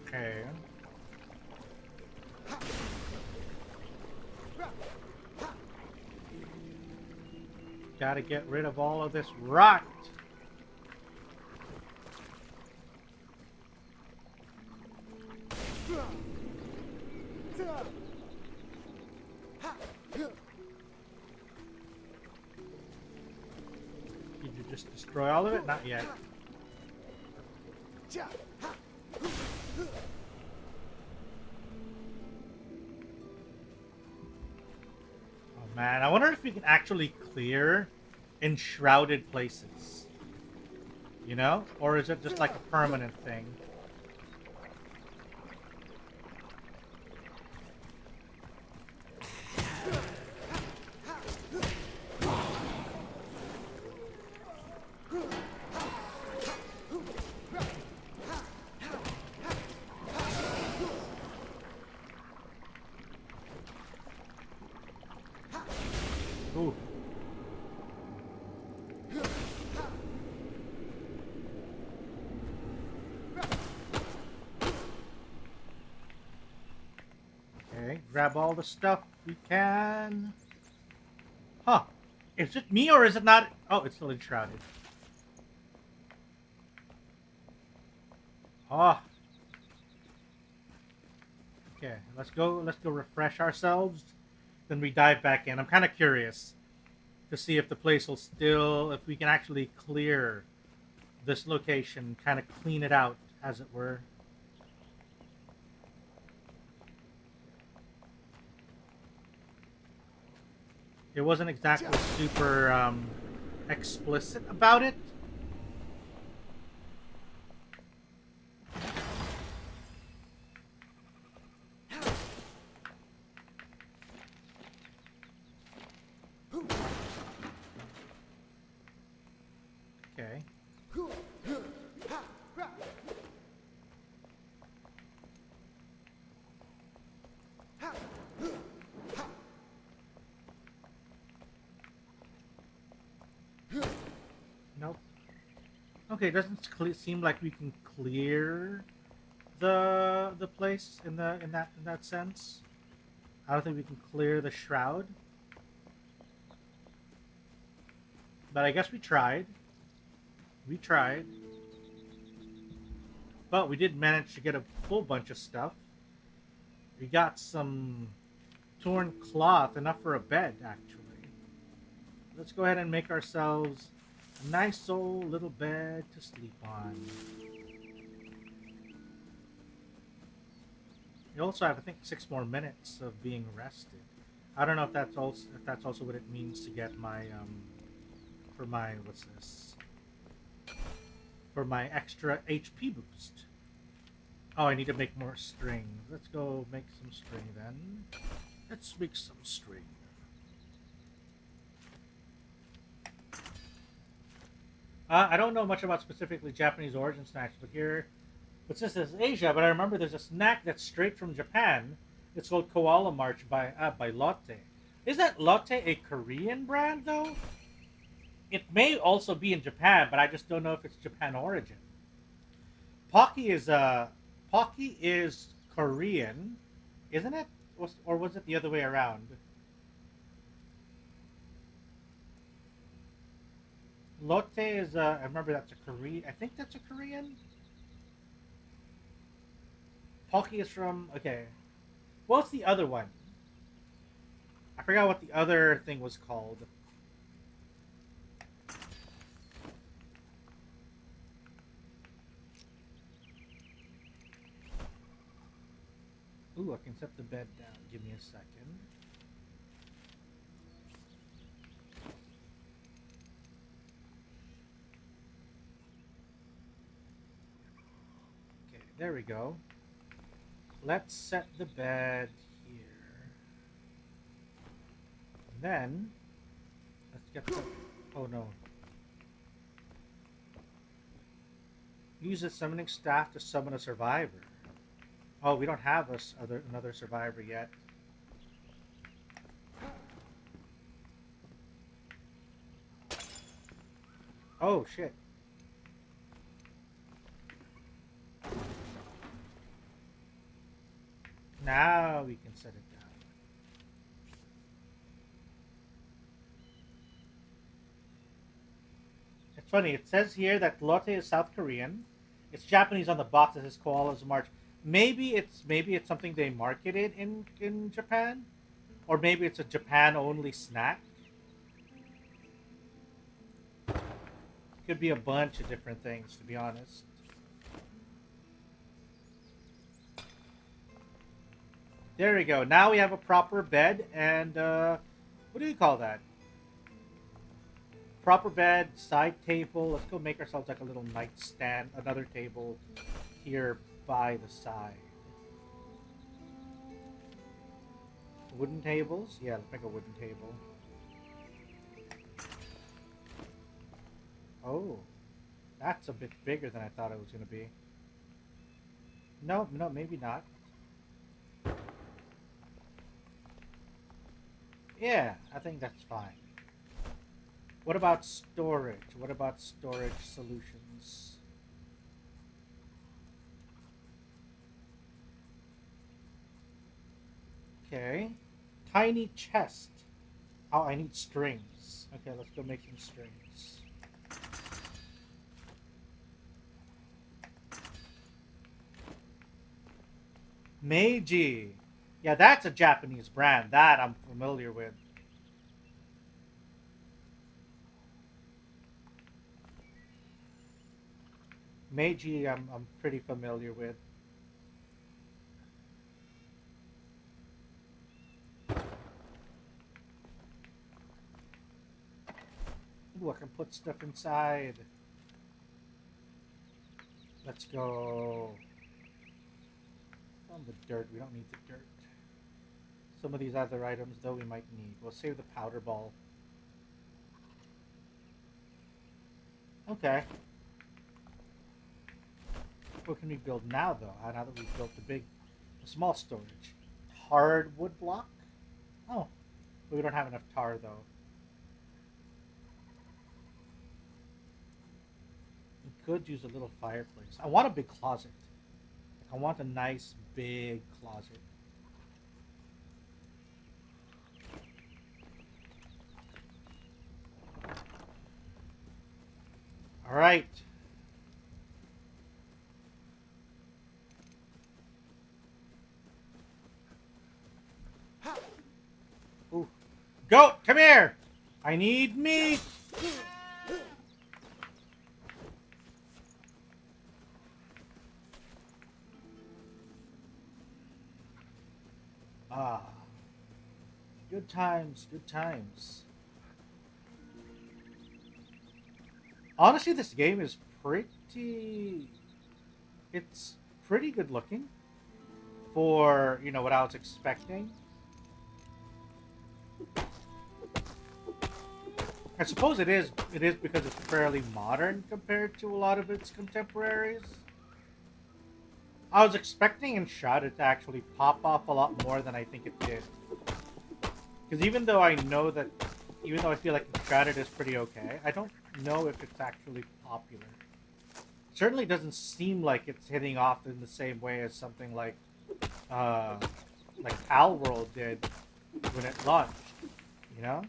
A: Okay. Gotta get rid of all of this rot. Did you just destroy all of it? Not yet. Oh man, I wonder if we can actually clear enshrouded places. You know? Or is it just like a permanent thing? Ooh. Okay, grab all the stuff we can. Huh. Is it me or is it not? Oh, it's still enshrouded. Oh. Okay, let's go refresh ourselves. Then we dive back in. I'm kind of curious to see if the place will still, if we can actually clear this location, kind of clean it out, as it were. It wasn't exactly super explicit about it. Okay. Nope. Okay, it doesn't seem like we can clear the place in that sense. I don't think we can clear the shroud. But I guess we tried. We tried. But we did manage to get a full bunch of stuff. We got some torn cloth, enough for a bed, actually. Let's go ahead and make ourselves a nice old little bed to sleep on. We also have, I think, 6 more minutes of being rested. I don't know if that's also what it means to get my for my what's this? For my extra HP boost. Oh, I need to make more string. Let's go make some string then. Let's make some string. I don't know much about specifically Japanese origin snacks, but here, but since this is Asia, but I remember there's a snack that's straight from Japan. It's called Koala March by Lotte. Is that Lotte a Korean brand though? It may also be in Japan, but I just don't know if it's Japan origin. Pocky is Korean, isn't it? Or was it the other way around? Lotte is I remember that's a Korean. I think that's a Korean. Pocky is from, okay. What's the other one? I forgot what the other thing was called. Ooh, I can set the bed down. Give me a second. Okay, there we go. Let's set the bed here. And then, let's get the... Oh no. Use a summoning staff to summon a survivor. Oh, we don't have another survivor yet. Oh, shit. Now we can set it down. funny. It says here that Lotte is South Korean. It's Japanese on the box that says koalas march. Maybe it's something they marketed in Japan, or maybe it's a Japan only snack. Could be a bunch of different things, to be honest. There we go. Now we have a proper bed and what do you call that? Proper bed, side table. Let's go make ourselves like a little nightstand, another table here by the side. Wooden tables? Yeah, let's make a wooden table. Oh, that's a bit bigger than I thought it was going to be. No, maybe not. Yeah, I think that's fine. What about storage? What about storage solutions? Okay. Tiny chest. Oh, I need strings. Okay, let's go make some strings. Mage. Yeah, that's a Japanese brand. That I'm familiar with. Mage, I'm pretty familiar with. Ooh, I can put stuff inside. Let's go. On the dirt, we don't need the dirt. Some of these other items, though, we might need. We'll save the powder ball. Okay. What can we build now, though? Now that we've built the small storage. Hard wood block? Oh. But we don't have enough tar, though. We could use a little fireplace. I want a big closet. I want a nice, big closet. All right. Ooh. Goat, come here! I need meat! Ah. Good times, good times. Honestly, this game is pretty... It's pretty good looking for, you know, what I was expecting. I suppose it is because it's fairly modern compared to a lot of its contemporaries. I was expecting Shrouded to actually pop off a lot more than I think it did. Because even though I feel like Shrouded is pretty okay, I don't know if it's actually popular. Certainly doesn't seem like it's hitting off in the same way as something like Pal World did when it launched, you know?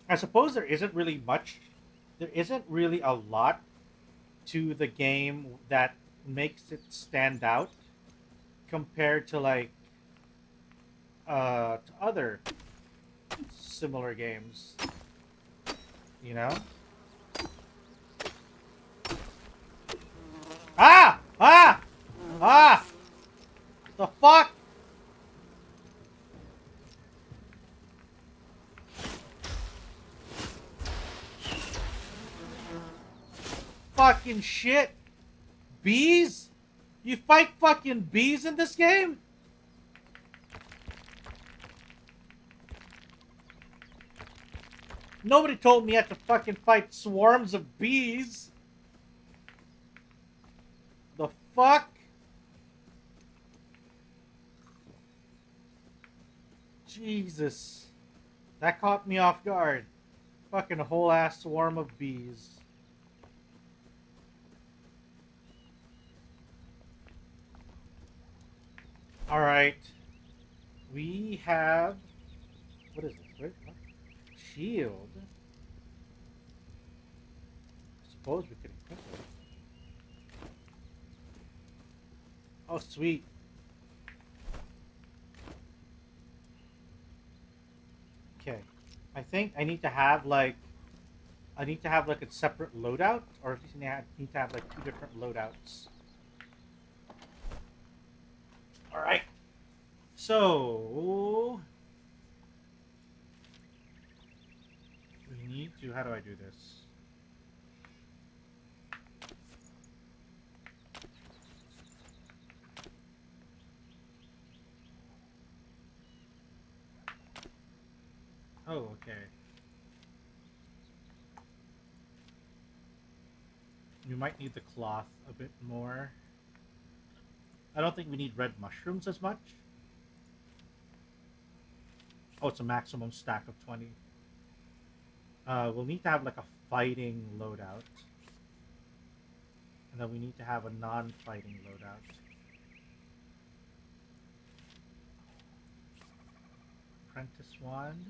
A: I suppose there isn't really a lot to the game that makes it stand out compared to to other similar games, you know? Ah! Ah! Ah! The fuck? Fucking shit. Bees? You fight fucking bees in this game? Nobody told me I had to fucking fight swarms of bees. The fuck? Jesus. That caught me off guard. Fucking a whole ass swarm of bees. Alright. We have... What is this? Wait, what? Shield. I suppose we could equip it. Oh, sweet. Okay. I think I need to have like a separate loadout, or at least I need to have like 2 different loadouts. All right. So we need to. How do I do this? Oh, okay. We might need the cloth a bit more. I don't think we need red mushrooms as much. Oh, it's a maximum stack of 20. We'll need to have like a fighting loadout. And then we need to have a non-fighting loadout. Apprentice wand.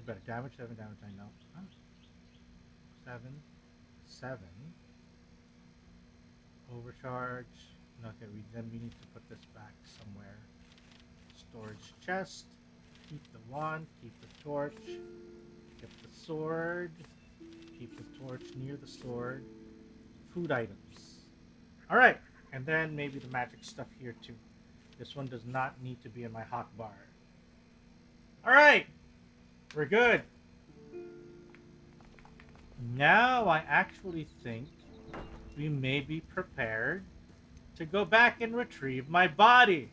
A: Better damage, 7 damage, I know. Huh? 7. Overcharge. Okay, then we need to put this back somewhere. Storage chest. Keep the wand, keep the torch, get the sword, keep the torch near the sword. Food items. Alright, and then maybe the magic stuff here too. This one does not need to be in my hotbar. Alright, we're good. Now I actually think we may be prepared to go back and retrieve my body.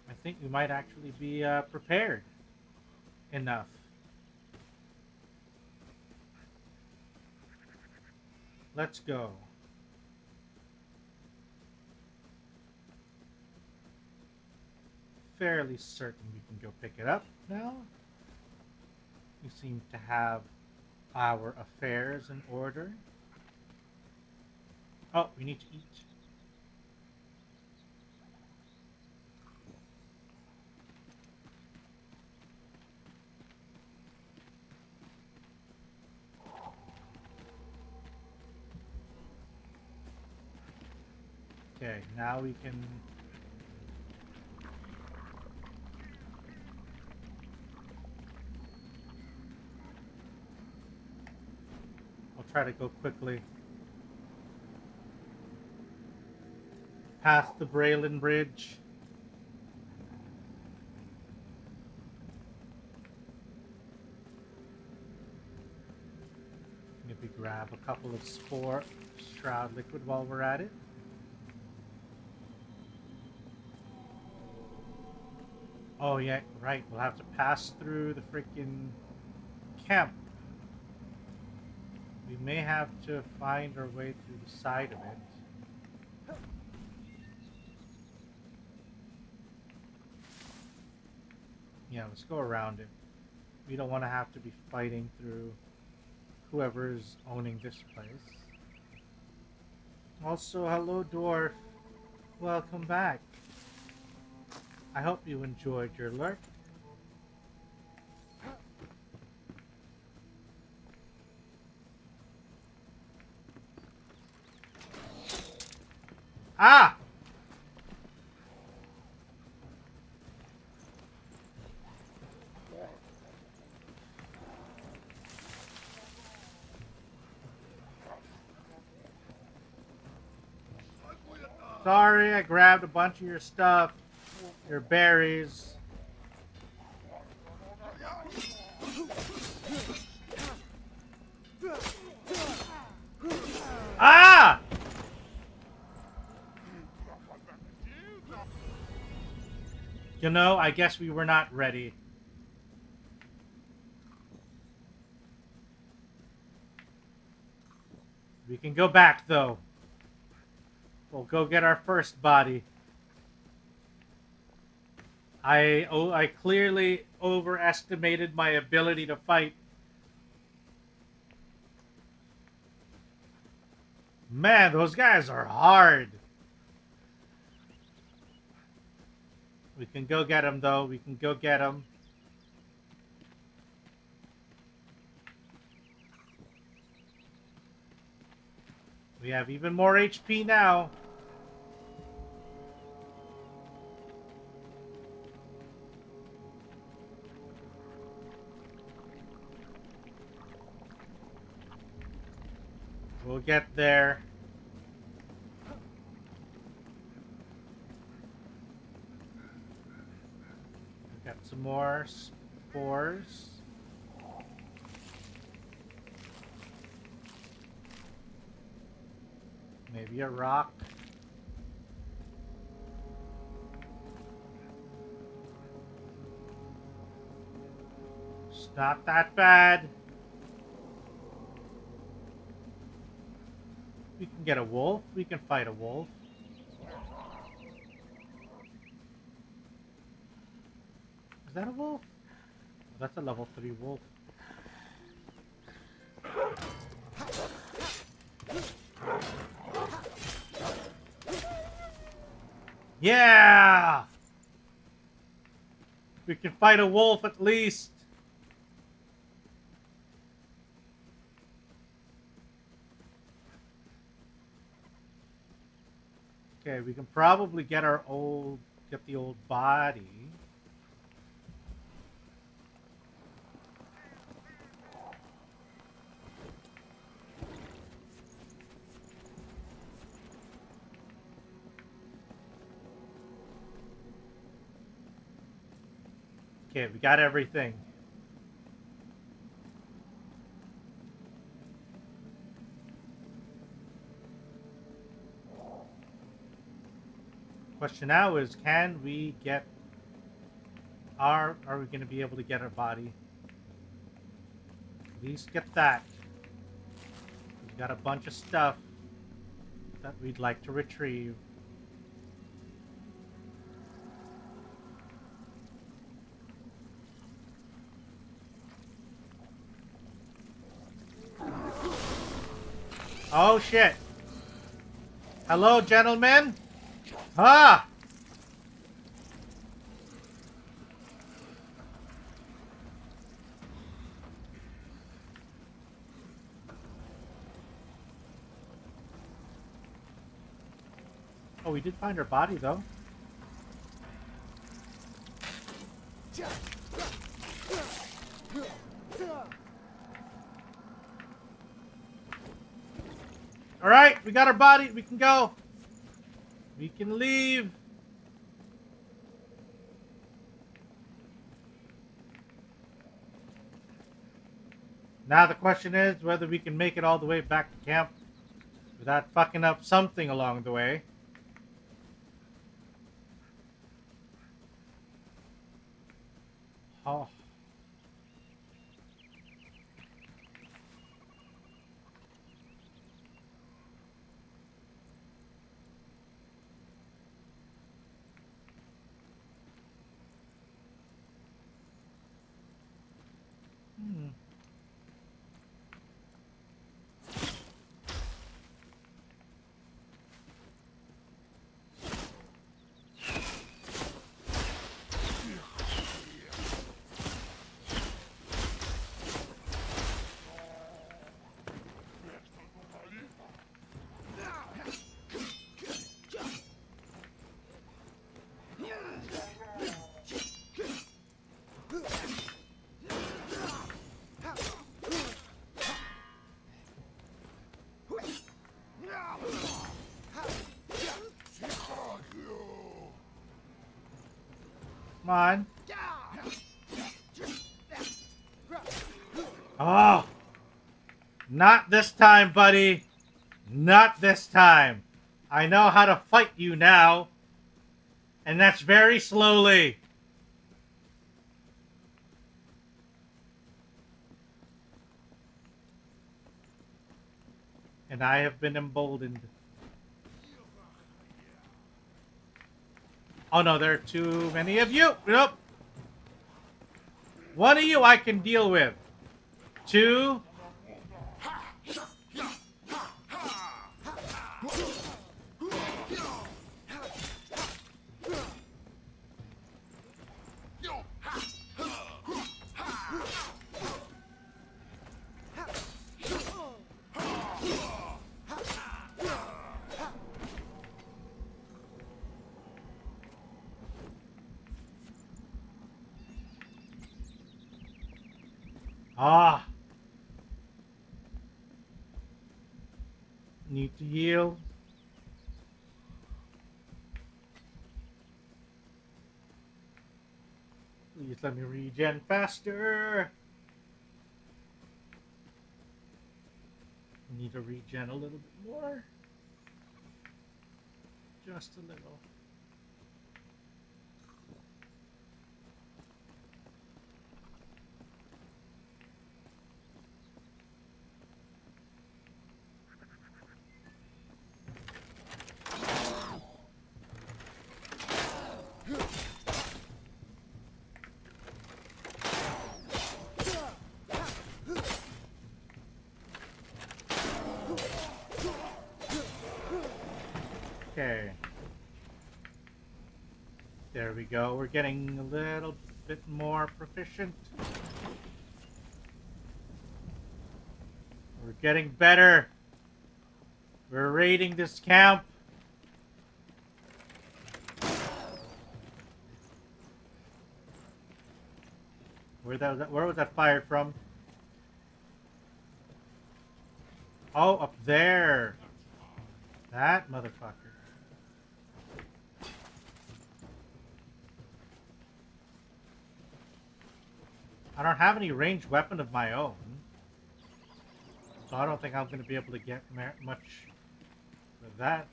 A: I think we might actually be prepared enough. Let's go. Fairly certain we can go pick it up now. We seem to have our affairs in order. Oh, we need to eat. Okay, now we can... I'll try to go quickly. Past the Braylon Bridge. Maybe grab a couple of Spore Shroud Liquid while we're at it. Oh yeah, right. We'll have to pass through the freaking camp. We may have to find our way through the side of it. Yeah, let's go around it. We don't want to have to be fighting through whoever's owning this place. Also, hello dwarf. Welcome back. I hope you enjoyed your lurk. Ah! Sorry, I grabbed a bunch of your stuff. Your berries. Ah! You know, I guess we were not ready. We can go back, though. We'll go get our first body. I clearly overestimated my ability to fight. Man, those guys are hard. We can go get him, though. We can go get him. We have even more HP now. We'll get there. Got some more spores. Maybe a rock. It's not that bad. We can get a wolf. We can fight a wolf. Is that a wolf? Oh, that's a level 3 wolf. Yeah! We can fight a wolf at least. Okay, we can probably get the old body. Okay, we got everything. Question now is, can we get are we going to be able to get our body? At least get that. We've got a bunch of stuff that we'd like to retrieve. Oh shit. Hello, gentlemen. Ah! Oh, we did find her body, though. Alright, we got our body. We can go. We can leave. Now the question is whether we can make it all the way back to camp without fucking up something along the way. Oh. Come on. Oh! Not this time, buddy. Not this time. I know how to fight you now. And that's very slowly. And I have been emboldened. Oh no, there are too many of you. Nope. One of you I can deal with. Two. Ah! Need to yield. Please let me regen faster. Need to regen a little bit more. Just a little. Okay. There we go. We're getting a little bit more proficient. We're getting better. We're raiding this camp. Where was that fired from? Oh, up there. That motherfucker. I don't have any ranged weapon of my own, so I don't think I'm going to be able to get much with that.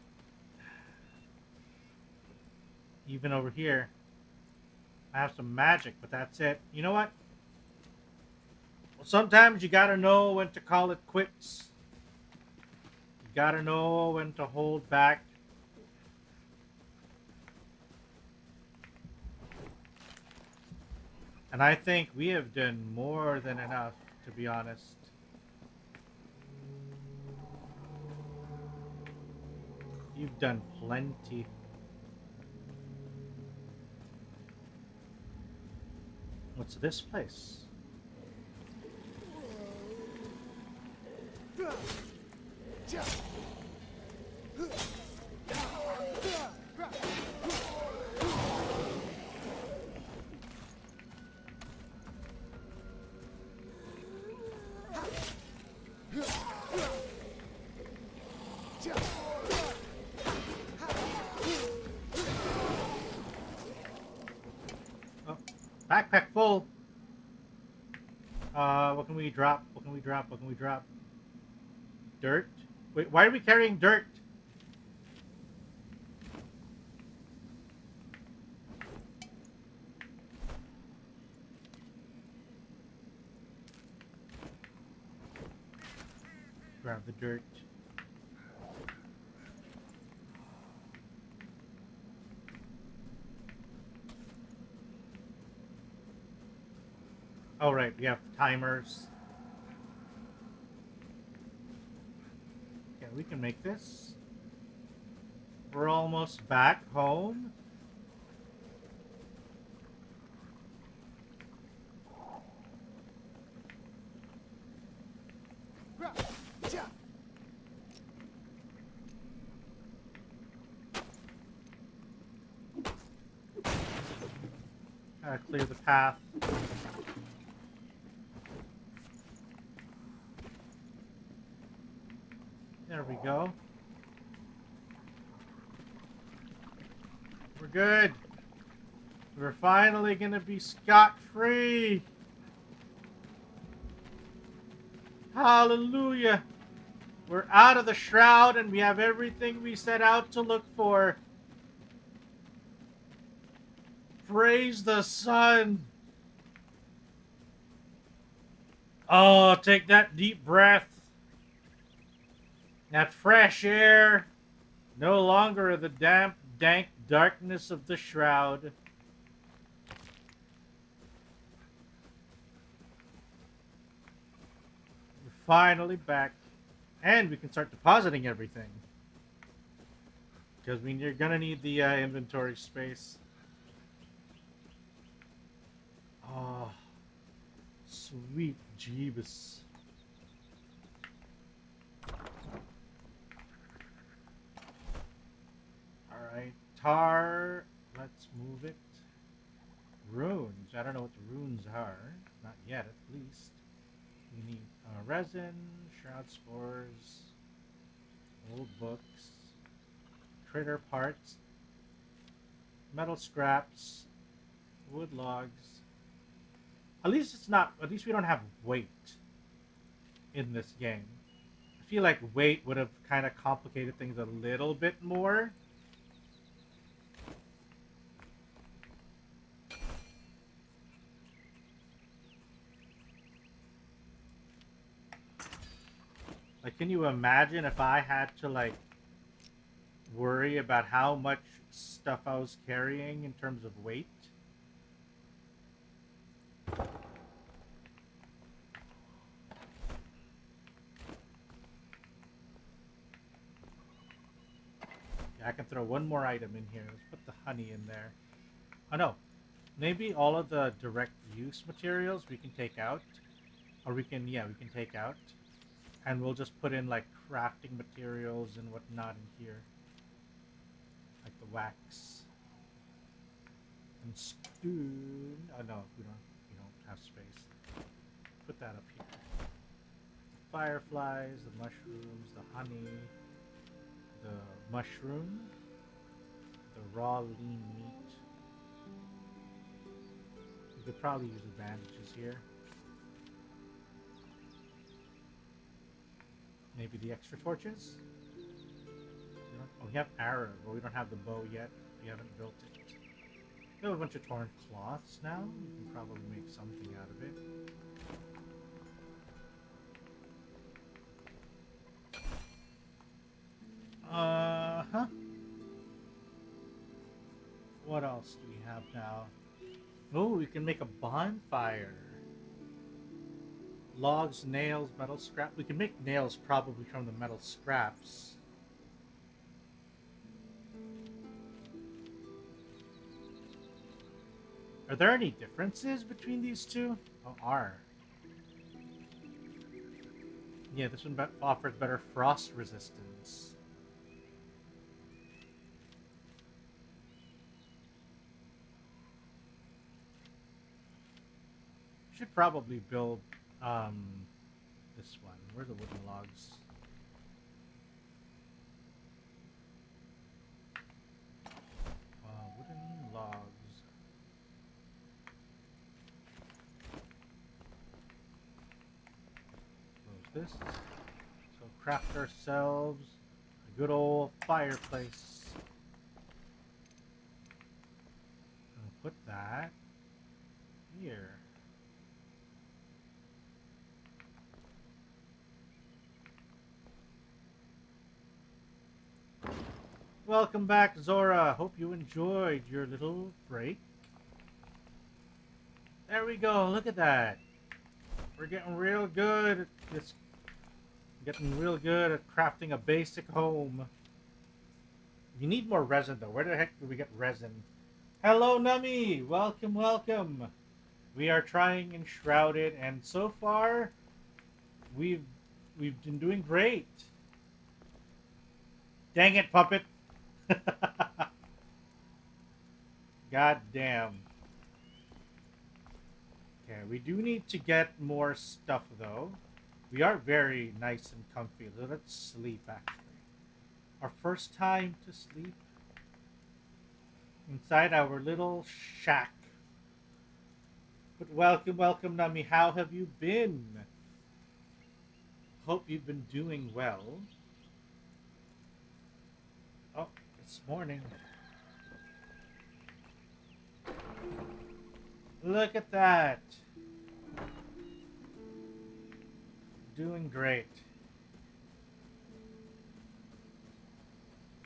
A: Even over here, I have some magic, but that's it. You know what? Well, sometimes you gotta know when to call it quits. You gotta know when to hold back. And I think we have done more than enough, to be honest. You've done plenty. What's this place? Backpack full. What can we drop? What can we drop? What can we drop? Dirt? Wait, why are we carrying dirt? Grab the dirt. Oh, right, we have timers. Okay, we can make this. We're almost back home. Clear the path. There we go. We're good. We're finally gonna be scot-free. Hallelujah. We're out of the shroud and we have everything we set out to look for. Praise the sun. Oh, take that deep breath. That fresh air. No longer the damp, dank darkness of the shroud. We're finally back. And we can start depositing everything. Because you're going to need the inventory space. Oh, sweet Jeebus. Alright, tar. Let's move it. Runes. I don't know what the runes are. Not yet, at least. We need resin, shroud spores, old books, critter parts, metal scraps, wood logs. At least it's not. At least we don't have weight in this game. I feel like weight would have kind of complicated things a little bit more. Like, can you imagine if I had to, like, worry about how much stuff I was carrying in terms of weight? Yeah, I can throw one more item in here. Let's put the honey in there. Oh, no. Maybe all of the direct use materials we can take out. Or we can, yeah, we can take out. And we'll just put in, like, crafting materials and whatnot in here. Like the wax. And spoon. Oh, no, we don't have space. Put that up here. The fireflies, the mushrooms, the honey, the mushroom, the raw lean meat. We could probably use the bandages here. Maybe the extra torches? Oh, we have arrows, but we don't have the bow yet. We haven't built it. We have a bunch of torn cloths now. We can probably make something out of it. Uh-huh. What else do we have now? Oh, we can make a bonfire. Logs, nails, metal scrap. We can make nails probably from the metal scraps. Are there any differences between these two? Oh, are. Yeah, this one offers better frost resistance. Should probably build this one. Where are the wooden logs? Wooden logs. Close this. So craft ourselves a good old fireplace. And put that here. Welcome back, Zora. Hope you enjoyed your little break. There we go. Look at that. We're getting real good at this. Getting real good at crafting a basic home. You need more resin, though. Where the heck do we get resin? Hello, Nami. Welcome, welcome. We are trying Enshrouded, and so far, we've been doing great. Dang it, puppet. God damn. Okay, we do need to get more stuff, though. We are very nice and comfy. Let's sleep, actually. Our first time to sleep inside our little shack. But welcome, welcome, Nami. How have you been? Hope you've been doing well. Oh, it's morning. Look at that. Doing great.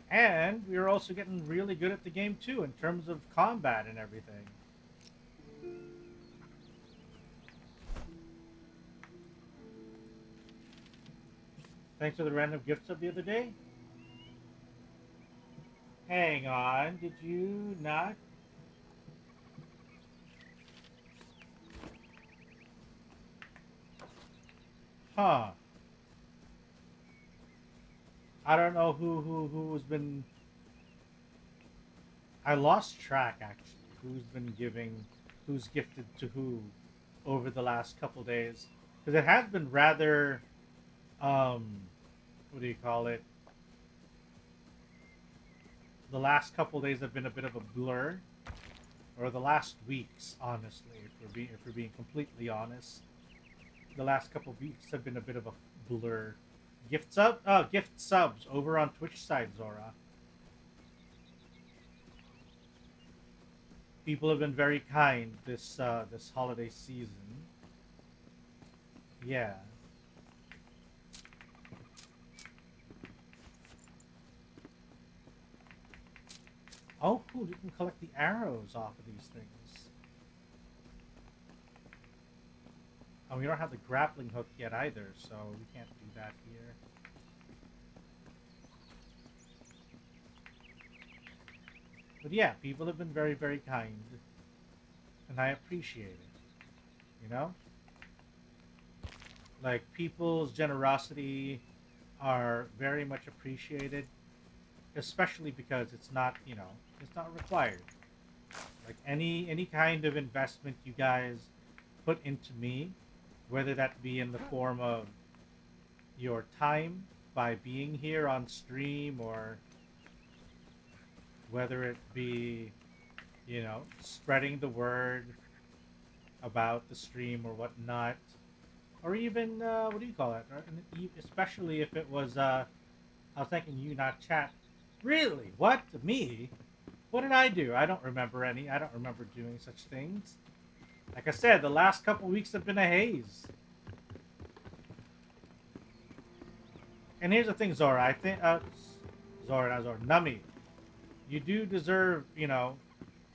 A: And we're also getting really good at the game too in terms of combat and everything. Thanks for the random gifts of the other day. Hang on, did you not? Huh. I don't know who's been. I lost track actually. Who's been giving, who's gifted to who over the last couple days. Because it has been rather, what do you call it? The last couple days have been a bit of a blur, or the last weeks, honestly, if we're being completely honest. The last couple weeks have been a bit of a blur. Gift subs over on Twitch side, Zora. People have been very kind this this holiday season. Yeah. Oh, cool! You can collect the arrows off of these things. Oh, we don't have the grappling hook yet either, so we can't do that here. But yeah, people have been very, very kind. And I appreciate it. You know? Like, people's generosity are very much appreciated. Especially because it's not, you know, it's not required. Like, any kind of investment you guys put into me, whether that be in the form of your time by being here on stream, or whether it be, you know, spreading the word about the stream or whatnot, or even, what do you call it? Especially if it was, I was thinking you, not chat. Really? What? Me? What did I do? I don't remember any. I don't remember doing such things. Like I said, the last couple weeks have been a haze. And here's the thing, Zora. I think, Nami. You do deserve, you know,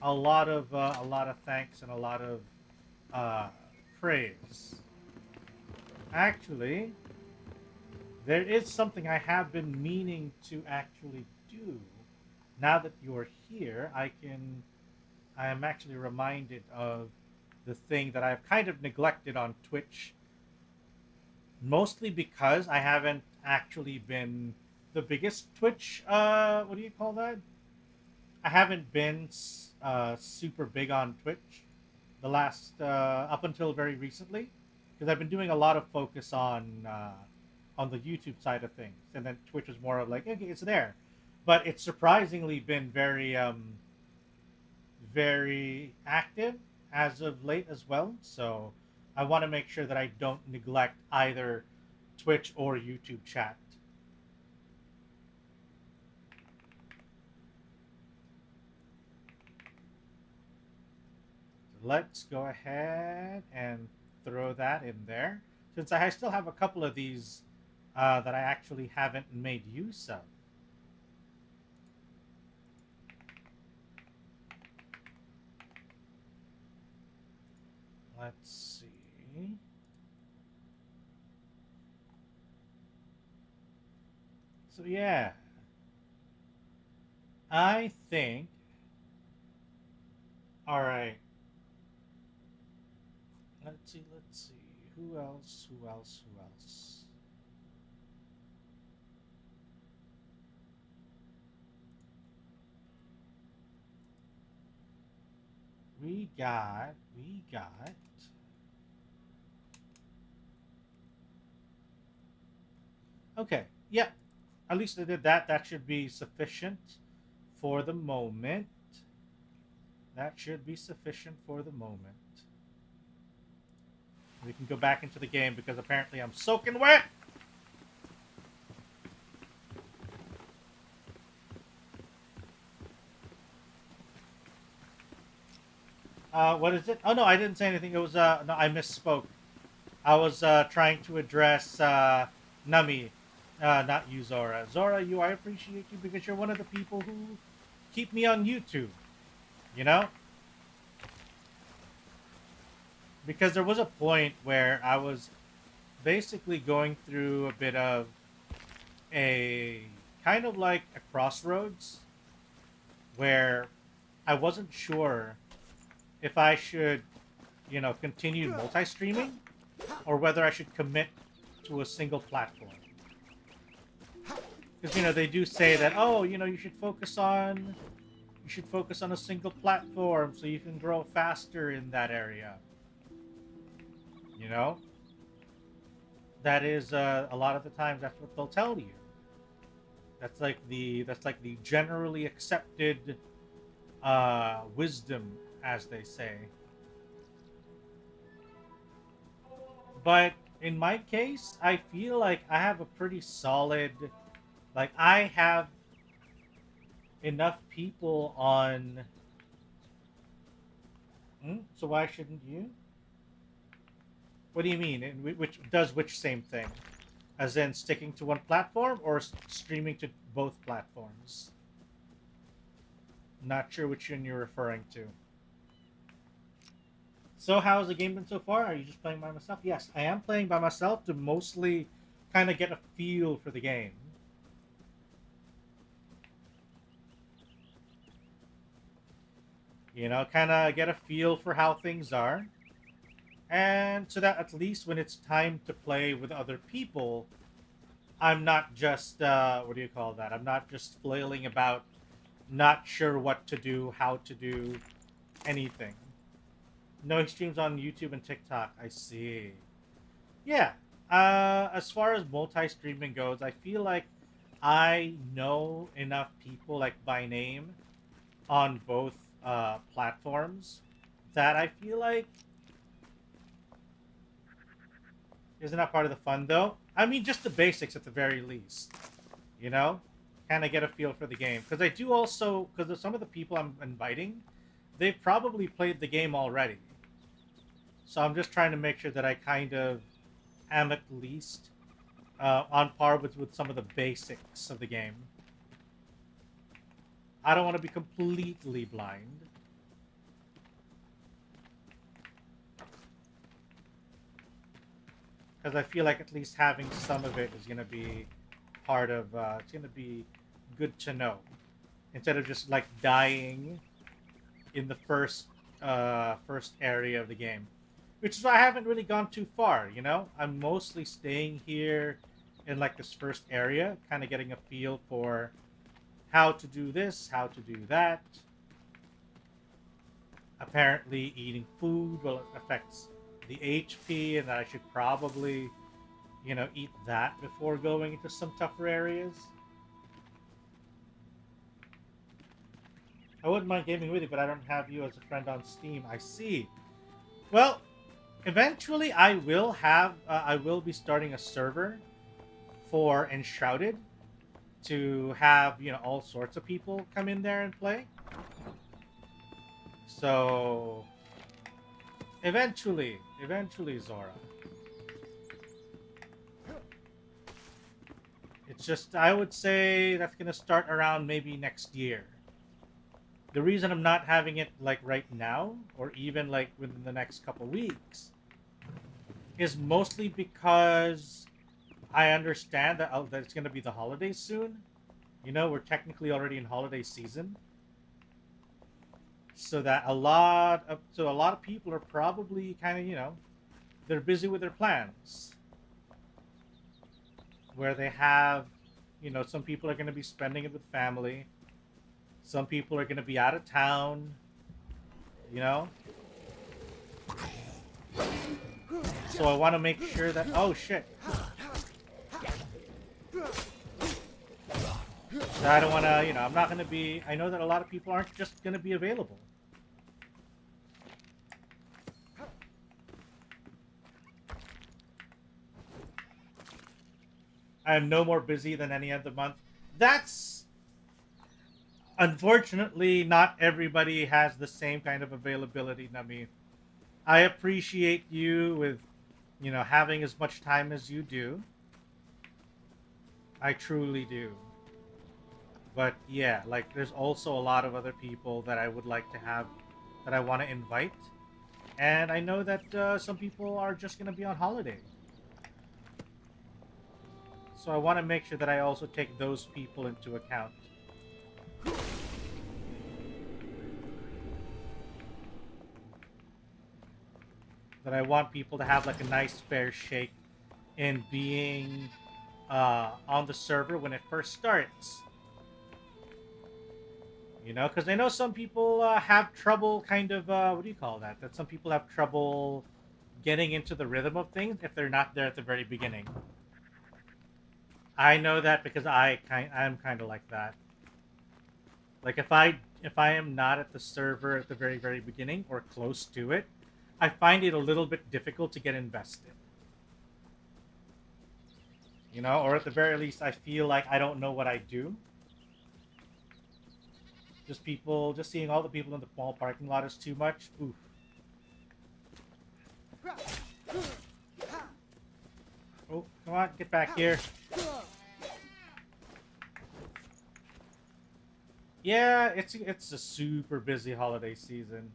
A: a lot of thanks and a lot of praise. Actually, there is something I have been meaning to actually do. Now that you're here, I am actually reminded of the thing that I've kind of neglected on Twitch. Mostly because I haven't actually been the biggest Twitch, what do you call that? I haven't been super big on Twitch the last, up until very recently. Because I've been doing a lot of focus on the YouTube side of things. And then Twitch was more of like, okay, it's there. But it's surprisingly been very, very active as of late as well. So I want to make sure that I don't neglect either Twitch or YouTube chat. So let's go ahead and throw that in there. Since I still have a couple of these that I actually haven't made use of. Let's see. So yeah, I think. All right. Let's see. Who else? We got. Okay, yeah. At least I did that. That should be sufficient for the moment. That should be sufficient for the moment. We can go back into the game because apparently I'm soaking wet! What is it? Oh, no, I didn't say anything. It was, no, I misspoke. I was, trying to address, Nami, not you, Zora. Zora, I appreciate you because you're one of the people who keep me on YouTube. You know? Because there was a point where I was basically going through a bit of a kind of like a crossroads where I wasn't sure if I should, you know, continue multi-streaming or whether I should commit to a single platform. Because, you know, they do say that, oh, you know, you should focus on a single platform so you can grow faster in that area. You know? That is a lot of the times that's what they'll tell you. That's like the generally accepted wisdom, as they say. But in my case, I feel like I have a pretty solid, like I have enough people on. So why shouldn't you? What do you mean? Which does which same thing? As in sticking to one platform or streaming to both platforms? Not sure which one you're referring to. So how's the game been so far? Are you just playing by myself? Yes, I am playing by myself to mostly kind of get a feel for the game. You know, kind of get a feel for how things are. And so that at least when it's time to play with other people, I'm not just, what do you call that? I'm not just flailing about, not sure what to do, how to do anything. No, he streams on YouTube and TikTok. I see. Yeah. As far as multi-streaming goes, I feel like I know enough people, like by name, on both platforms that I feel like isn't that part of the fun, though? I mean, just the basics at the very least. You know? Kind of get a feel for the game. Because I do also... Because some of the people I'm inviting, they've probably played the game already. So I'm just trying to make sure that I kind of am at least on par with some of the basics of the game. I don't want to be completely blind. Because I feel like at least having some of it is going to be part of, it's going to be good to know. Instead of just, like, dying in the first area of the game. Which is why I haven't really gone too far, you know? I'm mostly staying here in, like, this first area, kind of getting a feel for how to do this, how to do that. Apparently, eating food, well, it affects the HP, and that I should probably, you know, eat that before going into some tougher areas. I wouldn't mind gaming with you, but I don't have you as a friend on Steam. I see. Well, eventually I will be starting a server for Enshrouded to have, you know, all sorts of people come in there and play. So eventually, Zora. It's just, I would say that's going to start around maybe next year. The reason I'm not having it, like, right now, or even, like, within the next couple weeks, is mostly because I understand that, that it's going to be the holidays soon. You know, we're technically already in holiday season. So that a lot of people are probably kind of, you know, they're busy with their plans. Where they have, you know, some people are going to be spending it with family. Some people are going to be out of town. You know? So I want to make sure that... Oh, shit. So I don't want to, you know, I'm not going to be... I know that a lot of people aren't just going to be available. I am no more busy than any other month. That's... Unfortunately, not everybody has the same kind of availability, Nami. I appreciate you with, you know, having as much time as you do. I truly do. But yeah, like, there's also a lot of other people that I would like to have, that I want to invite. And I know that some people are just going to be on holiday. So I want to make sure that I also take those people into account. That I want people to have, like, a nice fair shake in being on the server when it first starts. You know, because I know some people have trouble kind of, what do you call that? That some people have trouble getting into the rhythm of things if they're not there at the very beginning. I know that because I'm kind of like that. Like if I am not at the server at the very beginning or close to it, I find it a little bit difficult to get invested. You know, or at the very least, I feel like I don't know what I do. Just seeing all the people in the mall parking lot is too much. Oof. Oh, come on, get back here. Yeah, it's a super busy holiday season.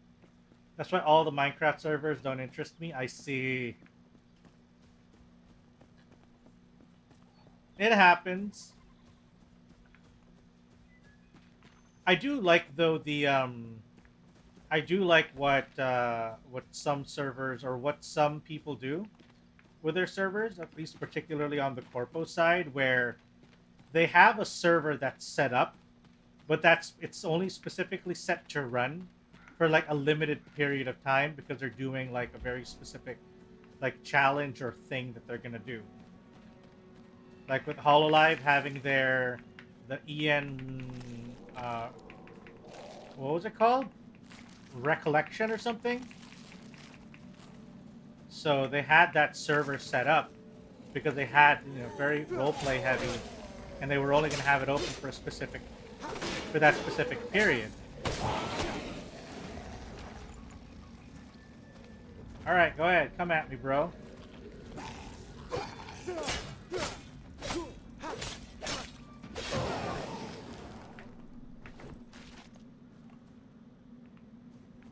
A: That's why all the Minecraft servers don't interest me. I see. It happens. I do like though I do like what some servers or what some people do with their servers, at least particularly on the corpo side, where they have a server that's set up, but it's only specifically set to run for like a limited period of time because they're doing like a very specific like challenge or thing that they're gonna do. Like with Hololive having the what was it called? Recollection or something? So they had that server set up because they had, you know, very roleplay heavy, and they were only going to have it open for that specific period. All right, go ahead, come at me, bro.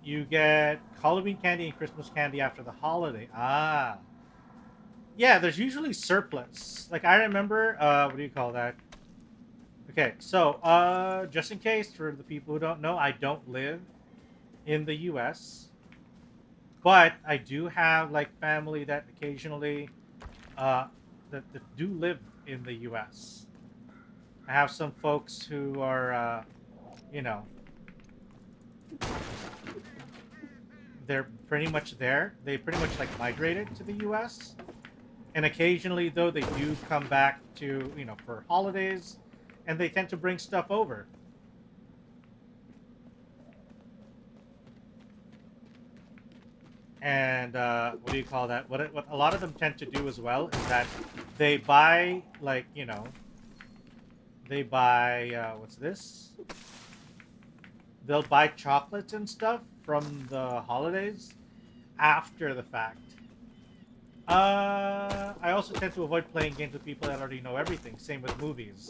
A: You get Halloween candy and Christmas candy after the holiday. Ah. Yeah, there's usually surplus. Like, I remember, what do you call that? Okay, so, just in case, for the people who don't know, I don't live in the US. But I do have, like, family that occasionally, that do live in the US. I have some folks who are, you know, they're pretty much there. They pretty much like migrated to the US. And occasionally though they do come back to, you know, for holidays, and they tend to bring stuff over. And what do you call that? What a lot of them tend to do as well is that they buy, like, you know, they buy what's this? They'll buy chocolates and stuff from the holidays after the fact. I also tend to avoid playing games with people that already know everything. Same with movies.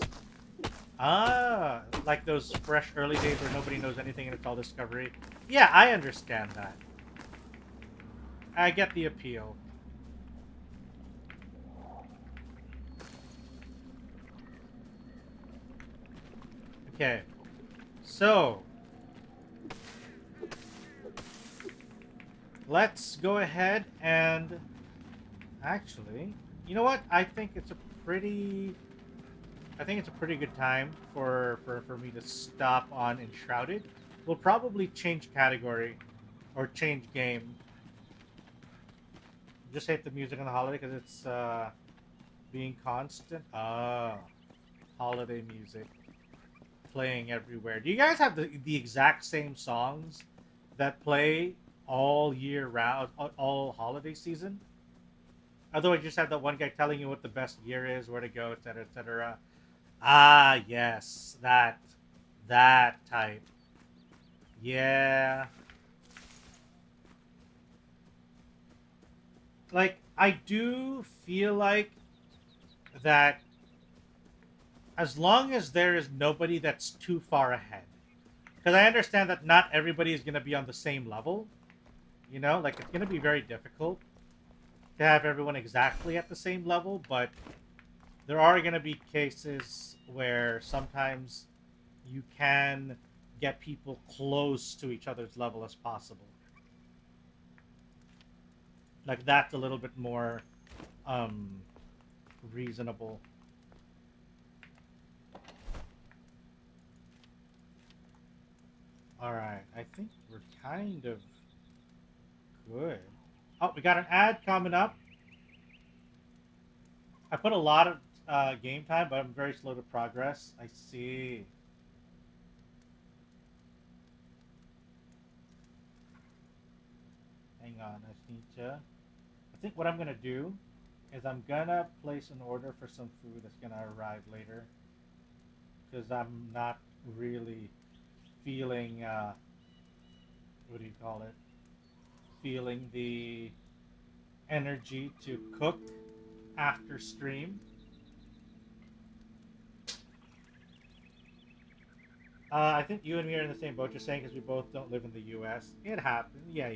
A: Ah, like those fresh early days where nobody knows anything and it's all discovery. Yeah, I understand that. I get the appeal. Okay. So, let's go ahead and actually, you know what? I think it's a pretty good time for me to stop on Enshrouded. We'll probably change category or change game. Just hate the music on the holiday because it's being constant. Holiday music playing everywhere. Do you guys have the exact same songs that play all year round, all holiday season? Otherwise, you just have that one guy telling you what the best year is, where to go, etc., etc. Ah, yes, that type. Yeah. Like, I do feel like that as long as there is nobody that's too far ahead. Because I understand that not everybody is going to be on the same level. You know, like, it's going to be very difficult to have everyone exactly at the same level, but there are going to be cases where sometimes you can get people close to each other's level as possible. Like, that's a little bit more reasonable. Alright, I think we're kind of good. Oh, we got an ad coming up. I put a lot of game time, but I'm very slow to progress. I see. Hang on, I need to. I think what I'm gonna do is I'm gonna place an order for some food that's gonna arrive later, because I'm not really feeling what do you call it? Feeling the energy to cook after stream. I think you and me are in the same boat. You're saying because we both don't live in the U.S. It happens. Yeah.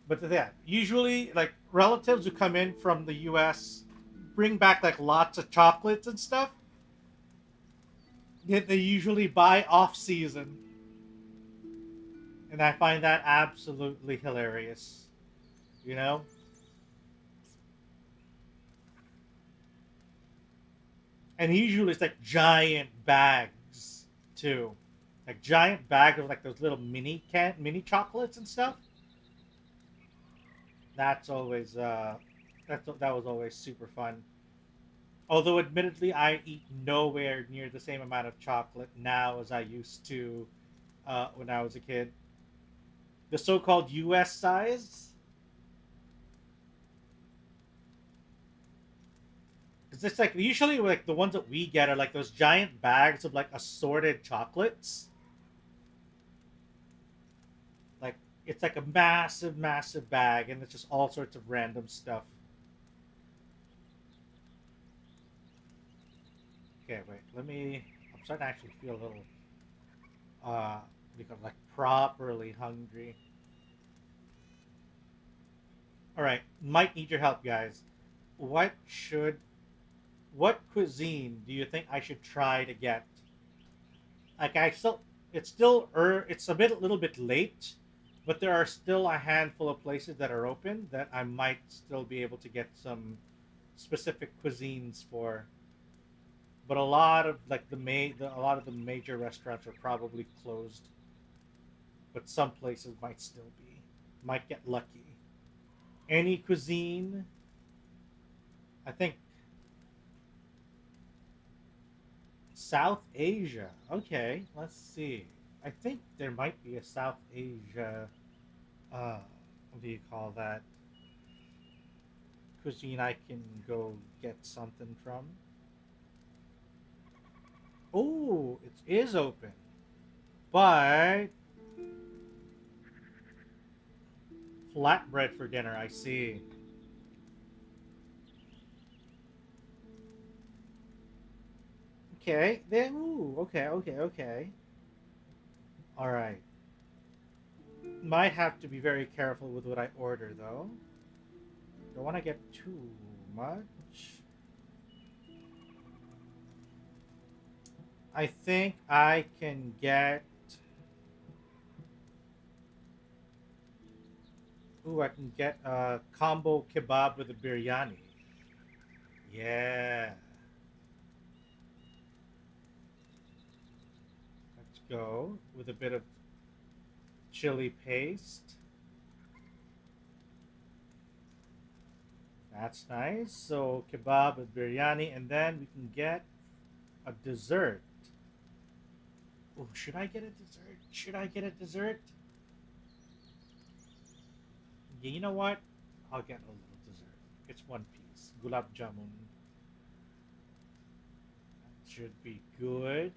A: But yeah, usually like relatives who come in from the U.S. bring back like lots of chocolates and stuff. Yet they usually buy off season, and I find that absolutely hilarious. You know. And usually it's like giant bags too, like giant bag of like those little mini chocolates and stuff. That's always that was always super fun. Although admittedly, I eat nowhere near the same amount of chocolate now as I used to when I was a kid. The so-called U.S. size. Because it's like usually like the ones that we get are like those giant bags of like assorted chocolates. Like it's like a massive bag, and it's just all sorts of random stuff. Okay, wait. Let me. I'm starting to actually feel a little, become like properly hungry. All right, might need your help, guys. What should, what cuisine do you think I should try to get? Like it's a little bit late, but there are still a handful of places that are open that I might still be able to get some specific cuisines for. But a lot of like a lot of the major restaurants are probably closed. But some places might still be. Might get lucky. Any cuisine? I think South Asia. Okay, let's see. I think there might be a South Asia. What do you call that? Cuisine I can go get something from. Oh, it is open, but flatbread for dinner. I see. Okay, then. Ooh, okay. All right. Might have to be very careful with what I order, though. Don't want to get too much. I think I can get. Ooh, I can get a combo kebab with a biryani. Yeah. Let's go with a bit of chili paste. That's nice. So kebab with biryani, and then we can get a dessert. Oh, should I get a dessert? Should I get a dessert? Yeah, you know what? I'll get a little dessert. It's one piece. Gulab jamun. That should be good.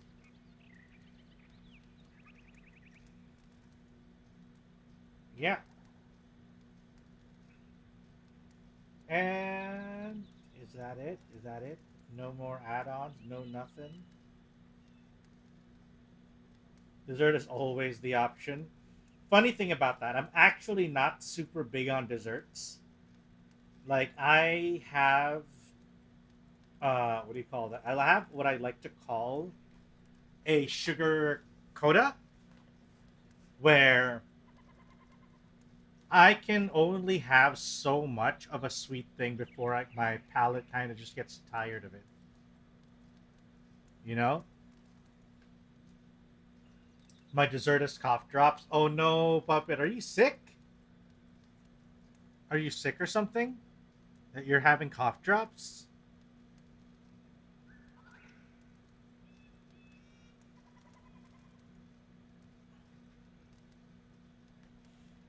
A: Yeah. And is that it? Is that it? No more add-ons? No nothing? Dessert is always the option. Funny thing about that, I'm actually not super big on desserts. Like I have what do you call that? I have what I like to call a sugar coda, where I can only have so much of a sweet thing before my palate kind of just gets tired of it. You know? My dessertist cough drops. Oh no, puppet, are you sick? Are you sick or something? That you're having cough drops?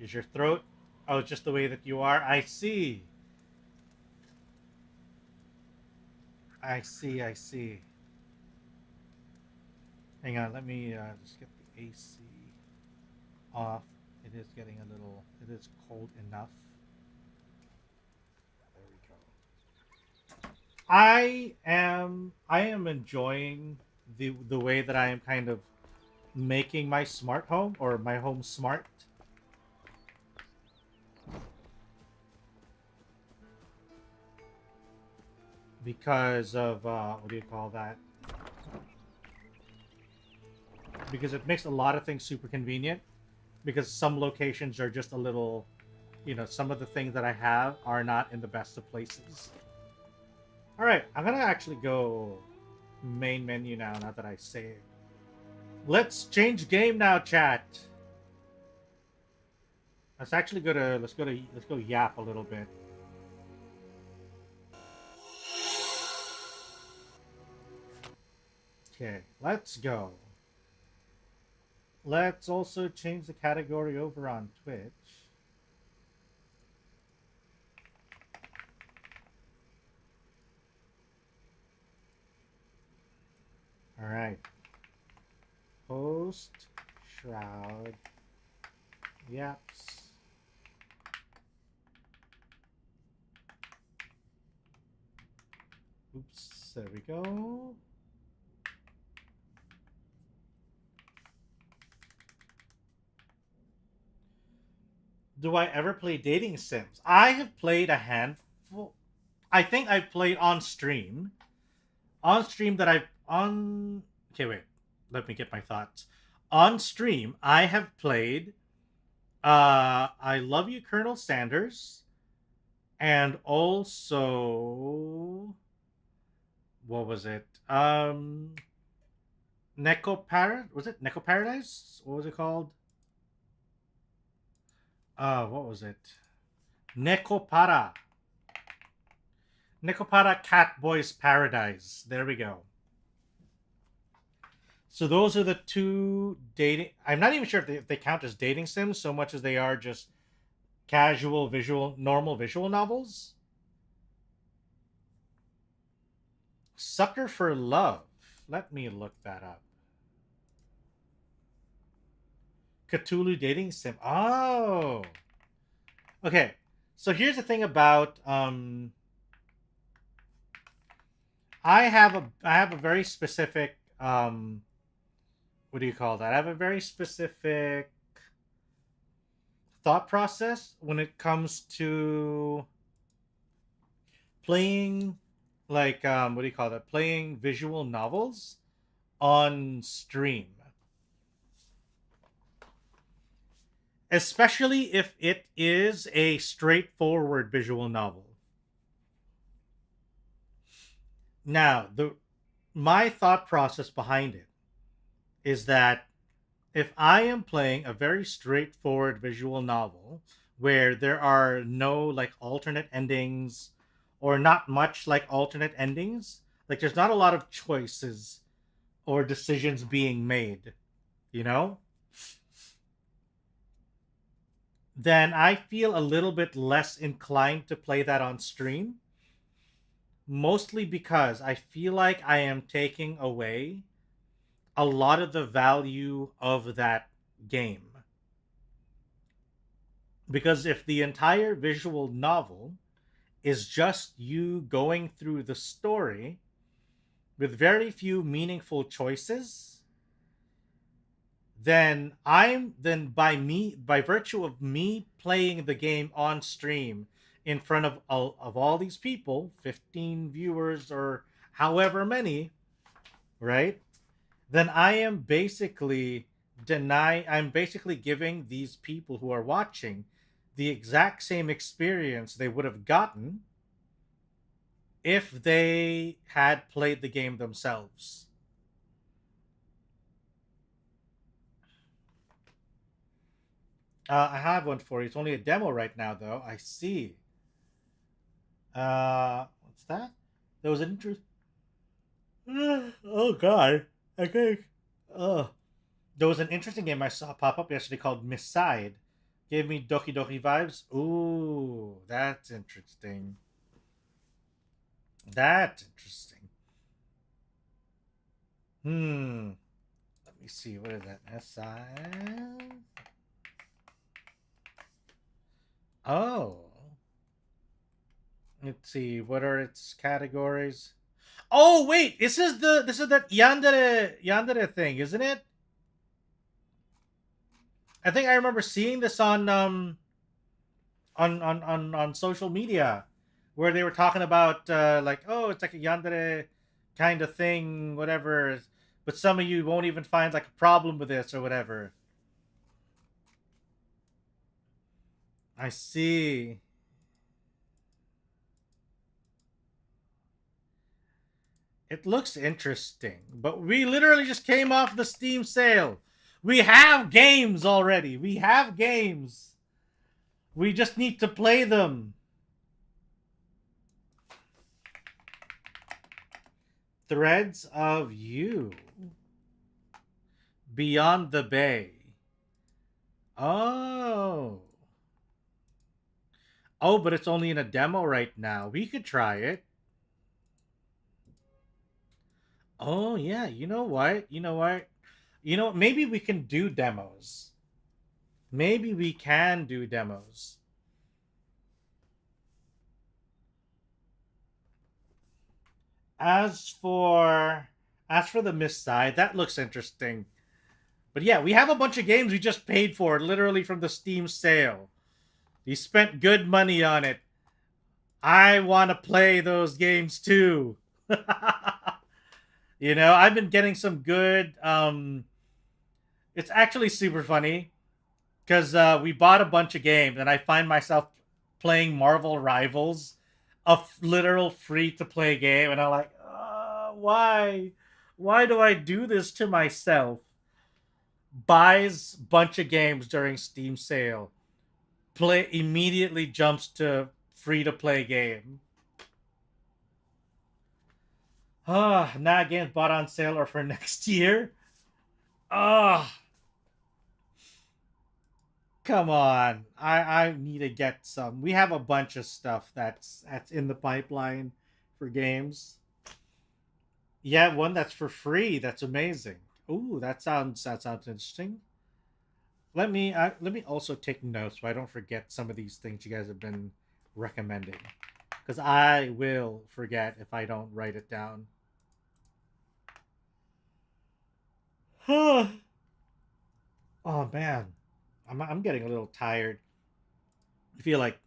A: Is your throat? Oh, just the way that you are? I see. I see, I see. Hang on, let me just get the AC off. It is getting a little, it is cold enough. There we go. I am enjoying the way that I am kind of making my smart home, or my home smart. Because of what do you call that? Because it makes a lot of things super convenient. Because some locations are just a little, you know, some of the things that I have are not in the best of places. All right, I'm gonna actually go main menu now. Now that I saved, let's change game now, chat. Let's actually let's go yap a little bit. Okay, let's go. Let's also change the category over on Twitch. All right. Post Shroud Yaps. Oops, there we go. Do I ever play dating sims? I have played a handful. I think I've played on stream. On stream that I've on. Okay, wait. Let me get my thoughts. On stream, I have played. I Love You, Colonel Sanders, and also, what was it? Was it Neko Paradise? What was it called? What was it? Nekopara. Nekopara Cat Boys Paradise. There we go. So those are the two dating. I'm not even sure if they count as dating sims so much as they are just casual visual, normal visual novels. Sucker for Love. Let me look that up. Cthulhu dating sim. Oh. Okay. So here's the thing about I have a very specific what do you call that? I have a very specific thought process when it comes to playing, like what do you call that? Playing visual novels on stream. Especially if it is a straightforward visual novel. Now, my thought process behind it is that if I am playing a very straightforward visual novel where there are no like alternate endings, or not much like alternate endings, like there's not a lot of choices or decisions being made, you know, then I feel a little bit less inclined to play that on stream. Mostly because I feel like I am taking away a lot of the value of that game. Because if the entire visual novel is just you going through the story with very few meaningful choices, then by virtue of me playing the game on stream in front of all these people, 15 viewers or however many, right? Then I'm basically giving these people who are watching the exact same experience they would have gotten if they had played the game themselves. I have one for you. It's only a demo right now, though. I see. What's that? There was an interest. Oh God, I think. Oh, there was an interesting game I saw pop up yesterday called Miss Side. Gave me Doki Doki vibes. Ooh, that's interesting. That's interesting. Hmm. Let me see. What is that? SI. Oh. Let's see. What are its categories? Oh wait, this is that yandere thing, isn't it? I think I remember seeing this on on social media where they were talking about like, oh, it's like a yandere kind of thing, whatever. But some of you won't even find like a problem with this or whatever. I see. It looks interesting, but we literally just came off the Steam sale. We have games already. We have games. We just need to play them. Threads of You. Beyond the Bay. Oh. Oh, but it's only in a demo right now. We could try it. Oh, yeah. You know what? You know what? You know, maybe we can do demos. Maybe we can do demos. As for the Miss Side, that looks interesting. But yeah, we have a bunch of games we just paid for literally from the Steam sale. You spent good money on it. I want to play those games too. You know, I've been getting some good it's actually super funny because we bought a bunch of games and I find myself playing Marvel Rivals, a literal free to play game, and I'm like, why? Why do I do this to myself? Buys bunch of games during Steam sale, play immediately jumps to free to play game. Not games bought on sale or for next year. Ah, come on. I need to get some. We have a bunch of stuff that's in the pipeline for games. Yeah, one that's for free. That's amazing. Ooh, that sounds interesting. Let me also take notes so I don't forget some of these things you guys have been recommending, because I will forget if I don't write it down. Oh man, I'm getting a little tired. I feel like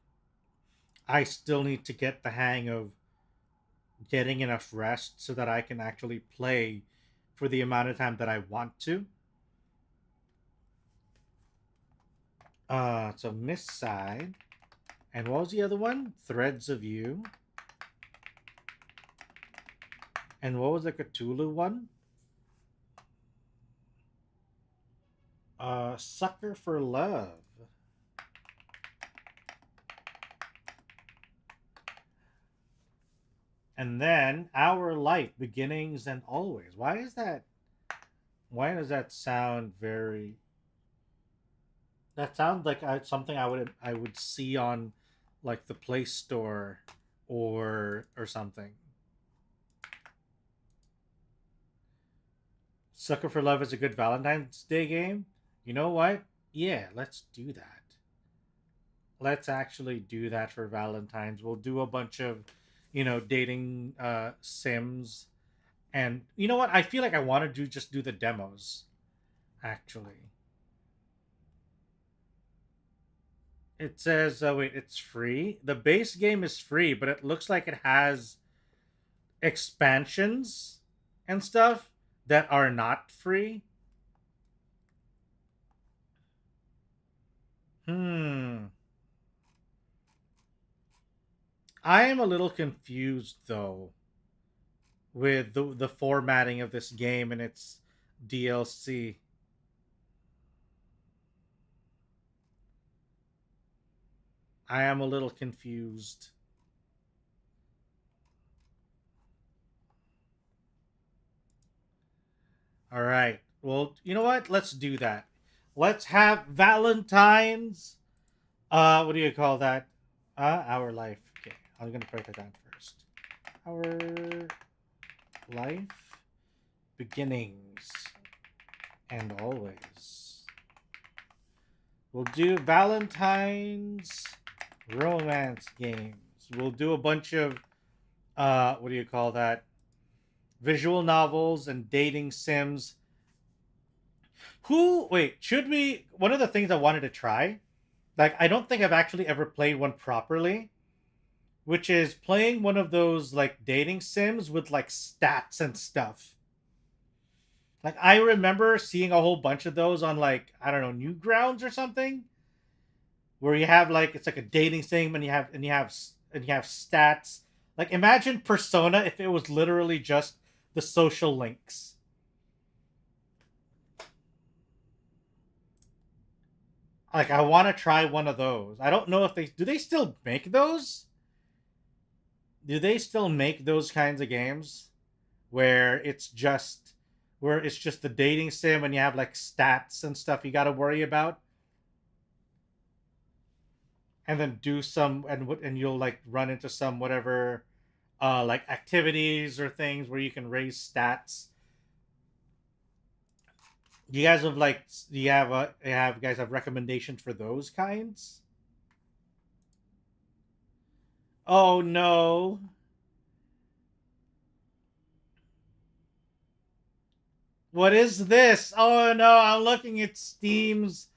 A: I still need to get the hang of getting enough rest so that I can actually play for the amount of time that I want to. So Miss Side. And what was the other one? Threads of You. And what was the Cthulhu one? Sucker for Love. And then Our Light, Beginnings and Always. Why is that? Why does that sound very? That sounds like something I would see on like the Play Store or something. Sucker for Love is a good Valentine's Day game. You know what? Yeah, let's do that. Let's actually do that for Valentine's. We'll do a bunch of, dating sims. And you know what? I feel like I want to just do the demos actually. It says, wait, it's free. The base game is free, but it looks like it has expansions and stuff that are not free. Hmm. I am a little confused though with the formatting of this game and its DLC. I am a little confused. All right. Well, you know what? Let's do that. Let's have Valentine's. What do you call that? Our life. Okay, I'm gonna write that down first. Our life beginnings and always. We'll do Valentine's romance games. We'll do a bunch of what do you call that? Visual novels and dating sims. Should we? One of the things I wanted to try, like, I don't think I've actually ever played one properly, which is playing one of those, like, dating sims with, like, stats and stuff. Like, I remember seeing a whole bunch of those on, like, I don't know, Newgrounds or something, where you have, like, it's like a dating sim and you have stats. Like, imagine Persona if it was literally just the social links. Like, I want to try one of those. I don't know if they still make those? Do they still make those kinds of games where it's just the dating sim and you have, like, stats and stuff you got to worry about? And then do some, and you'll, like, run into some whatever like activities or things where you can raise stats. You guys have, like, do you guys have recommendations for those kinds? Oh no. What is this? Oh no, I'm looking at Steam's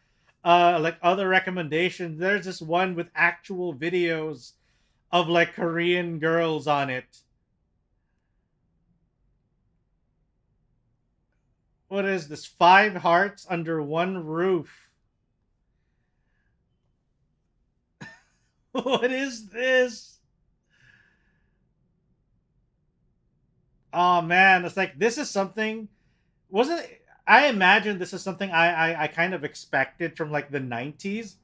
A: like other recommendations. There's this one with actual videos of, like, Korean girls on it. What is this? 5 hearts under one roof. What is this? Oh man, it's like, this is something. Wasn't it, I imagine this is something I kind of expected from, like, the 90s,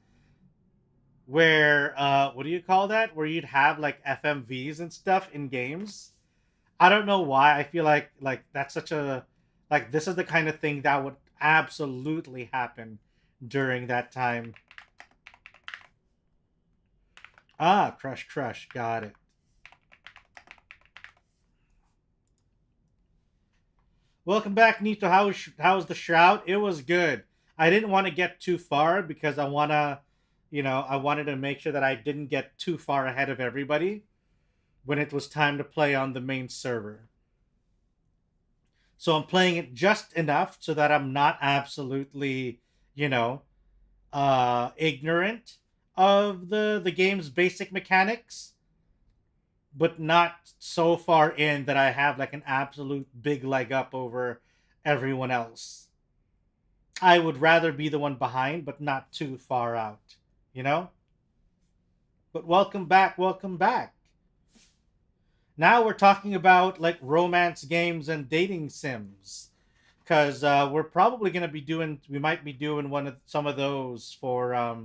A: where what do you call that? Where you'd have, like, FMVs and stuff in games. I don't know why. I feel like that's such a, like, this is the kind of thing that would absolutely happen during that time. Ah, crush, got it. Welcome back, Nito. How's the Shroud? It was good. I didn't want to get too far because I wanted to make sure that I didn't get too far ahead of everybody when it was time to play on the main server. So I'm playing it just enough so that I'm not absolutely, ignorant of the game's basic mechanics, but not so far in that I have, like, an absolute big leg up over everyone else. I would rather be the one behind, but not too far out, you know? But welcome back, welcome back. Now we're talking about, like, romance games and dating sims. Because we're probably going to be we might be doing some of those for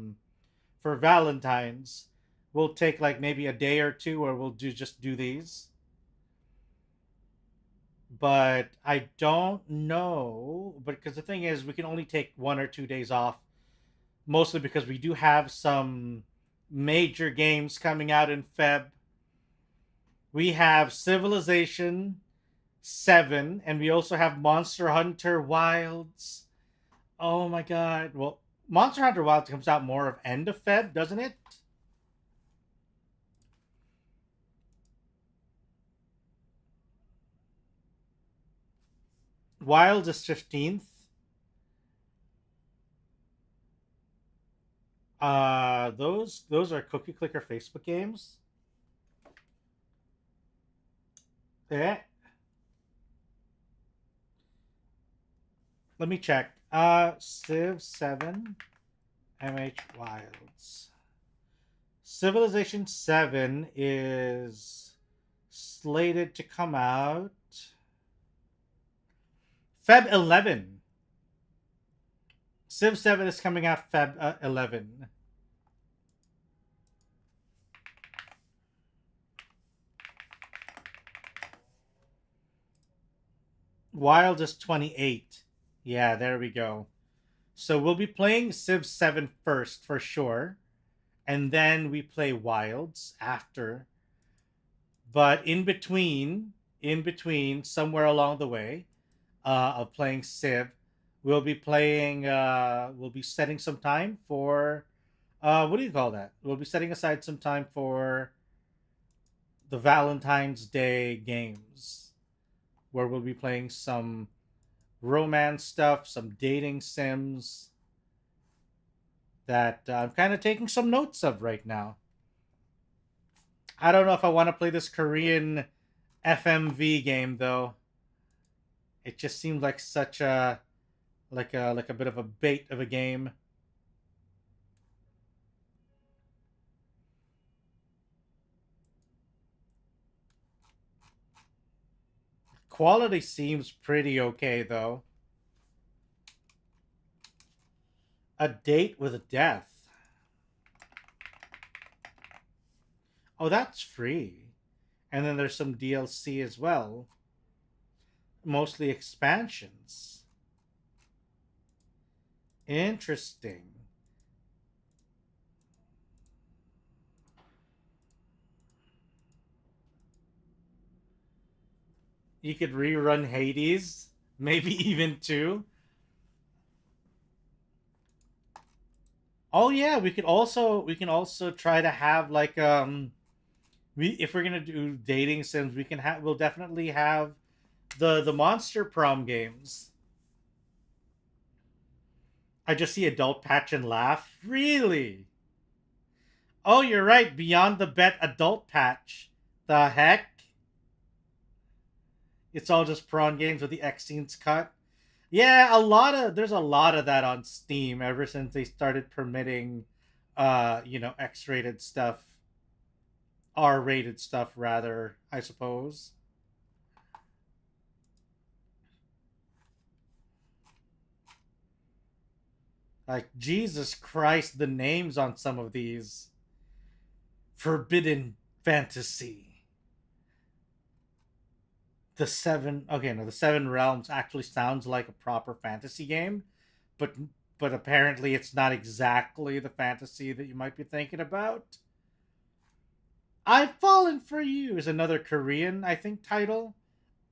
A: Valentine's. We'll take, like, maybe a day or two, or we'll just do these. But I don't know. But because the thing is, we can only take 1 or 2 days off, mostly because we do have some major games coming out in Feb. We have Civilization 7, and we also have Monster Hunter Wilds. Oh my god. Well, Monster Hunter Wilds comes out more of end of Feb, doesn't it? Wilds is 15th. Those are Cookie Clicker Facebook games. Yeah. Let me check. Civ 7 MH Wilds. Civilization 7 is slated to come out Feb 11. Civ 7 is coming out Feb 11. Wild is 28. Yeah, there we go. So we'll be playing Civ 7 first for sure. And then we play Wilds after. But in between, somewhere along the way of playing Civ, we'll be setting some time for, what do you call that? We'll be setting aside some time for the Valentine's Day games, where we'll be playing some romance stuff, some dating sims that I'm kind of taking some notes of right now. I don't know if I want to play this Korean FMV game though. It just seems like such a like a bit of a bait of a game. Quality seems pretty okay though. A date with a death. Oh, that's free. And then there's some DLC as well. Mostly expansions. Interesting. You could rerun Hades, maybe even two. Oh yeah, we can also try to have like we if we're gonna do dating sims, we'll definitely have the monster prom games. I just see adult patch and laugh. Really? Oh, you're right. Beyond the Bet adult patch. The heck? It's all just prawn games with the X scenes cut. Yeah, there's a lot of that on Steam ever since they started permitting X-rated stuff, R-rated stuff rather, I suppose. Like Jesus Christ, the names on some of these. Forbidden Fantasy. The Seven Realms actually sounds like a proper fantasy game, but but apparently it's not exactly the fantasy that you might be thinking about. I've Fallen for You is another Korean, I think, title.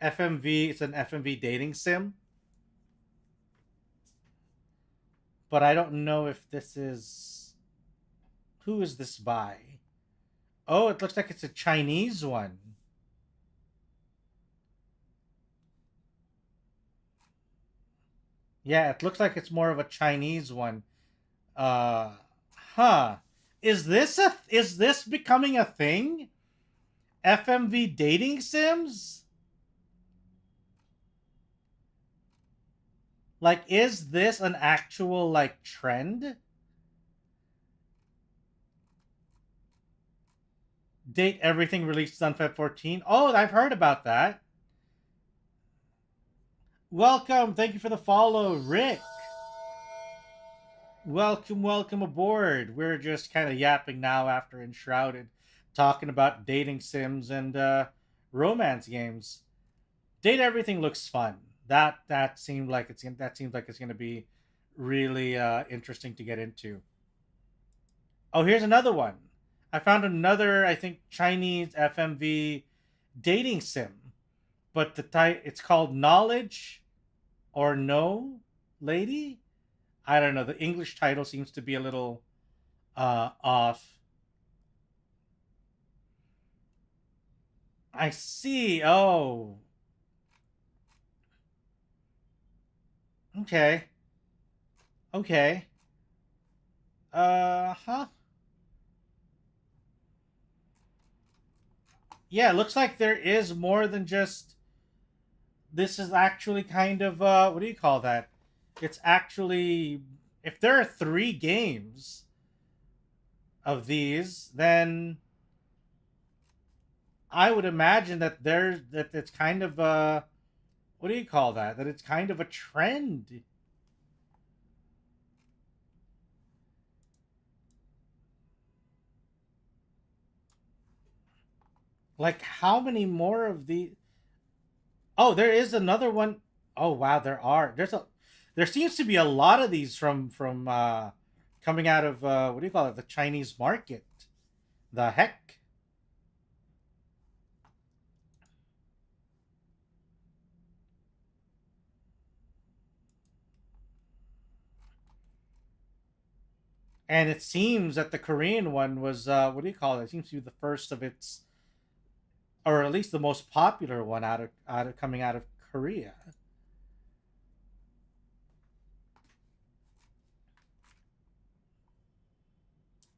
A: FMV, it's an FMV dating sim, but I don't know if this is, who is this by? Oh, it looks like it's a Chinese one. Yeah, it looks like it's more of a Chinese one. Uh, huh. Is this becoming a thing? FMV dating sims? Like, is this an actual like trend? Date everything released on Feb 14. Oh, I've heard about that. Welcome. Thank you for the follow, Rick. Welcome aboard. We're just kind of yapping now after Enshrouded, talking about dating sims and romance games. Date Everything looks fun. That seems like it's gonna be really interesting to get into. Oh, here's another one. I found another, I think, Chinese FMV dating sim, but it's called Knowledge or No Lady. I don't know. The English title seems to be a little off. I see. Oh, okay. Okay. Huh. Yeah, it looks like there is more than just. This is actually kind of what do you call that? It's actually, if there are 3 games of these, then I would imagine that it's kind of what do you call that? That it's kind of a trend. Like, how many more of the? Oh, there is another one. Oh wow, there seems to be a lot of these from coming out of what do you call it? The Chinese market. The heck? And it seems that the Korean one was what do you call it? It seems to be the first of its, or at least the most popular one out of coming out of Korea.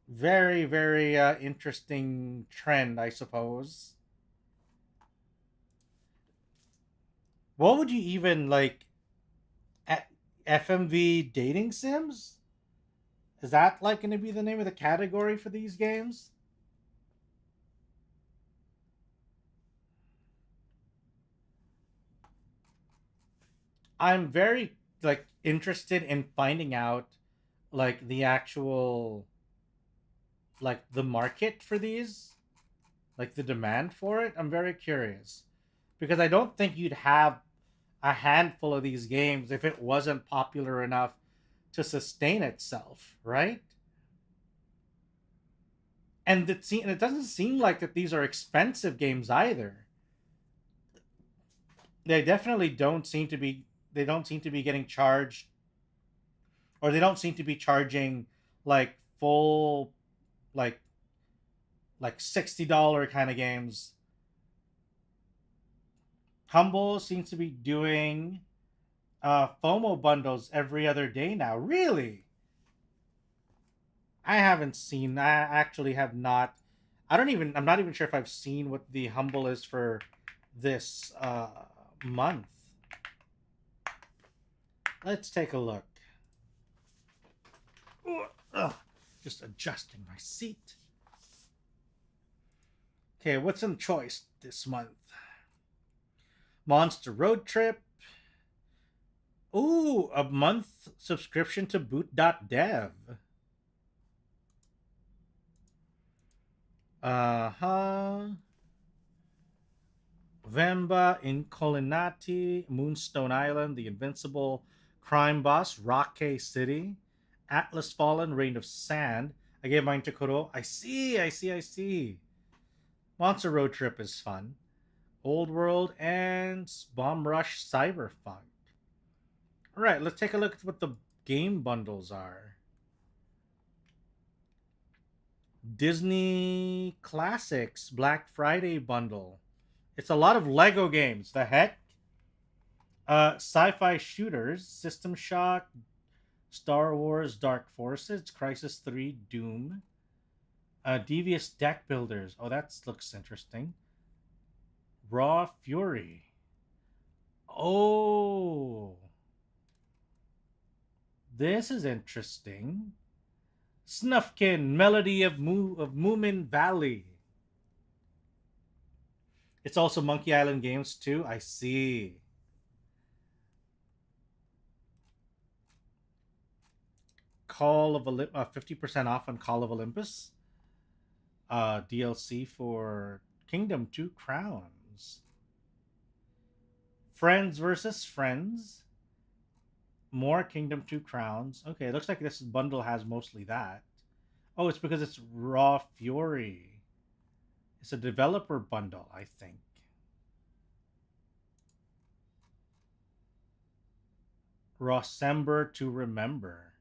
A: Very very interesting trend, I suppose. What would you even like? FMV dating sims? Is that like going to be the name of the category for these games? I'm very like interested in finding out like the actual like the market for these, like the demand for it. I'm very curious because I don't think you'd have a handful of these games if it wasn't popular enough to sustain itself, right? And it doesn't seem like that these are expensive games either. They definitely don't seem to be. They don't seem to be getting charged, or they don't seem to be charging like full, like $60 kind of games. Humble seems to be doing FOMO bundles every other day now. Really? I haven't seen. I actually have not. I don't even. I'm not even sure if I've seen what the Humble is for this month. Let's take a look. Ugh, just adjusting my seat. Okay, what's in choice this month? Monster Road Trip. Ooh, a month subscription to boot.dev. Uh-huh. Vemba, Incolinati, Moonstone Island, The Invincible, Crime Boss, Rockay City, Atlas Fallen, Reign of Sand. I gave mine to Kuro. I see. Monster Road Trip is fun. Old World and Bomb Rush Cyberpunk. All right, let's take a look at what the game bundles are. Disney Classics Black Friday bundle. It's a lot of Lego games. The heck? Sci-fi shooters, System Shock, Star Wars Dark Forces, Crisis 3, Doom. Devious Deck Builders. Oh, that looks interesting. Raw Fury. Oh, this is interesting. Snufkin, Melody of Moomin Valley. It's also Monkey Island games too. I see. Call of 50% off on Call of Olympus. DLC for Kingdom 2 Crowns. Friends versus Friends. More Kingdom 2 Crowns. Okay, it looks like this bundle has mostly that. Oh, it's because it's Raw Fury. It's a developer bundle, I think. Rawsember to Remember.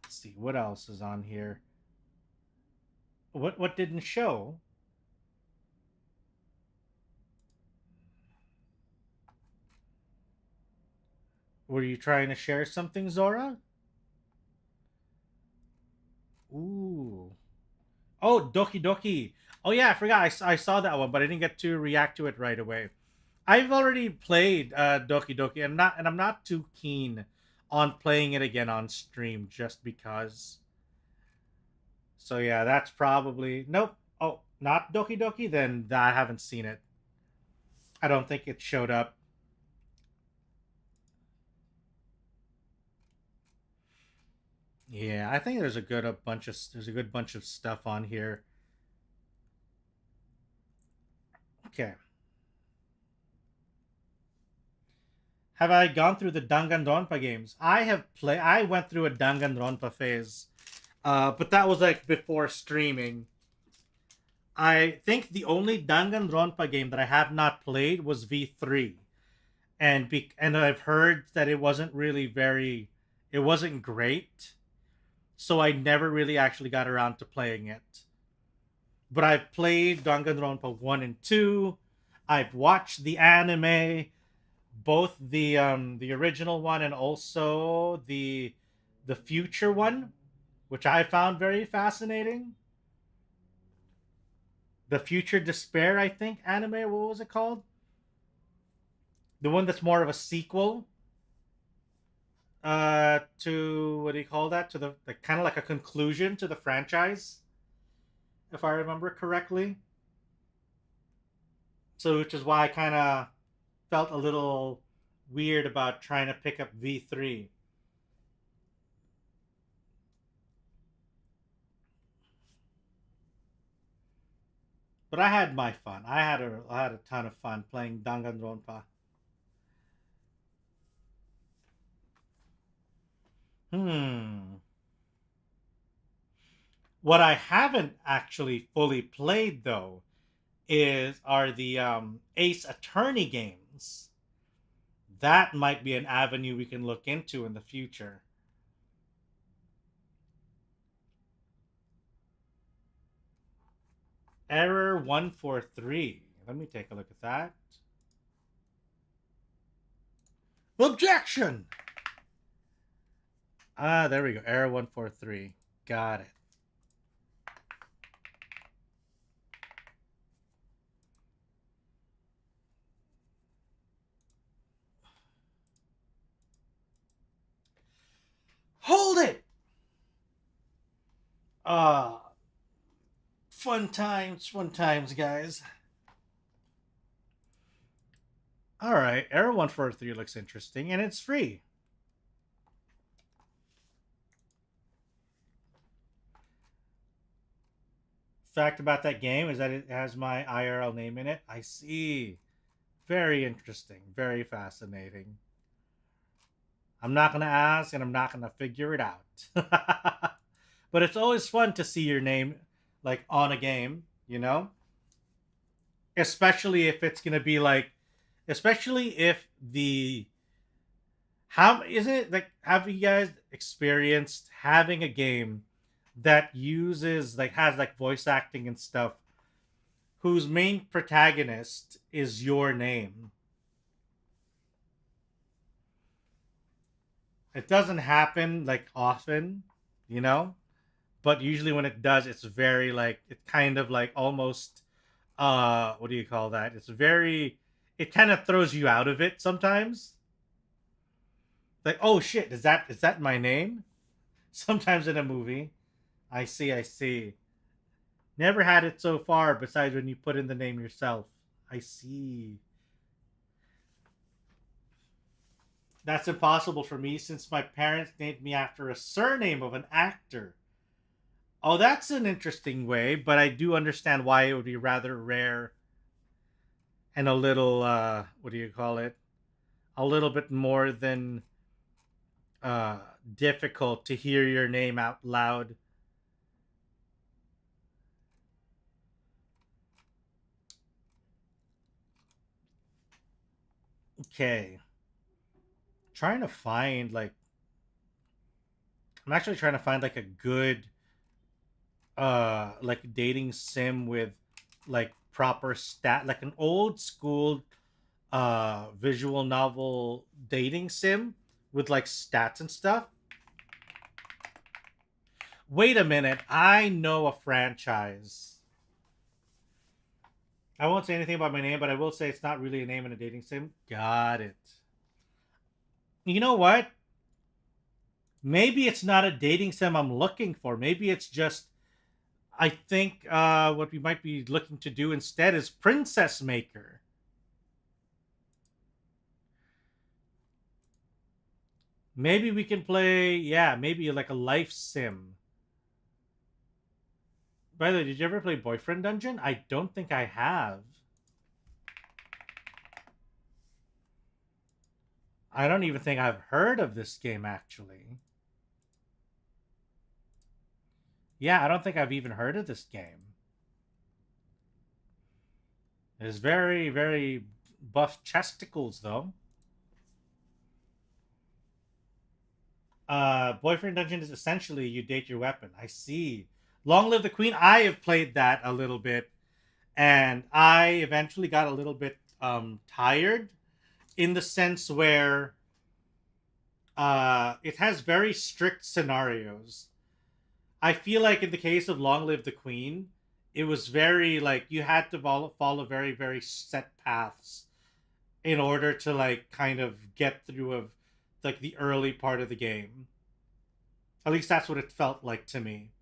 A: Let's see, what else is on here? What didn't show? Were you trying to share something, Zora? Ooh. Oh, Doki Doki. Oh yeah, I forgot. I saw that one, but I didn't get to react to it right away. I've already played Doki Doki, and I'm not too keen on playing it again on stream just because. So yeah, that's probably nope. Oh, not Doki Doki. Then I haven't seen it. I don't think it showed up. Yeah, I think there's a good bunch of stuff on here. Okay. Have I gone through the Danganronpa games? I went through a Danganronpa phase. But that was like before streaming. I think the only Danganronpa game that I have not played was V3. And I've heard that it wasn't really it wasn't great. So I never really actually got around to playing it. But I've played Danganronpa 1 and 2. I've watched the anime, both the original one and also the future one, which I found very fascinating. The Future Despair, I think, anime. What was it called? The one that's more of a sequel to, what do you call that? To the kind of like a conclusion to the franchise, if I remember correctly. So, which is why I kind of felt a little weird about trying to pick up V3. But I had my fun. I had a ton of fun playing Danganronpa. Hmm. What I haven't actually fully played though is are the Ace Attorney games. That might be an avenue we can look into in the future. Error 143. Let me take a look at that. Objection! Ah, there we go. Error 143. Got it. Hold it! Fun times, guys. Alright, Error 143 looks interesting, and it's free. Fact about that game is that it has my IRL name in it. I see. Very interesting. Very fascinating. I'm not going to ask, and I'm not going to figure it out. But it's always fun to see your name, like, on a game, you know? Especially if it's going to be, like... Especially if the... How... Isn't it, like... Have you guys experienced having a game that uses, like, has, like, voice acting and stuff, whose main protagonist is your name? It doesn't happen, like, often, you know? But usually when it does, it's very, like, it kind of, like, almost, what do you call that? It's very, it kind of throws you out of it sometimes. Like, oh shit, is that my name? Sometimes in a movie. I see, I see. Never had it so far besides when you put in the name yourself. I see. That's impossible for me since my parents named me after a surname of an actor. Oh, that's an interesting way, but I do understand why it would be rather rare and a little, what do you call it? A little bit more than uh, difficult to hear your name out loud. Okay. Trying to find, like, I'm actually trying to find, like, a good, like, dating sim with, like, proper like an old school visual novel dating sim with like stats and stuff. Wait a minute, I know a franchise. I won't say anything about my name, but I will say it's not really a name in a dating sim. Got it. You know what? Maybe it's not a dating sim I'm looking for. Maybe it's just, I think what we might be looking to do instead is Princess Maker. Maybe we can play, yeah, maybe like a life sim. By the way, did you ever play Boyfriend Dungeon? I don't think I have. I don't even think I've heard of this game, actually. Yeah, I don't think I've even heard of this game. It's very, very buff chesticles, though. Boyfriend Dungeon is essentially you date your weapon. I see. Long Live the Queen. I have played that a little bit, and I eventually got a little bit tired in the sense where it has very strict scenarios. I feel like in the case of Long Live the Queen, it was very like you had to follow very, very set paths in order to like kind of get through of like the early part of the game. At least that's what it felt like to me.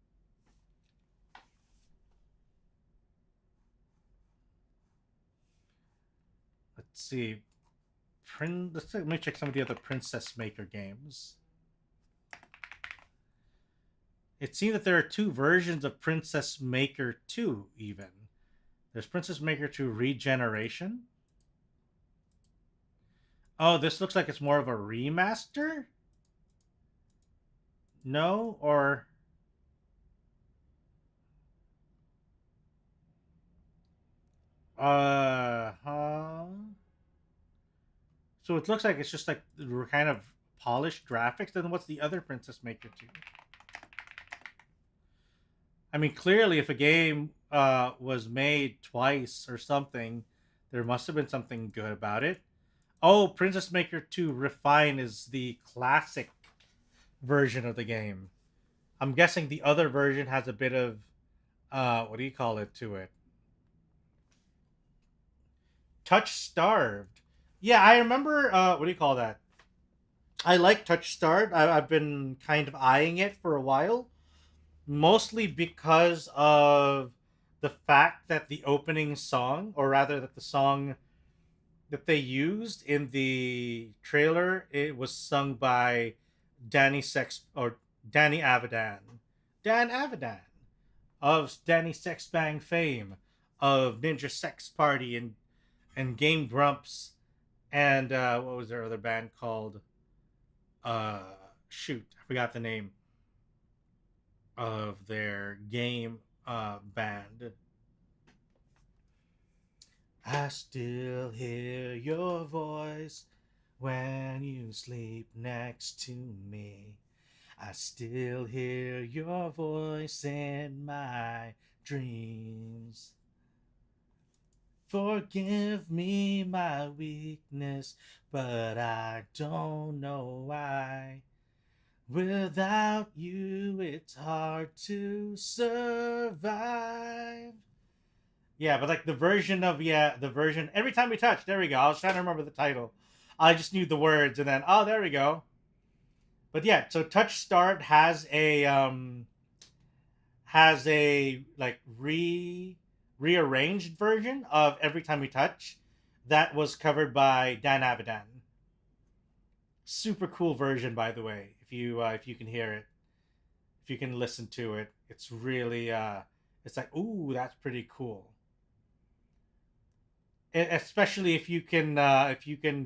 A: Let's see. Let me check some of the other Princess Maker games. It seems that there are two versions of Princess Maker 2, even. There's Princess Maker 2 Regeneration. Oh, this looks like it's more of a remaster? No? Or... huh? So it looks like it's just like kind of polished graphics. Then what's the other Princess Maker 2? I mean, clearly, if a game was made twice or something, there must have been something good about it. Oh, Princess Maker 2 Refine is the classic version of the game. I'm guessing the other version has a bit of, what do you call it to it? Touch Starved. Yeah, I remember, what do you call that? I like Touch Starved. I've been kind of eyeing it for a while. Mostly because of the fact that the opening song, or rather that the song that they used in the trailer, it was sung by Danny Avidan. Dan Avidan of Danny Sexbang fame, of Ninja Sex Party and Game Grumps, and what was their other band called? Shoot, I forgot the name of their game band. I still hear your voice when you sleep next to me. I still hear your voice in my dreams. Forgive me my weakness, but I don't know why. Without you, it's hard to survive. Yeah, but like the version every time we touch, there we go. I was trying to remember the title. I just knew the words, and then oh, there we go. But yeah, so Touch Start has a like rearranged version of Every Time We Touch that was covered by Dan Avidan. Super cool version, by the way. If you can hear it, if you can listen to it, it's really it's like, ooh, that's pretty cool. Especially if you can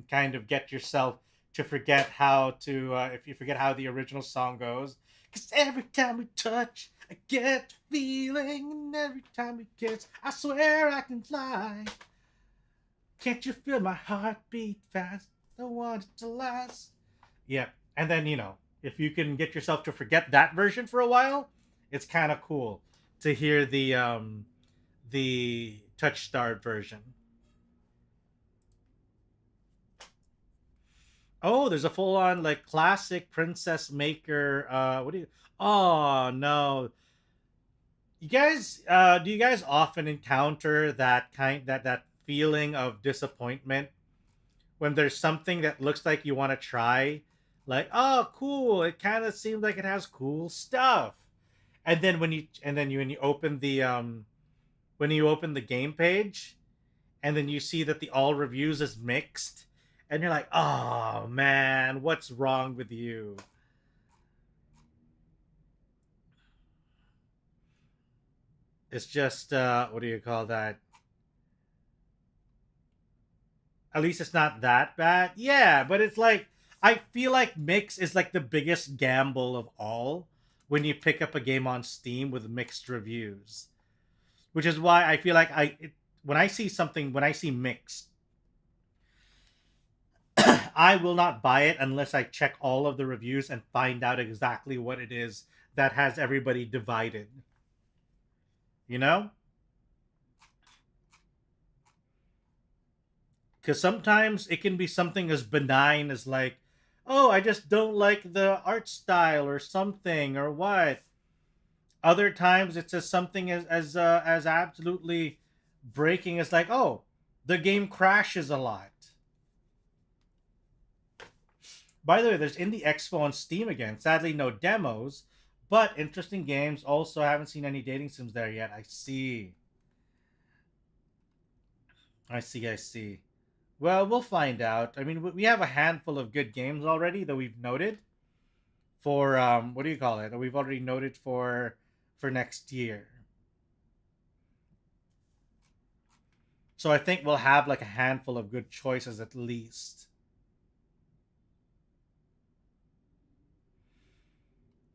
A: kind of get yourself to forget how to if you forget how the original song goes. Cause every time we touch, I get feeling, and every time we kiss, I swear I can fly. Can't you feel my heartbeat fast? I want it to last. Yeah, and then if you can get yourself to forget that version for a while, it's kind of cool to hear the Touch Star version. Oh, there's a full-on like classic Princess Maker. What do you? Oh no, you guys. Do you guys often encounter that feeling of disappointment when there's something that looks like you want to try? Like, oh, cool! It kind of seems like it has cool stuff, and then when you open the game page, and then you see that the all reviews is mixed, and you're like, oh man, what's wrong with you? It's just what do you call that? At least it's not that bad. Yeah, but it's like I feel like mix is like the biggest gamble of all when you pick up a game on Steam with mixed reviews, which is why I feel like when I see something, when I see mixed, I will not buy it unless I check all of the reviews and find out exactly what it is that has everybody divided. You know? Because sometimes it can be something as benign as like, oh, I just don't like the art style or something or what. Other times it's as something as absolutely breaking as like, oh, the game crashes a lot. By the way, there's Indie Expo on Steam again. Sadly, no demos, but interesting games. Also, haven't seen any dating sims there yet. I see. I see. I see. Well, we'll find out. I mean, we have a handful of good games already that we've noted for what do you call it? That we've already noted for next year. So I think we'll have like a handful of good choices at least.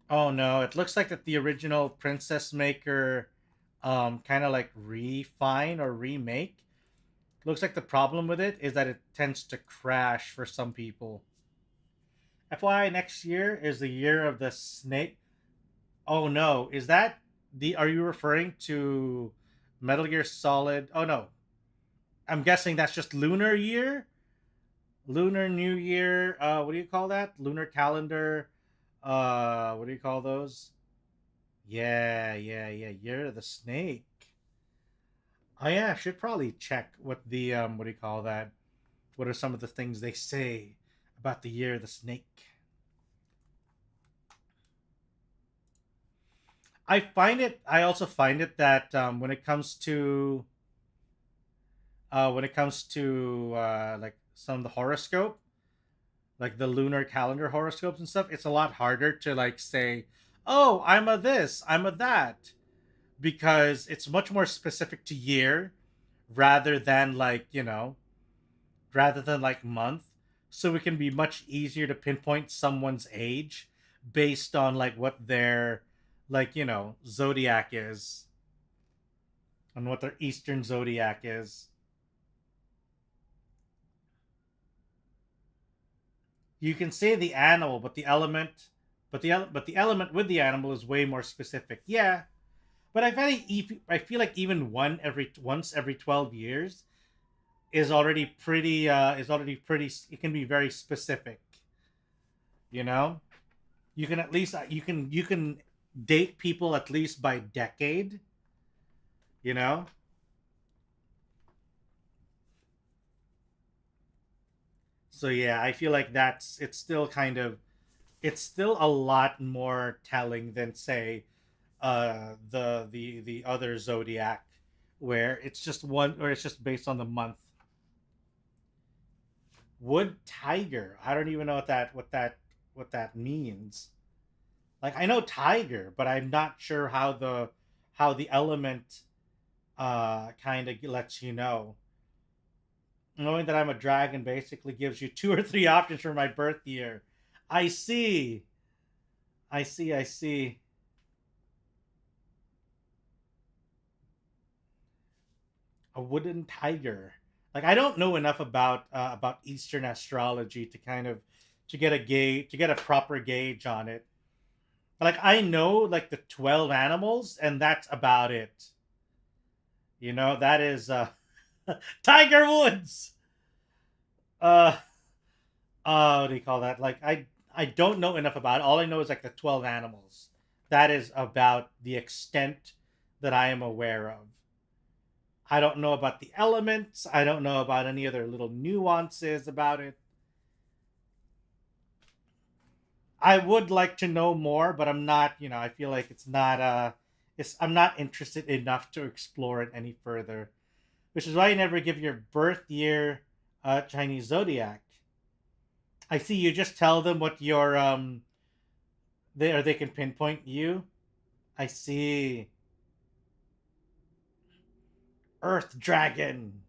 A: Oh no, it looks like that the original Princess Maker kind of like refine or remake. Looks like the problem with it is that it tends to crash for some people. FYI, next year is the year of the snake. Oh no, is that the? Are you referring to Metal Gear Solid? Oh no, I'm guessing that's just Lunar Year, Lunar New Year. What do you call that? Lunar calendar. What do you call those? Yeah, yeah, yeah. Year of the Snake. Oh yeah, I should probably check what the what do you call that? What are some of the things they say about the year of the snake? I find it. I also find it that when it comes to like some of the horoscope, like the lunar calendar horoscopes and stuff, it's a lot harder to like say, "Oh, I'm a this, I'm a that," because it's much more specific to year rather than like rather than like month. So it can be much easier to pinpoint someone's age based on like what their like zodiac is and what their eastern zodiac is. You can say the animal, but the element, but the element with the animal is way more specific. Yeah, but I feel like even once every 12 years is already pretty. It can be very specific. You know, you can at least you can date people at least by decade. You know, so yeah, I feel like it's still kind of it's still a lot more telling than say the other zodiac where it's just one or it's just based on the month. Wood tiger, I don't even know what that means. Like I know tiger, but I'm not sure how the element kind of lets you know. Knowing that I'm a dragon basically gives you two or three options for my birth year. I see. I see. I see. A wooden tiger. Like I don't know enough about Eastern astrology to kind of to get a proper gauge on it. Like I know like the 12 animals, and that's about it. That is Tiger Woods. Uh, what do you call that? Like I don't know enough about it. All I know is like the 12 animals. That is about the extent that I am aware of. I don't know about the elements. I don't know about any other little nuances about it. I would like to know more, but I'm not, I feel like I'm not interested enough to explore it any further. Which is why you never give your birth year Chinese zodiac. I see you just tell them what your they can pinpoint you. I see. Earth dragon.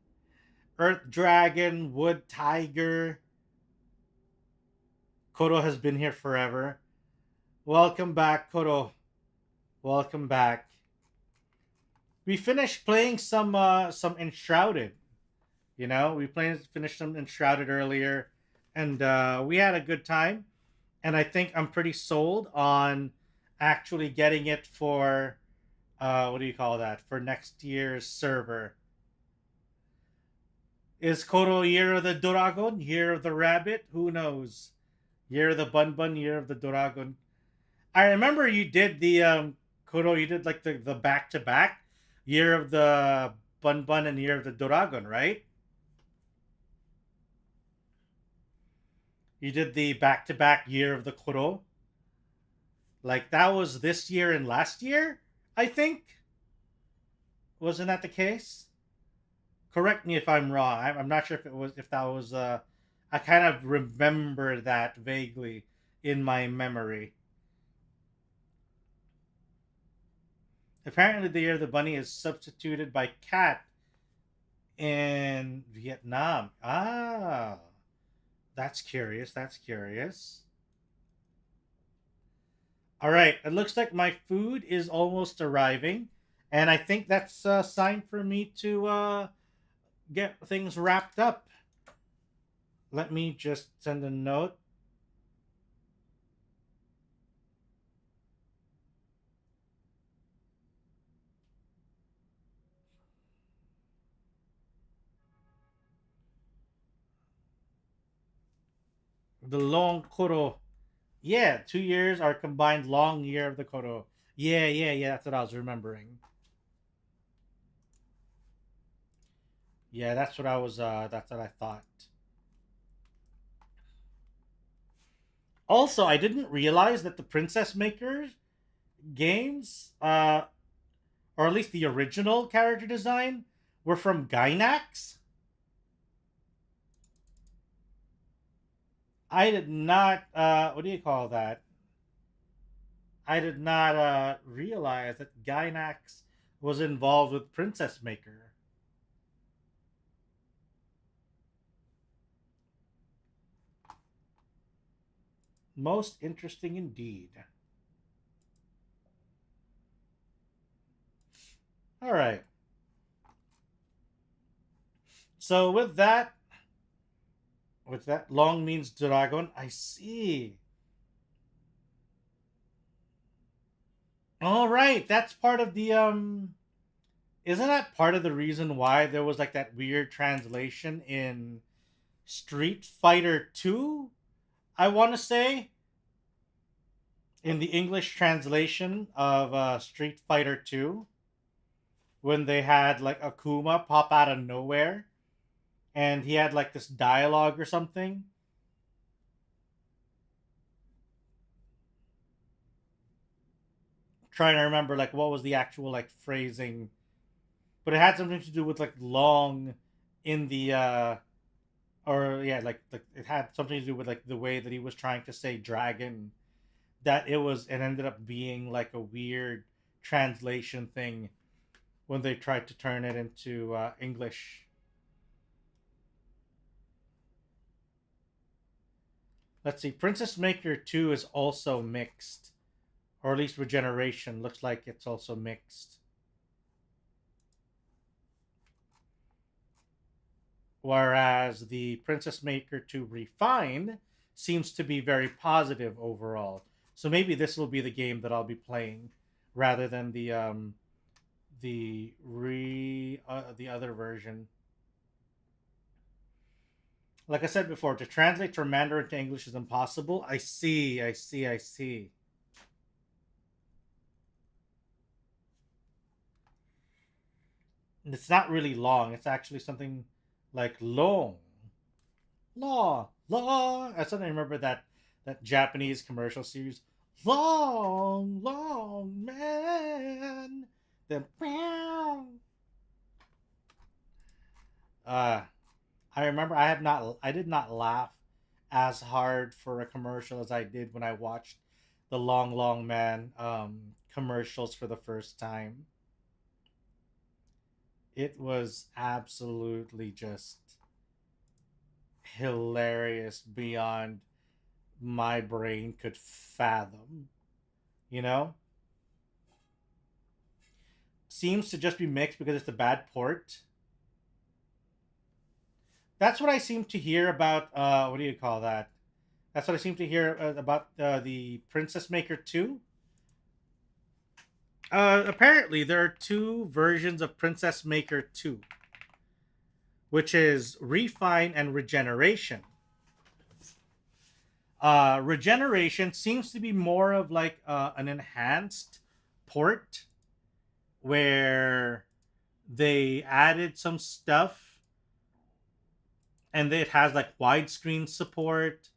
A: Earth dragon, wood tiger. Kodo has been here forever. Welcome back, Kodo. Welcome back. We finished playing some Enshrouded. You know, finished some Enshrouded earlier, and we had a good time. And I think I'm pretty sold on actually getting it for what do you call that, for next year's server. Is Kodo Year of the Dragon? Year of the Rabbit? Who knows? Year of the Bun Bun, Year of the Dragon. I remember you did the Kodo, you did like the back to back Year of the Bun Bun and Year of the Dragon, right? You did the back to back Year of the Kodo. Like that was this year and last year, I think. Wasn't that the case? Correct me if I'm wrong. I'm not sure if that was I kind of remember that vaguely in my memory. Apparently, the Year of the Bunny is substituted by cat in Vietnam. Ah, that's curious. That's curious. All right, it looks like my food is almost arriving, and I think that's a sign for me to get things wrapped up. Let me just send a note. The long Koro. Yeah, 2 years are combined long year of the Koro. Yeah. That's what I was remembering. Yeah, that's what I was. That's what I thought. Also, I didn't realize that the Princess Maker games, or at least the original character design, were from Gainax. I did not. What do you call that? I did not realize that Gainax was involved with Princess Maker. Most interesting indeed. All right. So with that, long means dragon. I see. All right, that's part of the Isn't that part of the reason why there was like that weird translation in Street Fighter 2? I want to say in the English translation of Street Fighter 2 when they had like Akuma pop out of nowhere and he had like this dialogue or something. Trying to remember like what was the actual like phrasing, but it had something to do with like long in the or yeah, like it had something to do with like the way that he was trying to say dragon, that it ended up being like a weird translation thing when they tried to turn it into English. Let's see, Princess Maker 2 is also mixed, or at least Regeneration looks like it's also mixed. Whereas the Princess Maker 2 Refined seems to be very positive overall. So maybe this will be the game that I'll be playing rather than the other version. Like I said before, to translate from Mandarin to English is impossible. I see. It's not really long. It's actually something like long. Long. I suddenly remember that Japanese commercial series. Long man. Then uh I remember I did not laugh as hard for a commercial as I did when I watched the Long Man commercials for the first time. It was absolutely just hilarious my brain could fathom. You know? Seems to just be mixed because it's a bad port. That's what I seem to hear about. What do you call that? That's what I seem to hear about the Princess Maker 2. Apparently, there are two versions of Princess Maker 2, which is Refine and Regeneration. Regeneration seems to be more of like an enhanced port where they added some stuff and it has like widescreen support.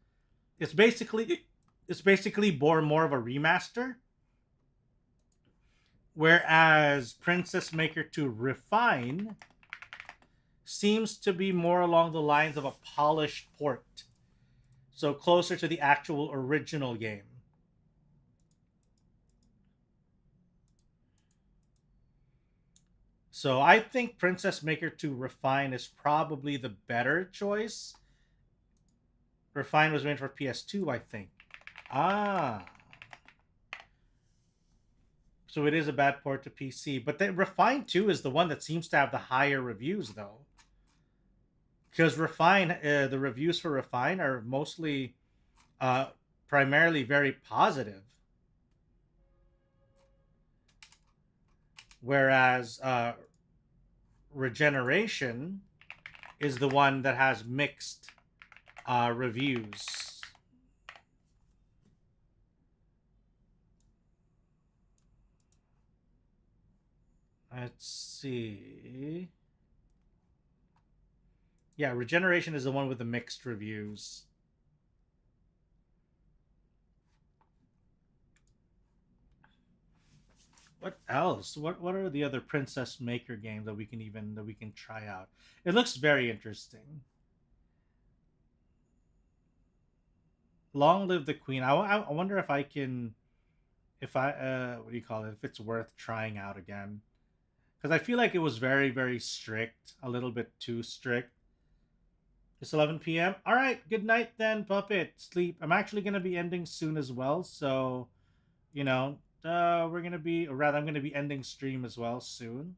A: It's basically more of a remaster. Whereas Princess Maker 2 Refine seems to be more along the lines of a polished port. So closer to the actual original game. So I think Princess Maker 2 Refine is probably the better choice. Refine was made for PS2, I think. So it is a bad port to PC. But the Refine 2 is the one that seems to have the higher reviews, though. Because Refine, the reviews for Refine are mostly, primarily very positive. Whereas Regeneration is the one that has mixed reviews. Let's see. Yeah, Regeneration is the one with the mixed reviews. What else? What are the other Princess Maker games that we can try out? It looks very interesting. Long Live the Queen. I wonder if I can, if I what do you call it? If it's worth trying out again, because I feel like it was very, very strict, a little bit too strict. It's 11 p.m. All right, good night then, Puppet. Sleep. I'm actually gonna be ending soon as well, so you know, we're gonna be, or rather, I'm gonna be ending stream as well soon.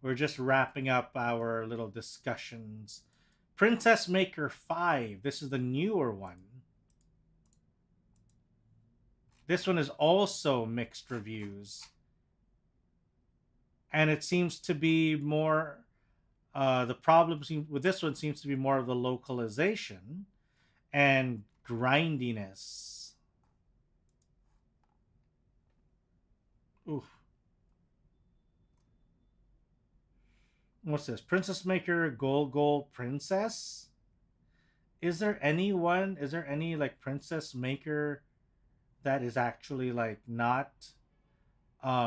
A: We're just wrapping up our little discussions. Princess Maker 5. This is the newer one. This one is also mixed reviews. And it seems to be more... the problem with this one seems to be more of the localization and grindiness. Oof. What's this? Princess Maker Gold Princess? Is there any like Princess Maker that is actually like not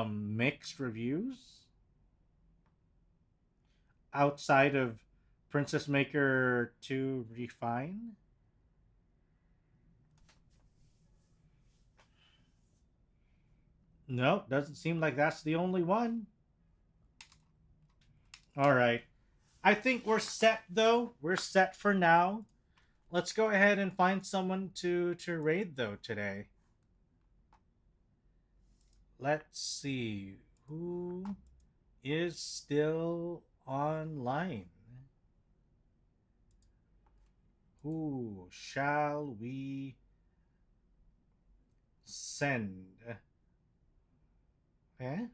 A: mixed reviews? Outside of Princess Maker 2 Refine? No, doesn't seem like that's the only one. All right. I think we're set, though. We're set for now. Let's go ahead and find someone to raid, though, today. Let's see. Who is still online? Who shall we send? Eh?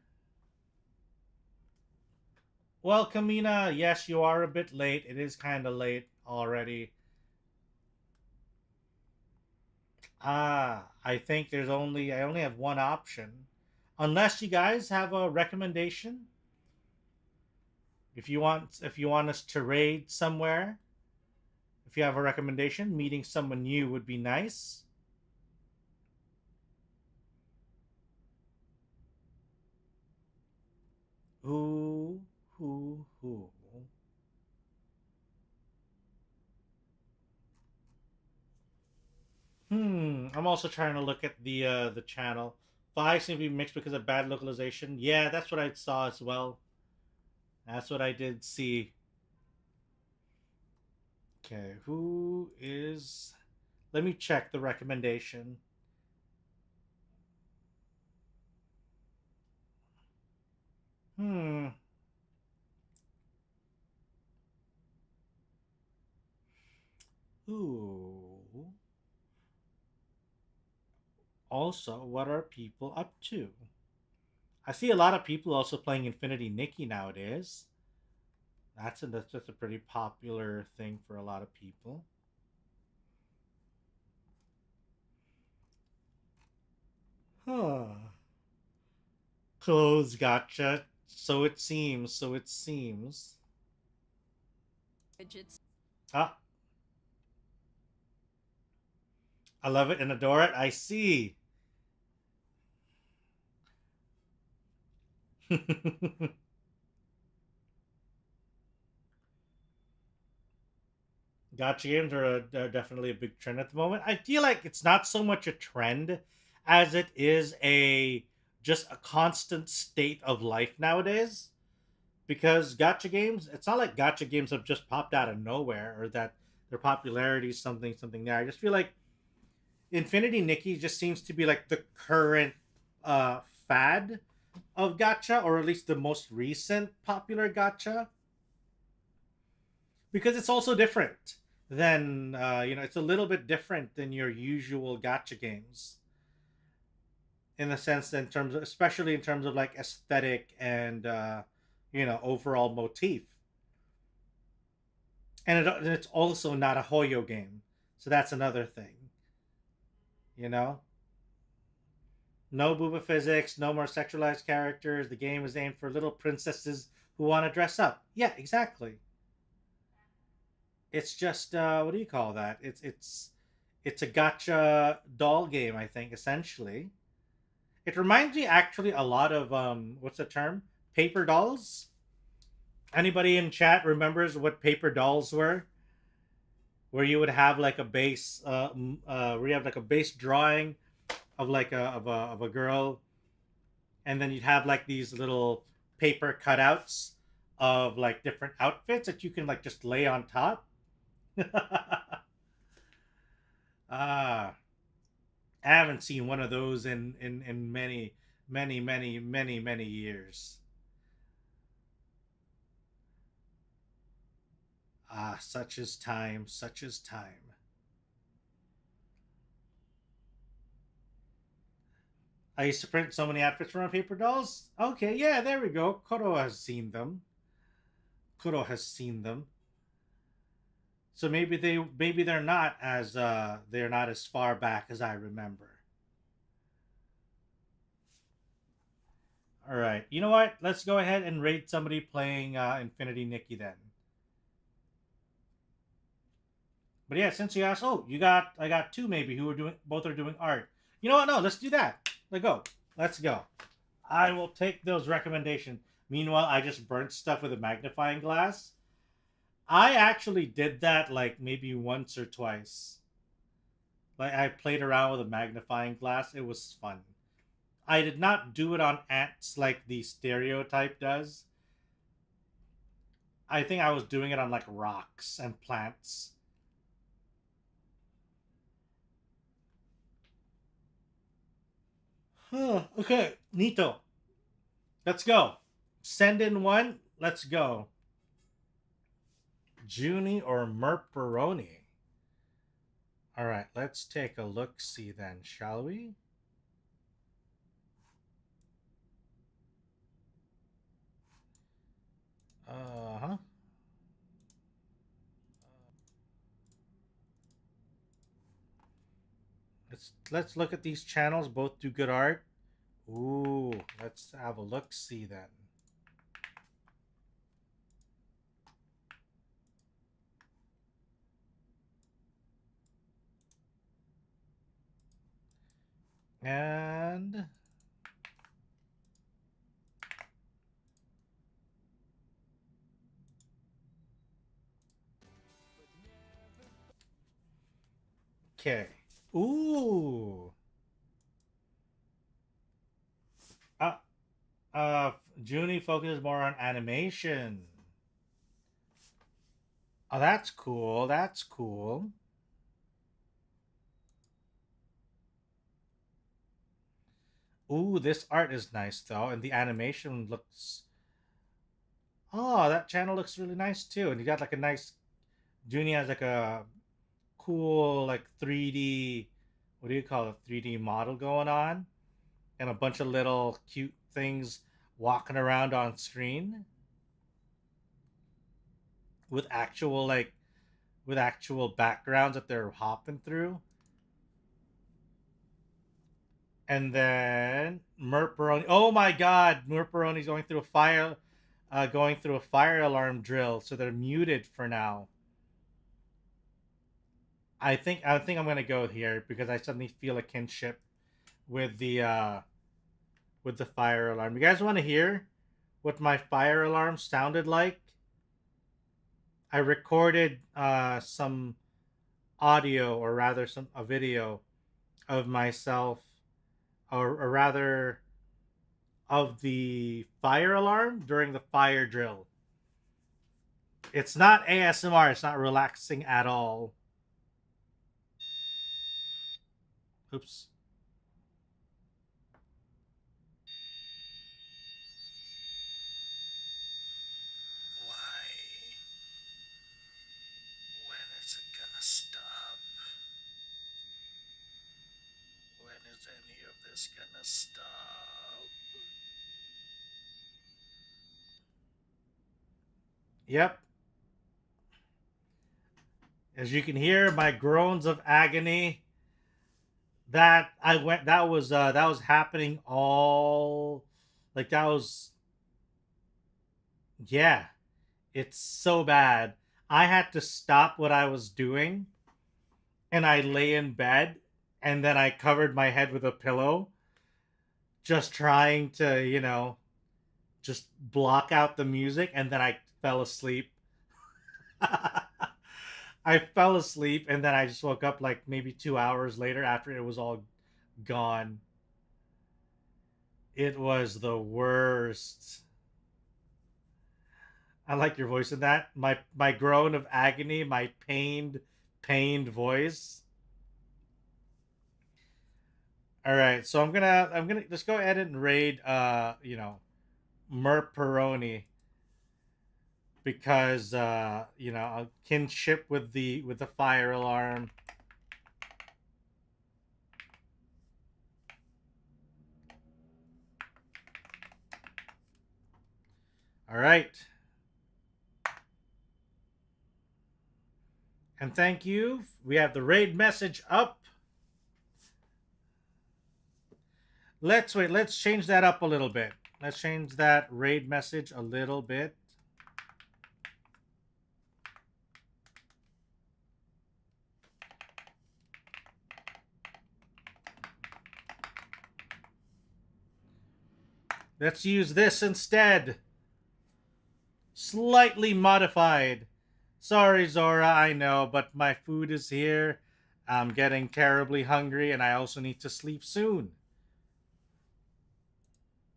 A: Well, Kamina, yes, you are a bit late. It is kind of late already. I think I only have one option. Unless you guys have a recommendation. If you want us to raid somewhere, if you have a recommendation, meeting someone new would be nice. Who? I'm also trying to look at the channel. 5 seem to be mixed because of bad localization. Yeah, that's what I saw as well. That's what I did see. Okay, who is... Let me check the recommendation. Hmm. Ooh. Also, what are people up to? I see a lot of people also playing Infinity Nikki nowadays. That's just a pretty popular thing for a lot of people. Huh. Close gotcha. So it seems. So it seems.
C: Fidgets.
A: Ah, I love it and adore it. I see. Gotcha games are definitely a big trend at the moment. I feel like it's not so much a trend as it is a just a constant state of life nowadays. Because gotcha games, it's not like gotcha games have just popped out of nowhere or that their popularity is something there. I just feel like Infinity Nikki just seems to be like the current fad of gotcha, or at least the most recent popular gotcha, because it's also different than it's a little bit different than your usual gotcha games in the sense that in terms of, especially in terms of like aesthetic and overall motif, and it's also not a Hoyo game, so that's another thing, you know. No booba physics, no more sexualized characters. The game is aimed for little princesses who want to dress up. Yeah, exactly. It's just what do you call that? It's a gotcha doll game, I think, essentially. It reminds me actually a lot of what's the term? Paper dolls. Anybody in chat remembers what paper dolls were? Where you would have like a base, where you have like a base drawing of like a girl, and then you'd have like these little paper cutouts of like different outfits that you can like just lay on top. Ah, I haven't seen one of those in many years. Ah, such is time, such is time. I used to print so many outfits from paper dolls. Okay, yeah, there we go. Koro has seen them. Koro has seen them. So maybe they're not as far back as I remember. All right, you know what? Let's go ahead and rate somebody playing Infinity Nikki then. But yeah, since you asked, oh, I got two maybe who are doing both are doing art. You know what? No, let's do that. Let's go. Let's go. I will take those recommendations. Meanwhile, I just burnt stuff with a magnifying glass. I actually did that like maybe once or twice. Like I played around with a magnifying glass. It was fun. I did not do it on ants like the stereotype does. I think I was doing it on like rocks and plants. Huh, okay, Nito. Let's go. Send in one. Let's go. Junie or Merperoni? All right, let's take a look see then, shall we? Uh-huh. Let's look at these channels. Both do good art. Ooh, let's have a look see then. And okay. Ooh. Uh Junie focuses more on animation. Oh, that's cool. That's cool. Ooh, this art is nice though, and the animation looks. Oh, that channel looks really nice too, and you got like a nice. Junie has like a cool like 3D. What do you call it? 3D model going on, and a bunch of little cute things walking around on screen with actual backgrounds that they're hopping through. And then Murperoni. Oh my God, Murperoni's going through a fire alarm drill, so they're muted for now. I think I'm gonna go here because I suddenly feel a kinship with the fire alarm. You guys want to hear what my fire alarm sounded like? I recorded some audio, or rather a video of myself, or rather of the fire alarm during the fire drill. It's not ASMR. It's not relaxing at all. Oops. Why? When is it gonna stop? When is any of this gonna stop? Yep. As you can hear, my groans of agony. That was happening all, like, that was, yeah. It's so bad. I had to stop what I was doing, and I lay in bed, and then I covered my head with a pillow, just trying to, just block out the music, and then I fell asleep. I fell asleep, and then I just woke up like maybe 2 hours later after it was all gone. It was the worst. I like your voice in that. My groan of agony, my pained voice. All right, so I'm gonna just go ahead and raid Murperoni, because a kinship with the fire alarm. All right. And thank you. We have the raid message up. Let's change that up a little bit. Let's change that raid message a little bit. Let's use this instead. Slightly modified. Sorry, Zora, I know, but my food is here. I'm getting terribly hungry, and I also need to sleep soon.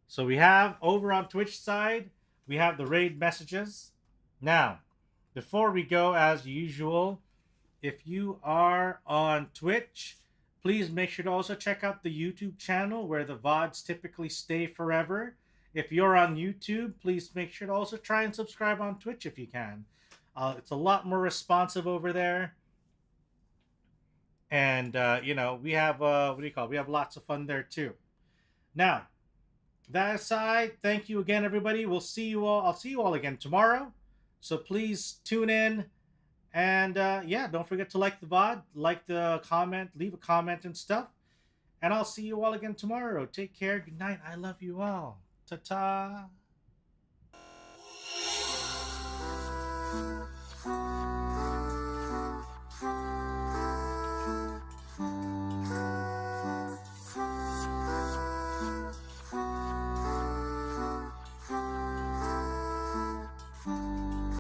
A: So we have, over on Twitch side, we have the raid messages. Now, before we go, as usual, if you are on Twitch, please make sure to also check out the YouTube channel where the VODs typically stay forever. If you're on YouTube, please make sure to also try and subscribe on Twitch if you can. It's a lot more responsive over there. And, we have, we have lots of fun there too. Now, that aside, thank you again, everybody. We'll see you all. I'll see you all again tomorrow. So please tune in. And, don't forget to like the VOD, like the comment, leave a comment and stuff. And I'll see you all again tomorrow. Take care. Good night. I love you all. Ta-ta.